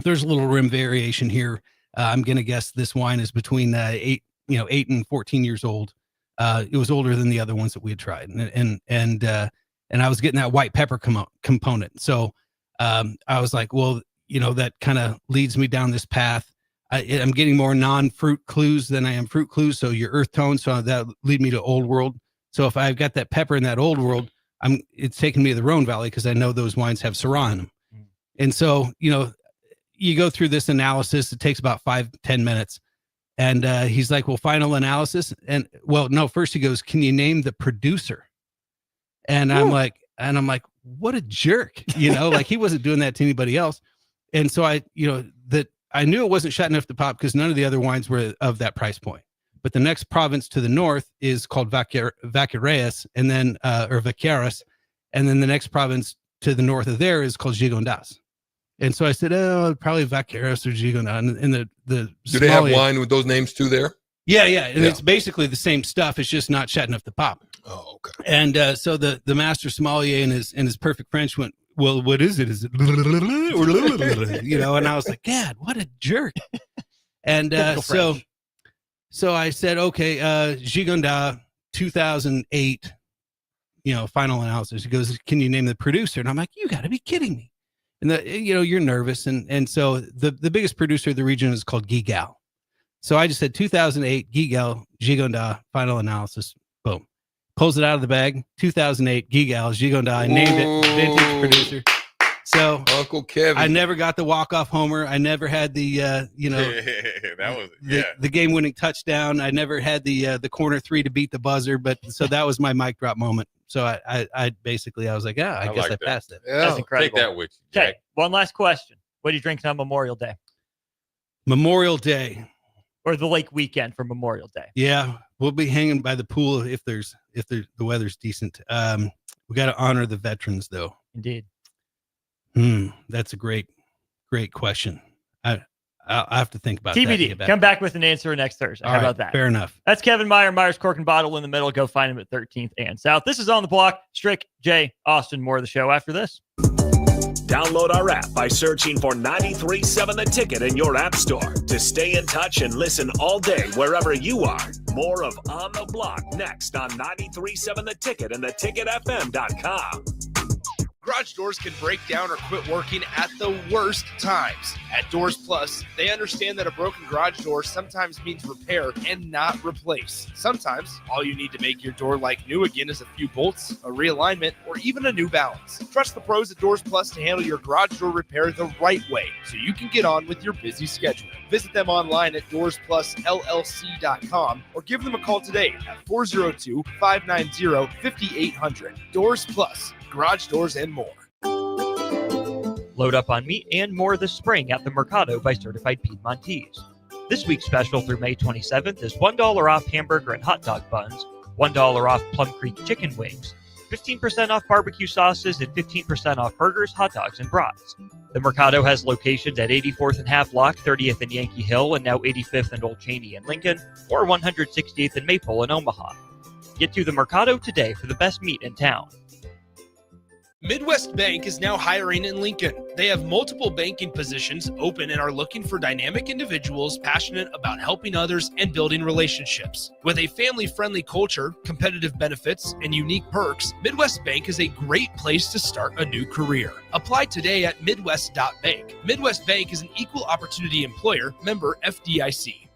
there's a little rim variation here. I'm going to guess this wine is between 8 and 14 years old. It was older than the other ones that we had tried. And I was getting that white pepper component. So I was like, well, that kind of leads me down this path. I'm getting more non-fruit clues than I am fruit clues. So your earth tone, so that lead me to old world. So if I've got that pepper in that old world, it's taking me to the Rhone Valley because I know those wines have Syrah in them. And so, you go through this analysis. It takes about 5-10 minutes. And he's like, well, final analysis. And well, no, first he goes, can you name the producer? And I'm like, what a jerk, like he wasn't doing that to anybody else. And so I knew it wasn't shut enough to pop because none of the other wines were of that price point. But the next province to the north is called Vaqueras, and then or Vaqueras, and then the next province to the north of there is called Gigondas. And so I said, oh, probably Vaqueras or Gigondas. And the do they have wine with those names too there? Yeah. And it's basically the same stuff. It's just not shut enough to pop. Oh, okay. And so the master sommelier in his perfect French went, well, what is it? Is it, and I was like, God, what a jerk. And so I said, okay, Gigondas 2008, final analysis. He goes, can you name the producer? And I'm like, you got to be kidding me. And you're nervous. And so the biggest producer of the region is called Gigal. So I just said 2008 Gigal, Gigondas, final analysis. Boom. Pulls it out of the bag. 2008 Gigal, Gigondas. I named it vintage producer. So Uncle Kevin. I never got the walk-off homer. I never had the the game-winning touchdown. I never had the corner three to beat the buzzer. But so that was my mic drop moment. So I basically was like, I guess I passed it. Yeah, that's incredible. Take that with you. Okay, one last question. What are you drinking on Memorial Day? Memorial Day. Or the lake weekend for Memorial Day. Yeah, we'll be hanging by the pool if the weather's decent. We got to honor the veterans, though. Indeed. That's a great question. I'll have to think about TBD. that. Come back with an answer next Thursday. How about that? Fair enough. That's Kevin Meyer. Myers Cork and Bottle in the middle. Go find him at 13th and South. This is On the Block. Strick, Jay, Austin. More of the show after this. Download our app by searching for 93.7 The Ticket in your app store to stay in touch and listen all day wherever you are. More of On the Block next on 93.7 The Ticket and theticketfm.com. Garage doors can break down or quit working at the worst times. At Doors Plus, they understand that a broken garage door sometimes means repair and not replace. Sometimes, all you need to make your door like new again is a few bolts, a realignment, or even a new balance. Trust the pros at Doors Plus to handle your garage door repair the right way so you can get on with your busy schedule. Visit them online at DoorsPlusLLC.com or give them a call today at 402-590-5800. Doors Plus. Garage doors and more. Load up on meat and more this spring at the Mercado by Certified Piedmontese. This week's special through May 27th is $1 off hamburger and hot dog buns, $1 off Plum Creek chicken wings, 15% off barbecue sauces, and 15% off burgers, hot dogs, and brats. The Mercado has locations at 84th and Havelock, 30th and Yankee Hill, and now 85th and Old Cheney in Lincoln, or 160th and Maple in Omaha. Get to the Mercado today for the best meat in town. Midwest Bank is now hiring in Lincoln. They have multiple banking positions open and are looking for dynamic individuals passionate about helping others and building relationships. With a family-friendly culture, competitive benefits, and unique perks, Midwest Bank is a great place to start a new career. Apply today at midwest.bank. Midwest Bank is an equal opportunity employer, member FDIC.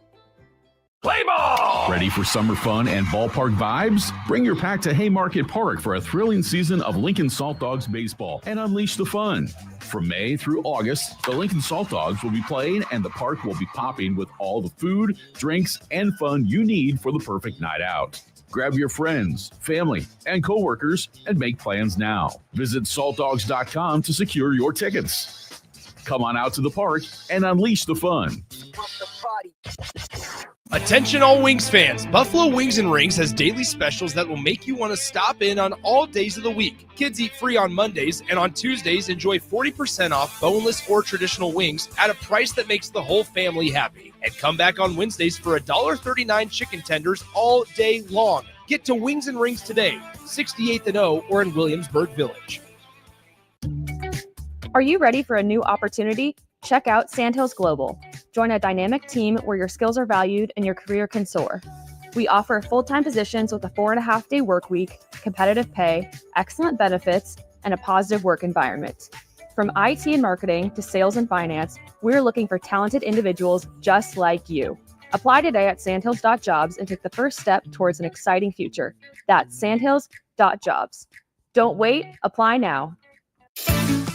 Play ball! Ready for summer fun and ballpark vibes? Bring your pack to Haymarket Park for a thrilling season of Lincoln Salt Dogs baseball and unleash the fun. From May through August, the Lincoln Salt Dogs will be playing and the park will be popping with all the food, drinks, and fun you need for the perfect night out. Grab your friends, family, and coworkers and make plans now. Visit saltdogs.com to secure your tickets. Come on out to the park and unleash the fun. Attention all Wings fans. Buffalo Wings and Rings has daily specials that will make you want to stop in on all days of the week. Kids eat free on Mondays, and on Tuesdays, enjoy 40% off boneless or traditional wings at a price that makes the whole family happy. And come back on Wednesdays for $1.39 chicken tenders all day long. Get to Wings and Rings today, 68th and O, or in Williamsburg Village. Are you ready for a new opportunity? Check out Sandhills Global. Join a dynamic team where your skills are valued and your career can soar. We offer full-time positions with a 4.5-day work week, competitive pay, excellent benefits, and a positive work environment. From IT and marketing to sales and finance, we're looking for talented individuals just like you. Apply today at sandhills.jobs and take the first step towards an exciting future. That's sandhills.jobs. Don't wait, apply now.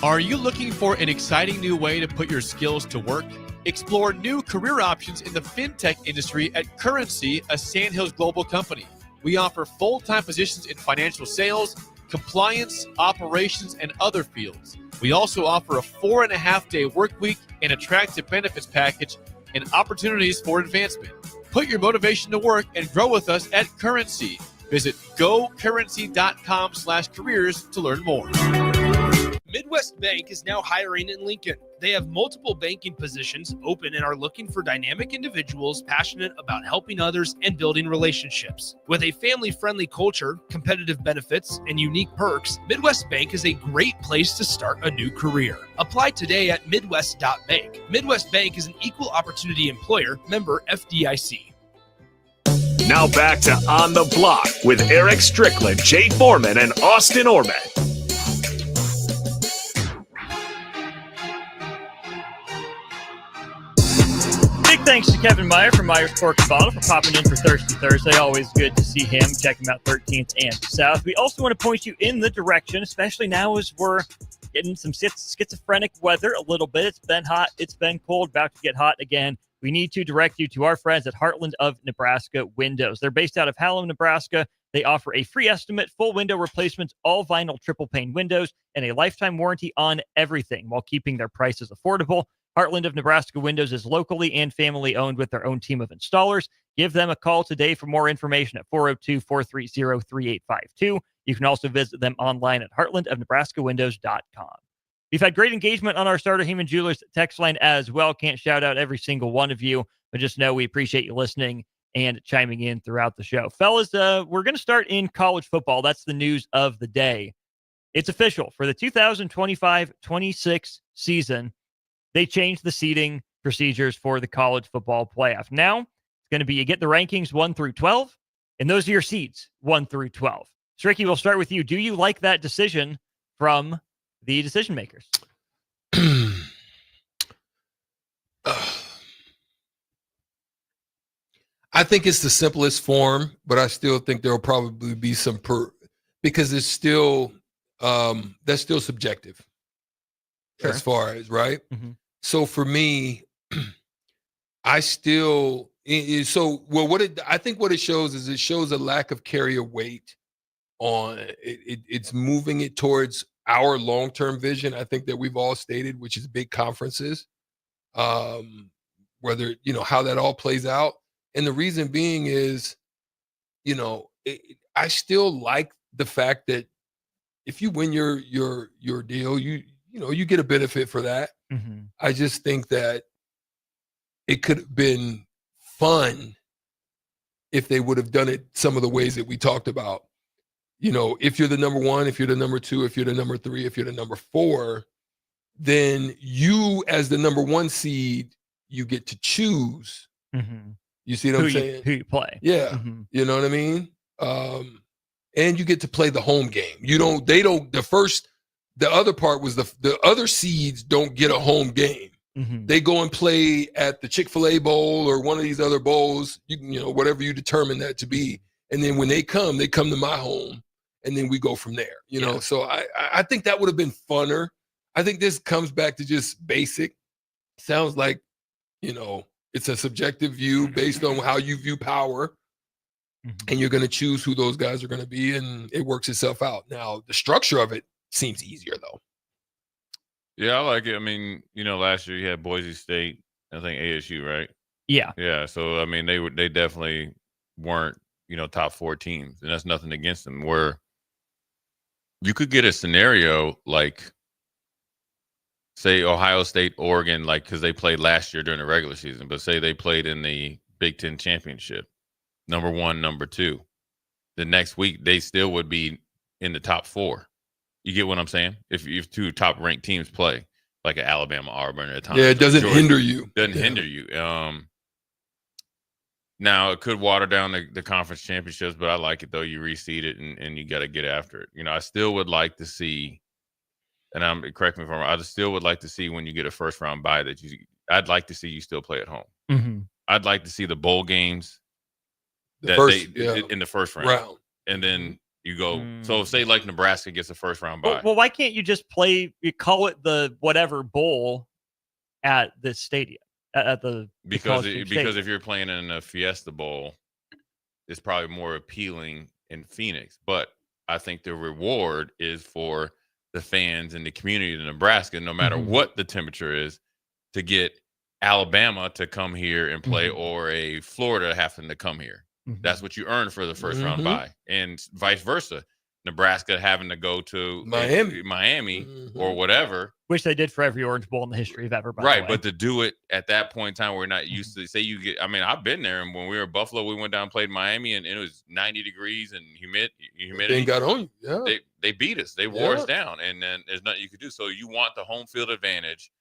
Are you looking for an exciting new way to put your skills to work? Explore new career options in the fintech industry at Currency, a Sandhills Global company. We offer full-time positions in financial sales, compliance, operations, and other fields. We also offer a 4.5-day work week, an attractive benefits package, and opportunities for advancement. Put your motivation to work and grow with us at Currency. Visit gocurrency.com/careers to learn more. Midwest Bank is now hiring in Lincoln. They have multiple banking positions open and are looking for dynamic individuals passionate about helping others and building relationships. With a family-friendly culture, competitive benefits, and unique perks, Midwest Bank is a great place to start a new career. Apply today at midwest.bank. Midwest Bank is an equal opportunity employer, member FDIC. Now back to On the Block with Eric Strickland, Jay Foreman, and Austin Orman. Big thanks to Kevin Meyer from Meyer's Pork and Bottle for popping in for Thirsty Thursday. Always good to see him. Check him out 13th and South. We also want to point you in the direction, especially now as we're getting some schizophrenic weather a little bit. It's been hot. It's been cold. About to get hot again. We need to direct you to our friends at Heartland of Nebraska Windows. They're based out of Hallam, Nebraska. They offer a free estimate, full window replacements, all vinyl triple pane windows, and a lifetime warranty on everything while keeping their prices affordable. Heartland of Nebraska Windows is locally and family owned with their own team of installers. Give them a call today for more information at 402-430-3852. You can also visit them online at heartlandofnebraskawindows.com. We've had great engagement on our Starter Heyman Jewelers text line as well. Can't shout out every single one of you, but just know we appreciate you listening and chiming in throughout the show. Fellas, we're going to start in college football. That's the news of the day. It's official. For the 2025-26 season, they changed the seeding procedures for the college football playoff. Now, it's going to be you get the rankings 1 through 12, and those are your seeds 1 through 12. Stricky, we'll start with you. Do you like that decision from the decision makers? I think it's the simplest form, but I still think there will probably be some because it's still that's still subjective. Sure. As far as right. Mm-hmm. So for me, I still I think what it shows is it shows a lack of carrier weight on it. It's moving it towards our long-term vision. I think that we've all stated, which is big conferences, whether, how that all plays out. And the reason being is, I still like the fact that if you win your deal, you get a benefit for that. Mm-hmm. I just think that it could have been fun if they would have done it some of the ways that we talked about. If you're the number 1, if you're the number 2, if you're the number 3, if you're the number 4, then you as the number 1 seed, you get to choose. Mm-hmm. You see what I'm saying? Who you play. Yeah. Mm-hmm. You know what I mean? And you get to play the home game. The other part was the other seeds don't get a home game. Mm-hmm. They go and play at the Chick-fil-A Bowl or one of these other bowls, whatever you determine that to be. And then when they come to my home, and then we go from there, know? So I think that would have been funner. I think this comes back to just basic. Sounds like, it's a subjective view based on how you view power. Mm-hmm. And you're going to choose who those guys are going to be, and it works itself out. Now, the structure of it seems easier, though. Yeah, I like it. I mean, last year you had Boise State, I think ASU, right? Yeah. Yeah. So I mean, they definitely weren't, top 4 teams, and that's nothing against them. Where you could get a scenario like, say, Ohio State, Oregon, like, because they played last year during the regular season, but say they played in the Big Ten championship, number 1, number 2. The next week, they still would be in the top 4. You get what I'm saying? If 2 top ranked teams play, like an Alabama, Auburn at times. Yeah, it doesn't Georgia, hinder you. Doesn't hinder you. Now, it could water down the conference championships, but I like it, though. You reseed it, and you got to get after it. I still would like to see, and correct me if I'm wrong, I still would like to see when you get a first-round bye I'd like to see you still play at home. Mm-hmm. I'd like to see the bowl games in the first round. And then you go, so say like Nebraska gets a first-round bye. Well, why can't you just call it the whatever bowl at this stadium? Because if you're playing in a Fiesta Bowl, it's probably more appealing in Phoenix. But I think the reward is for the fans and the community of Nebraska, no matter what the temperature is, to get Alabama to come here and play or a Florida having to come here. That's what you earn for the first round bye, and vice versa. Nebraska having to go to Miami or whatever, which they did for every Orange Bowl in the history of ever. Right, but to do it at that point in time, we're not used to. Say you get, I mean, I've been there, and when we were in Buffalo, we went down and played Miami, and it was 90 degrees and humidity. They got on you. Yeah, they beat us. They wore us down, and then there's nothing you could do. So you want the home field advantage,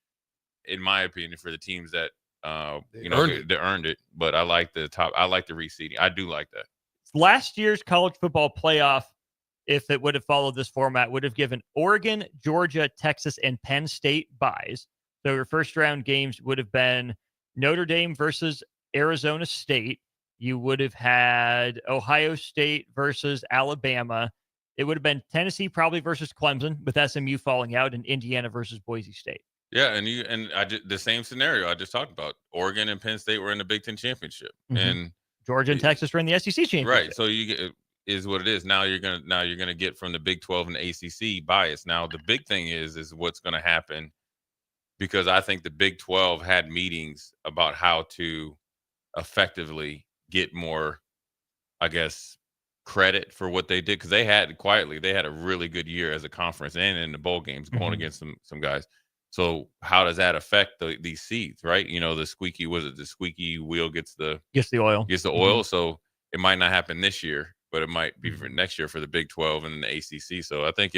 in my opinion, for the teams that they earned it. But I like the reseeding. I do like that. Last year's college football playoff, if it would have followed this format, would have given Oregon, Georgia, Texas, and Penn State byes. So your first round games would have been Notre Dame versus Arizona State. You would have had Ohio State versus Alabama. It would have been Tennessee probably versus Clemson, with SMU falling out, and Indiana versus Boise State. Yeah, and I did the same scenario I just talked about. Oregon and Penn State were in the Big Ten championship, and Georgia and Texas were in the SEC championship. Right. So you get is what it is. Now you're gonna get from the Big 12 and the ACC bias. Now the big thing is what's gonna happen, because I think the Big 12 had meetings about how to effectively get more, I guess, credit for what they did, because they had a really good year as a conference and in the bowl games going against some guys. So how does that affect these seeds, right? The squeaky wheel gets the oil. So it might not happen this year, but it might be for next year for the Big 12 and the ACC. So I think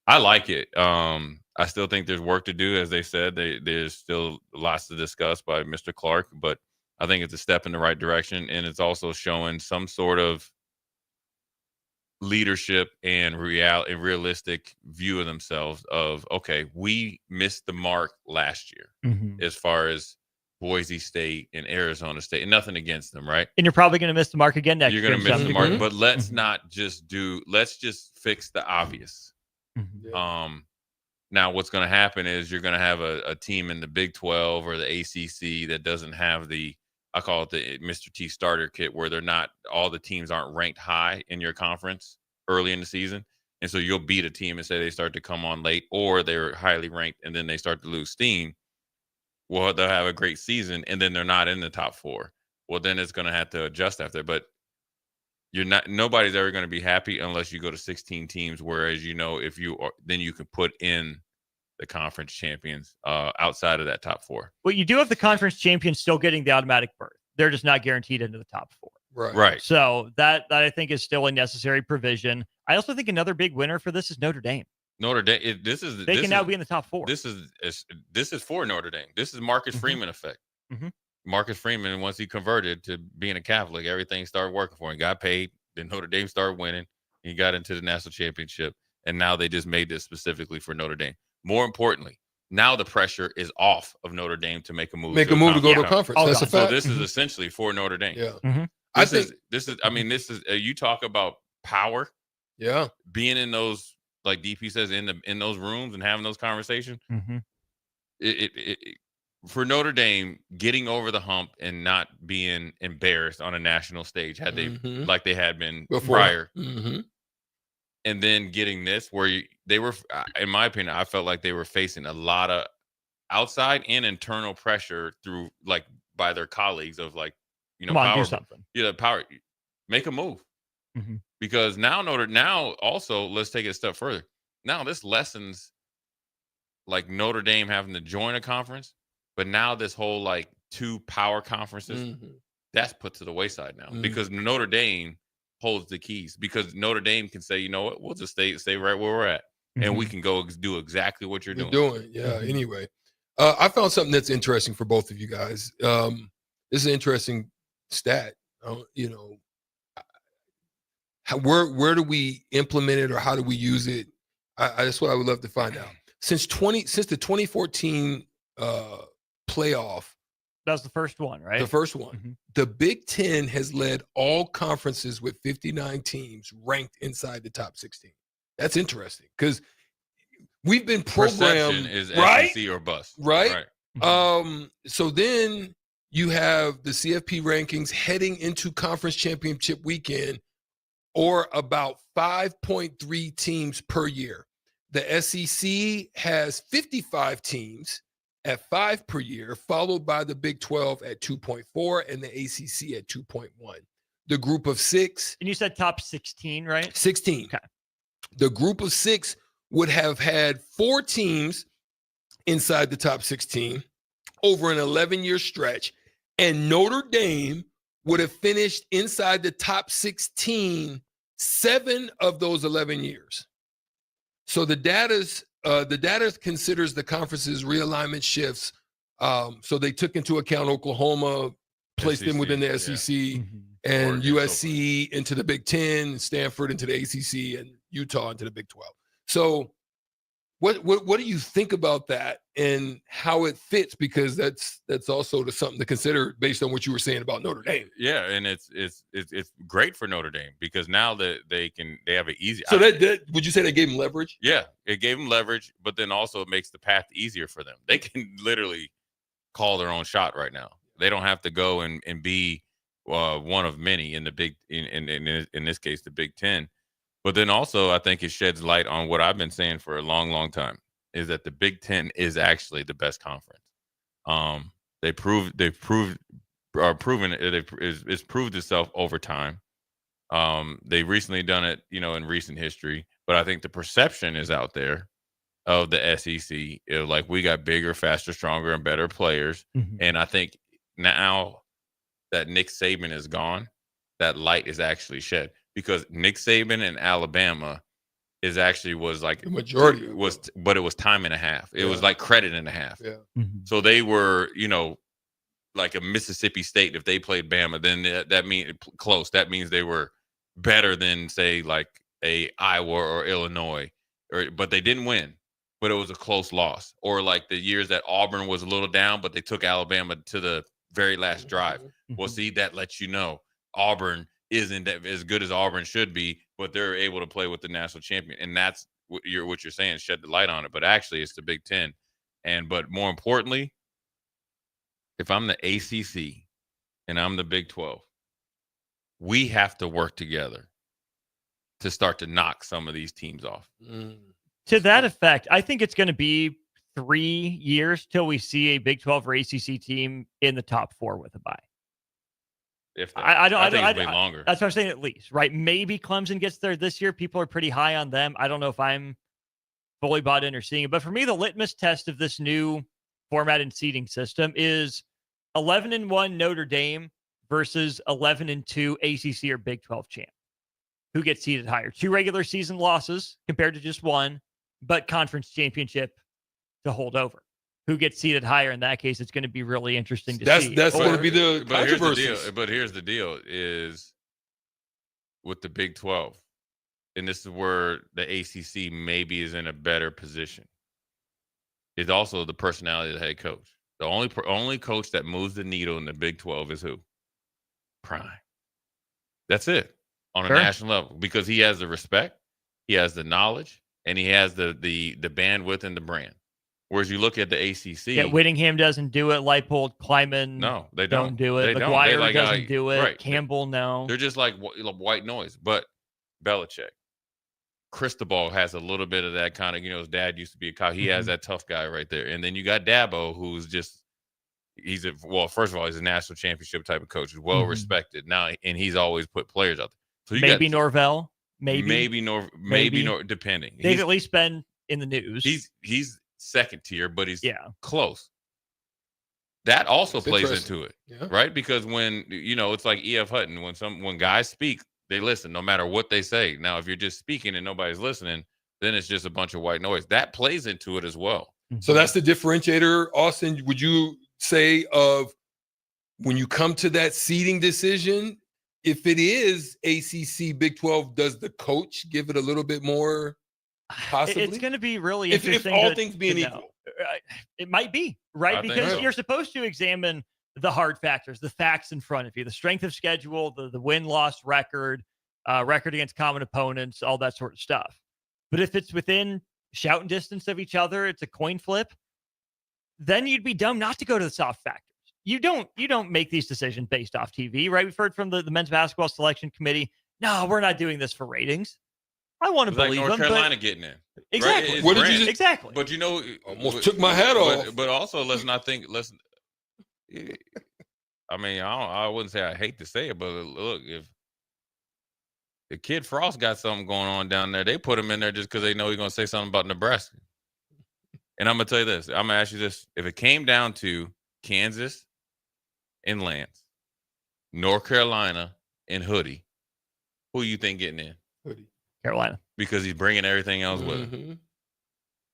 I like it. I still think there's work to do. As they said, there's still lots to discuss by Mr. Clark, but I think it's a step in the right direction. And it's also showing some sort of leadership and realistic view of themselves of, okay, we missed the mark last year as far as Boise State and Arizona State, and nothing against them, right? And you're probably going to miss the mark again next year. You're going to miss the mark, but let's not just let's just fix the obvious. Now what's going to happen is you're going to have a team in the Big 12 or the ACC that doesn't have I call it the Mr. T starter kit, where all the teams aren't ranked high in your conference early in the season. And so you'll beat a team and say they start to come on late, or they're highly ranked and then they start to lose steam. Well, they'll have a great season and then they're not in the top 4. Well, then it's going to have to adjust after. But nobody's ever going to be happy unless you go to 16 teams. Whereas, if you are, then you can put in the conference champions outside of that top 4. Well, you do have the conference champions still getting the automatic berth. They're just not guaranteed into the top 4. Right. So that I think is still a necessary provision. I also think another big winner for this is Notre Dame. Notre Dame. They can now be in the top 4. This is for Notre Dame. This is Marcus Freeman effect. Marcus Freeman, once he converted to being a Catholic, everything started working for him. Got paid. Then Notre Dame started winning. He got into the national championship, and now they just made this specifically for Notre Dame. More importantly, now the pressure is off of Notre Dame to make a move. To go to a conference. That's a fact. So this is essentially for Notre Dame. Yeah. This is. You talk about power. Yeah. Being in those, like DP says, in those rooms and having those conversations. It for Notre Dame, getting over the hump and not being embarrassed on a national stage had they like they had been prior. And then getting this, where they were, in my opinion, I felt like they were facing a lot of outside and internal pressure through like by their colleagues of like, Come on, do power, something. power, make a move. Mhm. Because now also let's take it a step further. Now this lessens like Notre Dame having to join a conference, but now this whole like 2 power conferences, that's put to the wayside now because Notre Dame holds the keys, because Notre Dame can say, you know what, we'll just stay right where we're at, and we can go do exactly what you're doing. Yeah. Anyway, I found something that's interesting for both of you guys. This is an interesting stat. Where do we implement it, or how do we use it? That's what I would love to find out. Since the 2014 playoff, that was the first one, right? The first one. The Big Ten has led all conferences with 59 teams ranked inside the top 16. That's interesting because we've been programmed. Perception is right? SEC or bust. Right. So then you have the CFP rankings heading into conference championship weekend, or about 5.3 teams per year. The SEC has 55 teams at 5 per year, followed by the Big 12 at 2.4 and the ACC at 2.1. The group of 6. And you said top 16, right? 16. Okay. The group of 6 would have had 4 teams inside the top 16 over an 11-year stretch, and Notre Dame would have finished inside the top 16 7 of those 11 years. So the data considers the conference's realignment shifts. So they took into account Oklahoma, placed them within the SEC, and USC into the Big Ten, Stanford into the ACC, and Utah into the Big 12. So what do you think about that and how it fits? Because that's also something to consider based on what you were saying about Notre Dame. Yeah, and it's great for Notre Dame because now that they have an easy. So that would you say they gave them leverage? Yeah, it gave them leverage, but then also it makes the path easier for them. They can literally call their own shot right now. They don't have to go and be one of many in the big in this case the Big Ten. But then also, I think it sheds light on what I've been saying for a long, long time, is that the Big Ten is actually the best conference. It's proved itself over time. They've recently done it, in recent history. But I think the perception is out there of the SEC, like we got bigger, faster, stronger, and better players. And I think now that Nick Saban is gone, that light is actually shed. Because Nick Saban in Alabama was like the majority but it was time and a half. It was like credit and a half. Yeah. So they were, like a Mississippi State. If they played Bama, then that means close. That means they were better than say like a Iowa or Illinois, but they didn't win. But it was a close loss. Or like the years that Auburn was a little down, but they took Alabama to the very last drive. Well, see, that lets you know Auburn isn't as good as Auburn should be, but they're able to play with the national champion. And that's what you're saying, shed the light on it. But actually, it's the Big Ten. But more importantly, if I'm the ACC and I'm the Big 12, we have to work together to start to knock some of these teams off. To that effect, I think it's going to be 3 years till we see a Big 12 or ACC team in the top 4 with a bye. If I think it's way longer. That's what I'm saying, at least, right? Maybe Clemson gets there this year. People are pretty high on them. I don't know if I'm fully bought in or seeing it. But for me, the litmus test of this new format and seeding system is 11-1 Notre Dame versus 11-2 ACC or Big 12 champ. Who gets seeded higher? 2 regular season losses compared to just 1, but conference championship to hold over. Who gets seated higher? In that case, it's going to be really interesting to see. That's going to be the controversy. But here's the deal is with the Big 12, and this is where the ACC maybe is in a better position, is also the personality of the head coach. The only coach that moves the needle in the Big 12 is who? Prime. That's it on a national level, because he has the respect, he has the knowledge, and he has the bandwidth and the brand. Whereas you look at the ACC, yeah, Whittingham doesn't do it. Leipold, Kleiman, no, they don't do it. McGuire doesn't do it. Right. Campbell, no. They're just like white noise. But Belichick, Cristobal has a little bit of that kind of. His dad used to be a cop. He has that tough guy right there. And then you got Dabo, who's just well, first of all, he's a national championship type of coach. He's well respected now, and he's always put players out there. So maybe Norvell, maybe depending. They've at least been in the news. He's second tier, but he's close. That also plays into it, right? Because when it's like E.F. Hutton. When guys speak, they listen no matter what they say. Now, if you're just speaking and nobody's listening, then it's just a bunch of white noise. That plays into it as well. So that's the differentiator, Austin. Would you say of when you come to that seeding decision, if it is ACC Big 12, does the coach give it a little bit more? Possibly, it's going to be really if interesting. all things being equal, it might be right because you're supposed to examine the hard factors, the facts in front of you, the strength of schedule, the win-loss record, record against common opponents, all that sort of stuff. But if it's within shouting distance of each other, it's a coin flip. Then you'd be dumb not to go to the soft factors. You don't make these decisions based off TV, right? We've heard from the men's basketball selection committee. No, we're not doing this for ratings. I want to believe North them, Carolina getting in. Exactly. Right? What did you just, exactly. But almost took my hat off. But also, let's not think. I mean, I wouldn't say I hate to say it, but look, if the Kid Frost got something going on down there, they put him in there just because they know he's going to say something about Nebraska. And I'm going to tell you this. I'm going to ask you this. If it came down to Kansas and Lance, North Carolina and Hoodie, who you think getting in? Hoodie. Carolina. Because he's bringing everything else with him.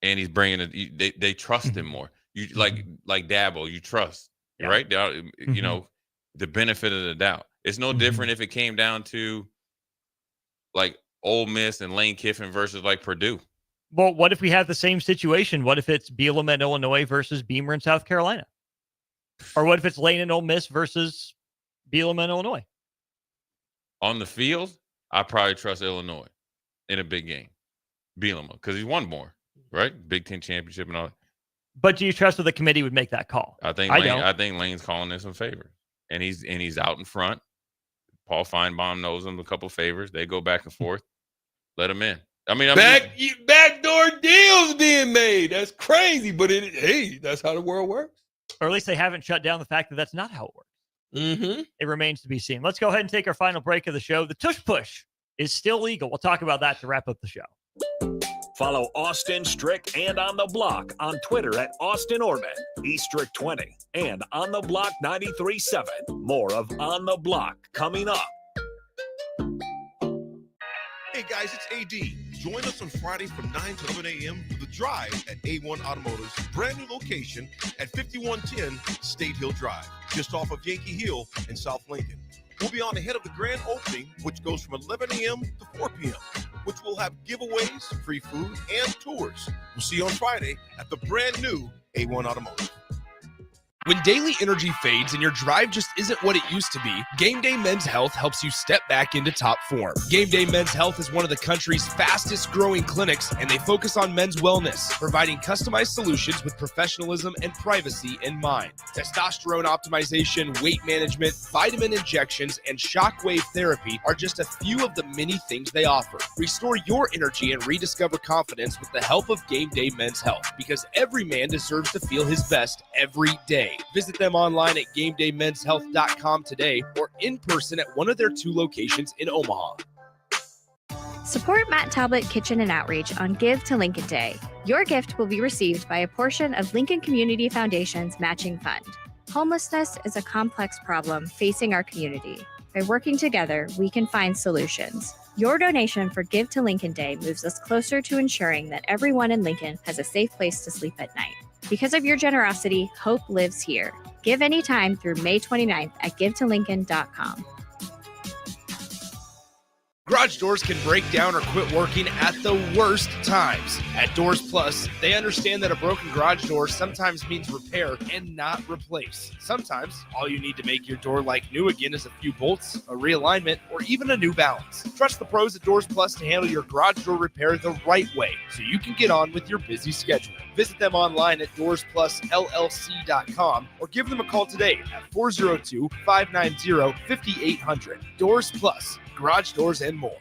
And he's bringing it. They trust him more. You like Dabo, you trust, right? You know, the benefit of the doubt. It's no different if it came down to like Ole Miss and Lane Kiffin versus like Purdue. Well, what if we have the same situation? What if it's Bielema in Illinois versus Beamer in South Carolina? Or what if it's Lane and Ole Miss versus Bielema in Illinois? On the field, I probably trust Illinois in a big game. Bielema, because he's won more, right? Big Ten championship and all that. But do you trust that the committee would make that call? I think Lane's calling this a favor. And he's out in front. Paul Feinbaum knows him a couple favors. They go back and forth. Let him in. I mean, backdoor deals being made. That's crazy, but that's how the world works. Or at least they haven't shut down the fact that that's not how it works. It remains to be seen. Let's go ahead and take our final break of the show. The tush push is still legal. We'll talk about that to wrap up the show. Follow Austin Strick and On the Block on Twitter at Austin Orman, eStrick20, and On the Block 93.7. More of On the Block coming up. Hey guys, it's AD. Join us on Friday from 9 to 11 a.m. for The Drive at A1 Automotive's brand new location at 5110 State Hill Drive, just off of Yankee Hill in South Lincoln. We'll be on ahead of the grand opening, which goes from 11 a.m. to 4 p.m., which will have giveaways, free food, and tours. We'll see you on Friday at the brand new A1 Automotive. When daily energy fades and your drive just isn't what it used to be, Game Day Men's Health helps you step back into top form. Game Day Men's Health is one of the country's fastest growing clinics, and they focus on men's wellness, providing customized solutions with professionalism and privacy in mind. Testosterone optimization, weight management, vitamin injections, and shockwave therapy are just a few of the many things they offer. Restore your energy and rediscover confidence with the help of Game Day Men's Health, because every man deserves to feel his best every day. Visit them online at GameDayMen'sHealth.com today or in person at one of their 2 locations in Omaha. Support Matt Talbot Kitchen and Outreach on Give to Lincoln Day. Your gift will be received by a portion of Lincoln Community Foundation's matching fund. Homelessness is a complex problem facing our community. By working together, we can find solutions. Your donation for Give to Lincoln Day moves us closer to ensuring that everyone in Lincoln has a safe place to sleep at night. Because of your generosity, hope lives here. Give anytime through May 29th at givetolincoln.com. Garage doors can break down or quit working at the worst times. At Doors Plus, they understand that a broken garage door sometimes means repair and not replace. Sometimes, all you need to make your door like new again is a few bolts, a realignment, or even a new balance. Trust the pros at Doors Plus to handle your garage door repair the right way so you can get on with your busy schedule. Visit them online at DoorsPlusLLC.com or give them a call today at 402-590-5800. Doors Plus. Garage doors and more.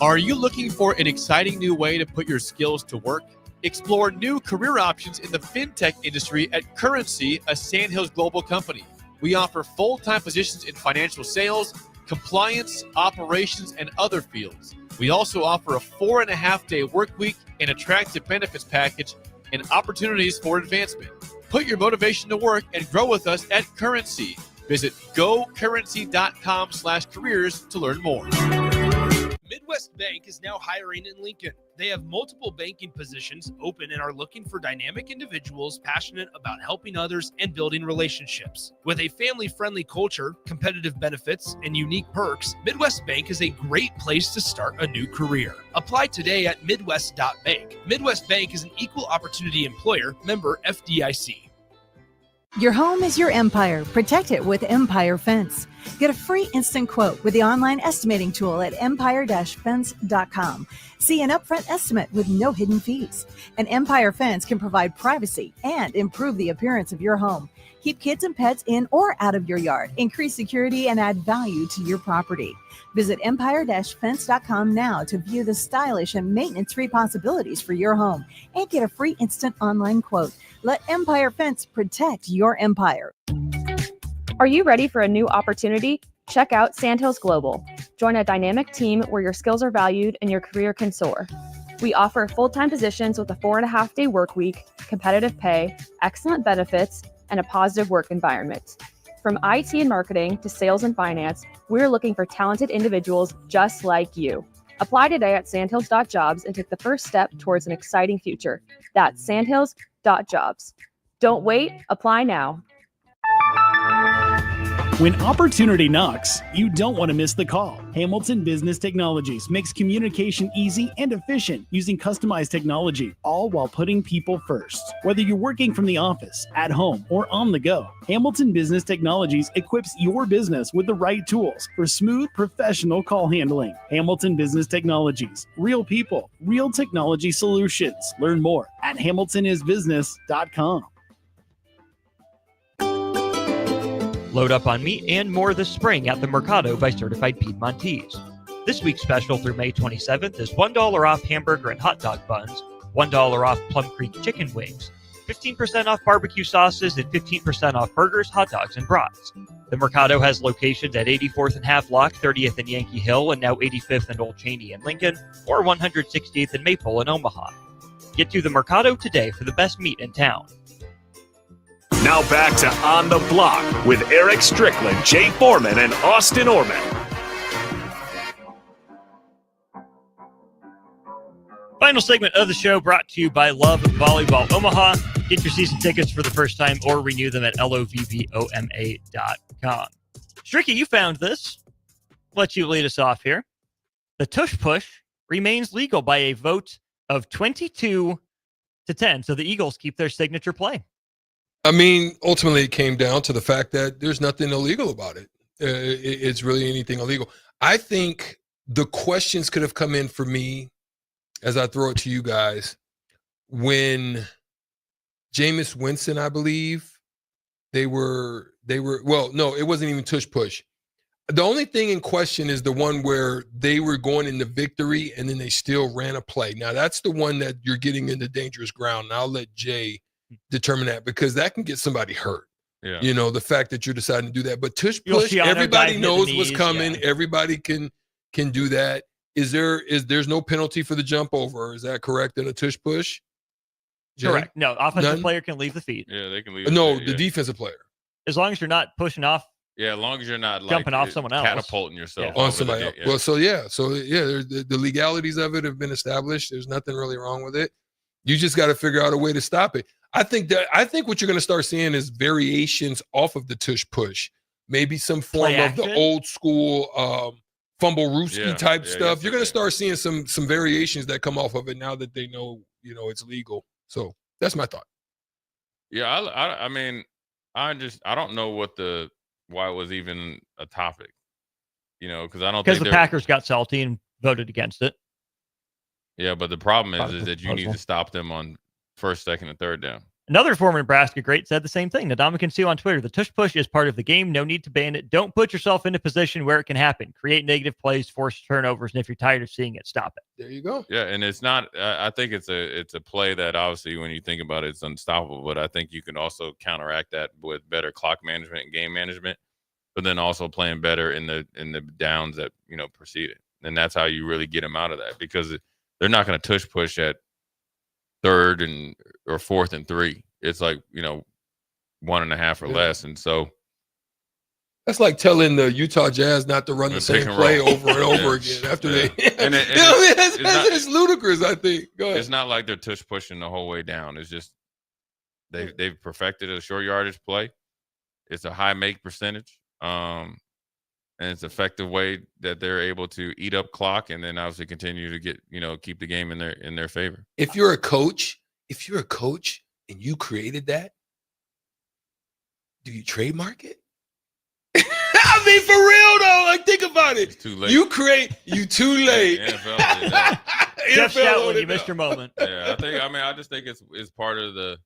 Are you looking for an exciting new way to put your skills to work? Explore new career options in the fintech industry at Currency, a Sandhills Global company. We offer full-time positions in financial sales, compliance, operations, and other fields. We also offer a 4.5-day work week, an attractive benefits package, and opportunities for advancement. Put your motivation to work and grow with us at Currency. Visit gocurrency.com/careers to learn more. Midwest Bank is now hiring in Lincoln. They have multiple banking positions open and are looking for dynamic individuals passionate about helping others and building relationships. With a family-friendly culture, competitive benefits, and unique perks, Midwest Bank is a great place to start a new career. Apply today at midwest.bank. Midwest Bank is an equal opportunity employer, member FDIC. Your home is your empire. Protect it with Empire Fence. Get a free instant quote with the online estimating tool at empire-fence.com. See an upfront estimate with no hidden fees. An Empire Fence can provide privacy and improve the appearance of your home. Keep kids and pets in or out of your yard. Increase security and add value to your property. Visit empire-fence.com now to view the stylish and maintenance-free possibilities for your home and get a free instant online quote. Let Empire Fence protect your empire. Are you ready for a new opportunity? Check out Sandhills Global. Join a dynamic team where your skills are valued and your career can soar. We offer full-time positions with a 4.5-day work week, competitive pay, excellent benefits, and a positive work environment. From IT and marketing to sales and finance, we're looking for talented individuals just like you. Apply today at sandhills.jobs and take the first step towards an exciting future. That's sandhills.jobs. Don't wait, apply now. When opportunity knocks, you don't want to miss the call. Hamilton Business Technologies makes communication easy and efficient using customized technology, all while putting people first. Whether you're working from the office, at home, or on the go, Hamilton Business Technologies equips your business with the right tools for smooth, professional call handling. Hamilton Business Technologies. Real people, real technology solutions. Learn more at hamiltonisbusiness.com. Load up on meat and more this spring at the Mercado by Certified Piedmontese. This week's special through May 27th is $1 off hamburger and hot dog buns, $1 off Plum Creek chicken wings, 15% off barbecue sauces, and 15% off burgers, hot dogs, and brats. The Mercado has locations at 84th and Havelock, 30th and Yankee Hill, and now 85th and Old Cheney in Lincoln, or 160th and Maple in Omaha. Get to the Mercado today for the best meat in town. Now back to On the Block with Eric Strickland, Jay Foreman, and Austin Orman. Final segment of the show brought to you by Love Volleyball Omaha. Get your season tickets for the first time or renew them at lovvoma.com. Stricky, you found this. Let you lead us off here. The tush push remains legal by a vote of 22-10. So the Eagles keep their signature play. I mean, ultimately, it came down to the fact that there's nothing illegal about it. It's really anything illegal. I think the questions could have come in for me, as I throw it to you guys, when Jameis Winston, I believe, well, no, it wasn't even tush push. The only thing in question is the one where they were going into victory and then they still ran a play. Now, that's the one that you're getting into dangerous ground, and I'll let Jay determine that, because that can get somebody hurt. Yeah. You know, the fact that you're deciding to do that. But tush push, everybody knows what's coming. Yeah. Everybody can do that. There's no penalty for the jump over? Is that correct in a tush push? Jay? Correct. No, offensive player can leave the feet. Yeah, they can leave. The defensive player. As long as you're not pushing off. Yeah, as long as you're not jumping off someone else, catapulting yourself on somebody else. Well, the legalities of it have been established. There's nothing really wrong with it. You just got to figure out a way to stop it. I think what you're going to start seeing is variations off of the tush push. Maybe some form of the old school fumble Rooski type stuff. You're going to start seeing some variations that come off of it now that they know, it's legal. So that's my thought. Yeah, I mean, I don't know why it was even a topic. Because I don't think the Packers got salty and voted against it. Yeah, but the problem is that you need to stop them on first, second, and third down. Another former Nebraska great said the same thing. Ndamukong Suh on Twitter, the tush push is part of the game. No need to ban it. Don't put yourself in a position where it can happen. Create negative plays, force turnovers, and if you're tired of seeing it, stop it. There you go. Yeah, and it's not. I think it's a play that obviously when you think about it, it's unstoppable. But I think you can also counteract that with better clock management and game management, but then also playing better in the downs that precede it. And that's how you really get them out of that, because they're not going to tush push at 3rd or 4th and 3. It's like 1.5 or less, and so that's like telling the Utah Jazz not to run the same play over and over again after they. It's ludicrous. I think. Go ahead. It's not like they're tush pushing the whole way down. It's just they've perfected a short yardage play. It's a high make percentage, and it's an effective way that they're able to eat up clock and then obviously continue to get keep the game in their favor. If you're a coach and you created that, do you trademark it? I mean, for real though, like think about it. It's too late. You too late. NFL did that. Jeff Shout when you missed your moment. Yeah, I just think it's part of the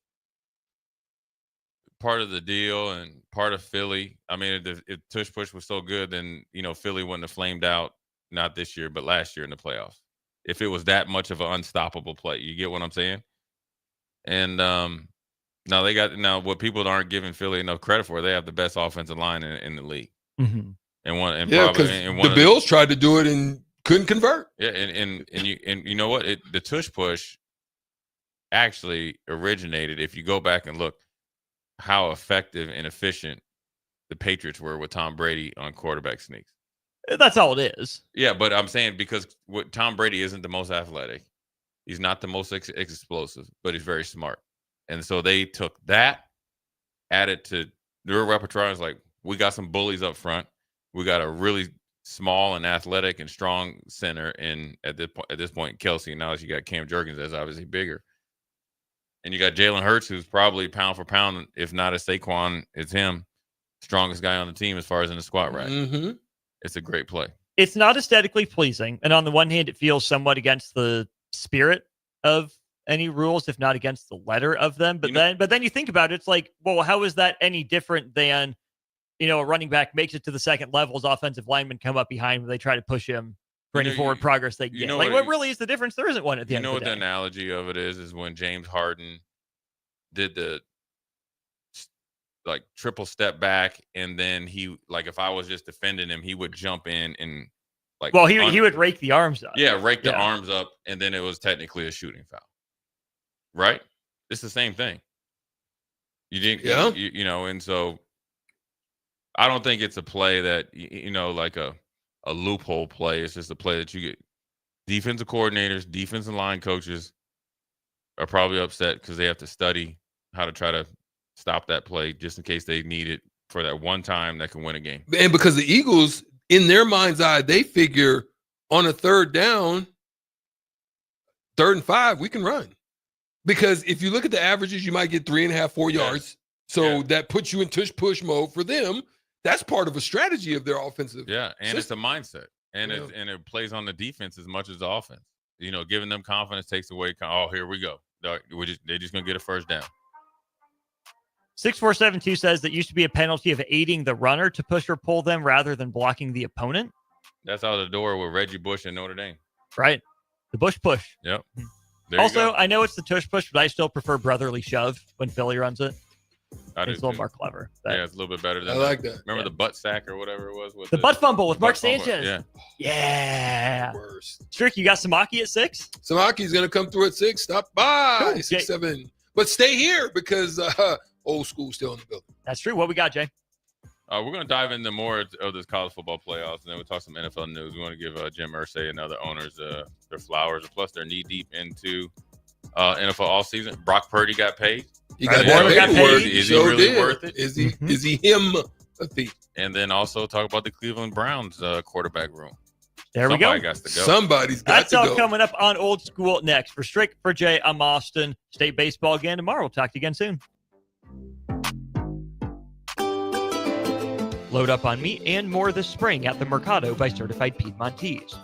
deal and part of Philly. I mean, if tush push was so good, then Philly wouldn't have flamed out, not this year, but last year in the playoffs. If it was that much of an unstoppable play, you get what I'm saying? And now what people aren't giving Philly enough credit for, they have the best offensive line in the league. Mm-hmm. The Bills tried to do it and couldn't convert. Yeah, and you know what? The tush push actually originated, if you go back and look, how effective and efficient the Patriots were with Tom Brady on quarterback sneaks. That's all it is. Yeah, but I'm saying because Tom Brady isn't the most athletic. He's not the most explosive, but he's very smart. And so they took that, added to their repertoire. It's like, we got some bullies up front. We got a really small and athletic and strong center at this point, Kelsey. Now you got Cam Jurgens, that's obviously bigger. And you got Jalen Hurts, who's probably pound for pound, if not a Saquon, it's him, strongest guy on the team as far as in the squat rack. Mm-hmm. It's a great play. It's not aesthetically pleasing. And on the one hand, it feels somewhat against the spirit of any rules, if not against the letter of them. But then you think about it, it's like, well, how is that any different than, a running back makes it to the second level, his offensive linemen come up behind him, they try to push him for any forward progress they get. What really is the difference? There isn't one at the end of the day. You know what the analogy of it is when James Harden did the triple step back, and then he, if I was just defending him, he would jump in and he would rake the arms up. Yeah, rake the arms up, and then it was technically a shooting foul. Right? It's the same thing. You didn't, and so I don't think it's a play that, like a loophole play. It's just a play that you get. Defensive coordinators, defensive line coaches are probably upset because they have to study how to try to stop that play just in case they need it for that one time that can win a game. And because the Eagles, in their mind's eye, they figure on a 3rd down, 3rd and 5, we can run. Because if you look at the averages, you might get 3.5, 4 yards. So that puts you in tush push mode for them. That's part of a strategy of their offensive. Yeah, and system. It's a mindset. And it plays on the defense as much as the offense. Giving them confidence takes away. Oh, here we go. They're just going to get a first down. 6472 says that used to be a penalty of aiding the runner to push or pull them rather than blocking the opponent. That's out the door with Reggie Bush and Notre Dame. Right. The Bush push. Yep. Also, I know it's the tush push, but I still prefer brotherly shove when Philly runs it. It's a little more clever. Yeah, it's a little bit better than I like that. Remember the butt sack or whatever it was? With the butt fumble with Mark fumble. Sanchez. Yeah. Yeah. Worst. Strick, you got Samaki at 6? Samaki's going to come through at 6. Stop by. Cool. 6, 7. But stay here because old school still in the building. That's true. What we got, Jay? We're going to dive into more of this college football playoffs, and then we'll talk some NFL news. We want to give Jim Irsay and other owners their flowers. Plus, they're knee-deep into NFL all season. Brock Purdy got paid. He got paid. Is he really worth it? Is he him a thief? And then also talk about the Cleveland Browns quarterback room. There we go. Somebody got to go. Somebody's got to go. That's all coming up on Old School next. For Strick, for Jay, I'm Austin. State baseball again tomorrow. We'll talk to you again soon. Load up on meat and more this spring at the Mercado by Certified Piedmontese.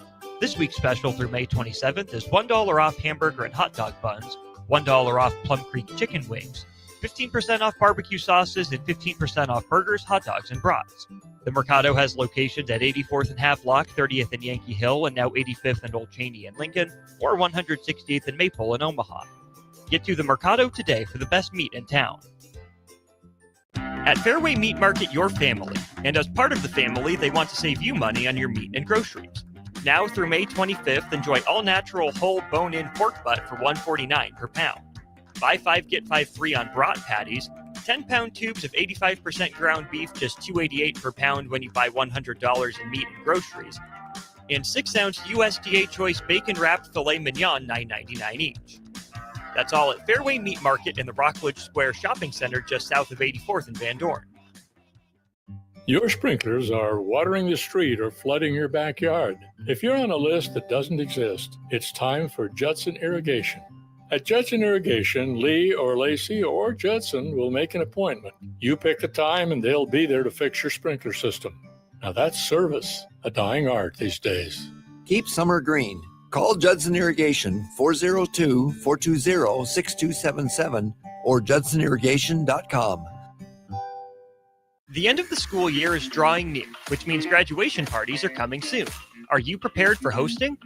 This week's special through May 27th is $1 off hamburger and hot dog buns, $1 off Plum Creek chicken wings, 15% off barbecue sauces, and 15% off burgers, hot dogs, and brats. The Mercado has locations at 84th and Havelock, 30th and Yankee Hill, and now 85th and Old Cheney in Lincoln, or 168th and Maple in Omaha. Get to the Mercado today for the best meat in town. At Fairway Meat Market, your family. And as part of the family, they want to save you money on your meat and groceries. Now through May 25th, enjoy all-natural whole bone-in pork butt for $1.49 per pound. Buy 5, get 5 free on brat patties. 10-pound tubes of 85% ground beef, just $2.88 per pound when you buy $100 in meat and groceries. And 6-ounce USDA Choice bacon-wrapped filet mignon, $9.99 each. That's all at Fairway Meat Market in the Rockledge Square Shopping Center just south of 84th and Van Dorn. Your sprinklers are watering the street or flooding your backyard. If you're on a list that doesn't exist, it's time for Judson Irrigation. At Judson Irrigation, Lee or Lacey or Judson will make an appointment. You pick the time and they'll be there to fix your sprinkler system. Now that's service, a dying art these days. Keep summer green. Call Judson Irrigation 402-420-6277 or judsonirrigation.com. The end of the school year is drawing near, which means graduation parties are coming soon. Are you prepared for hosting?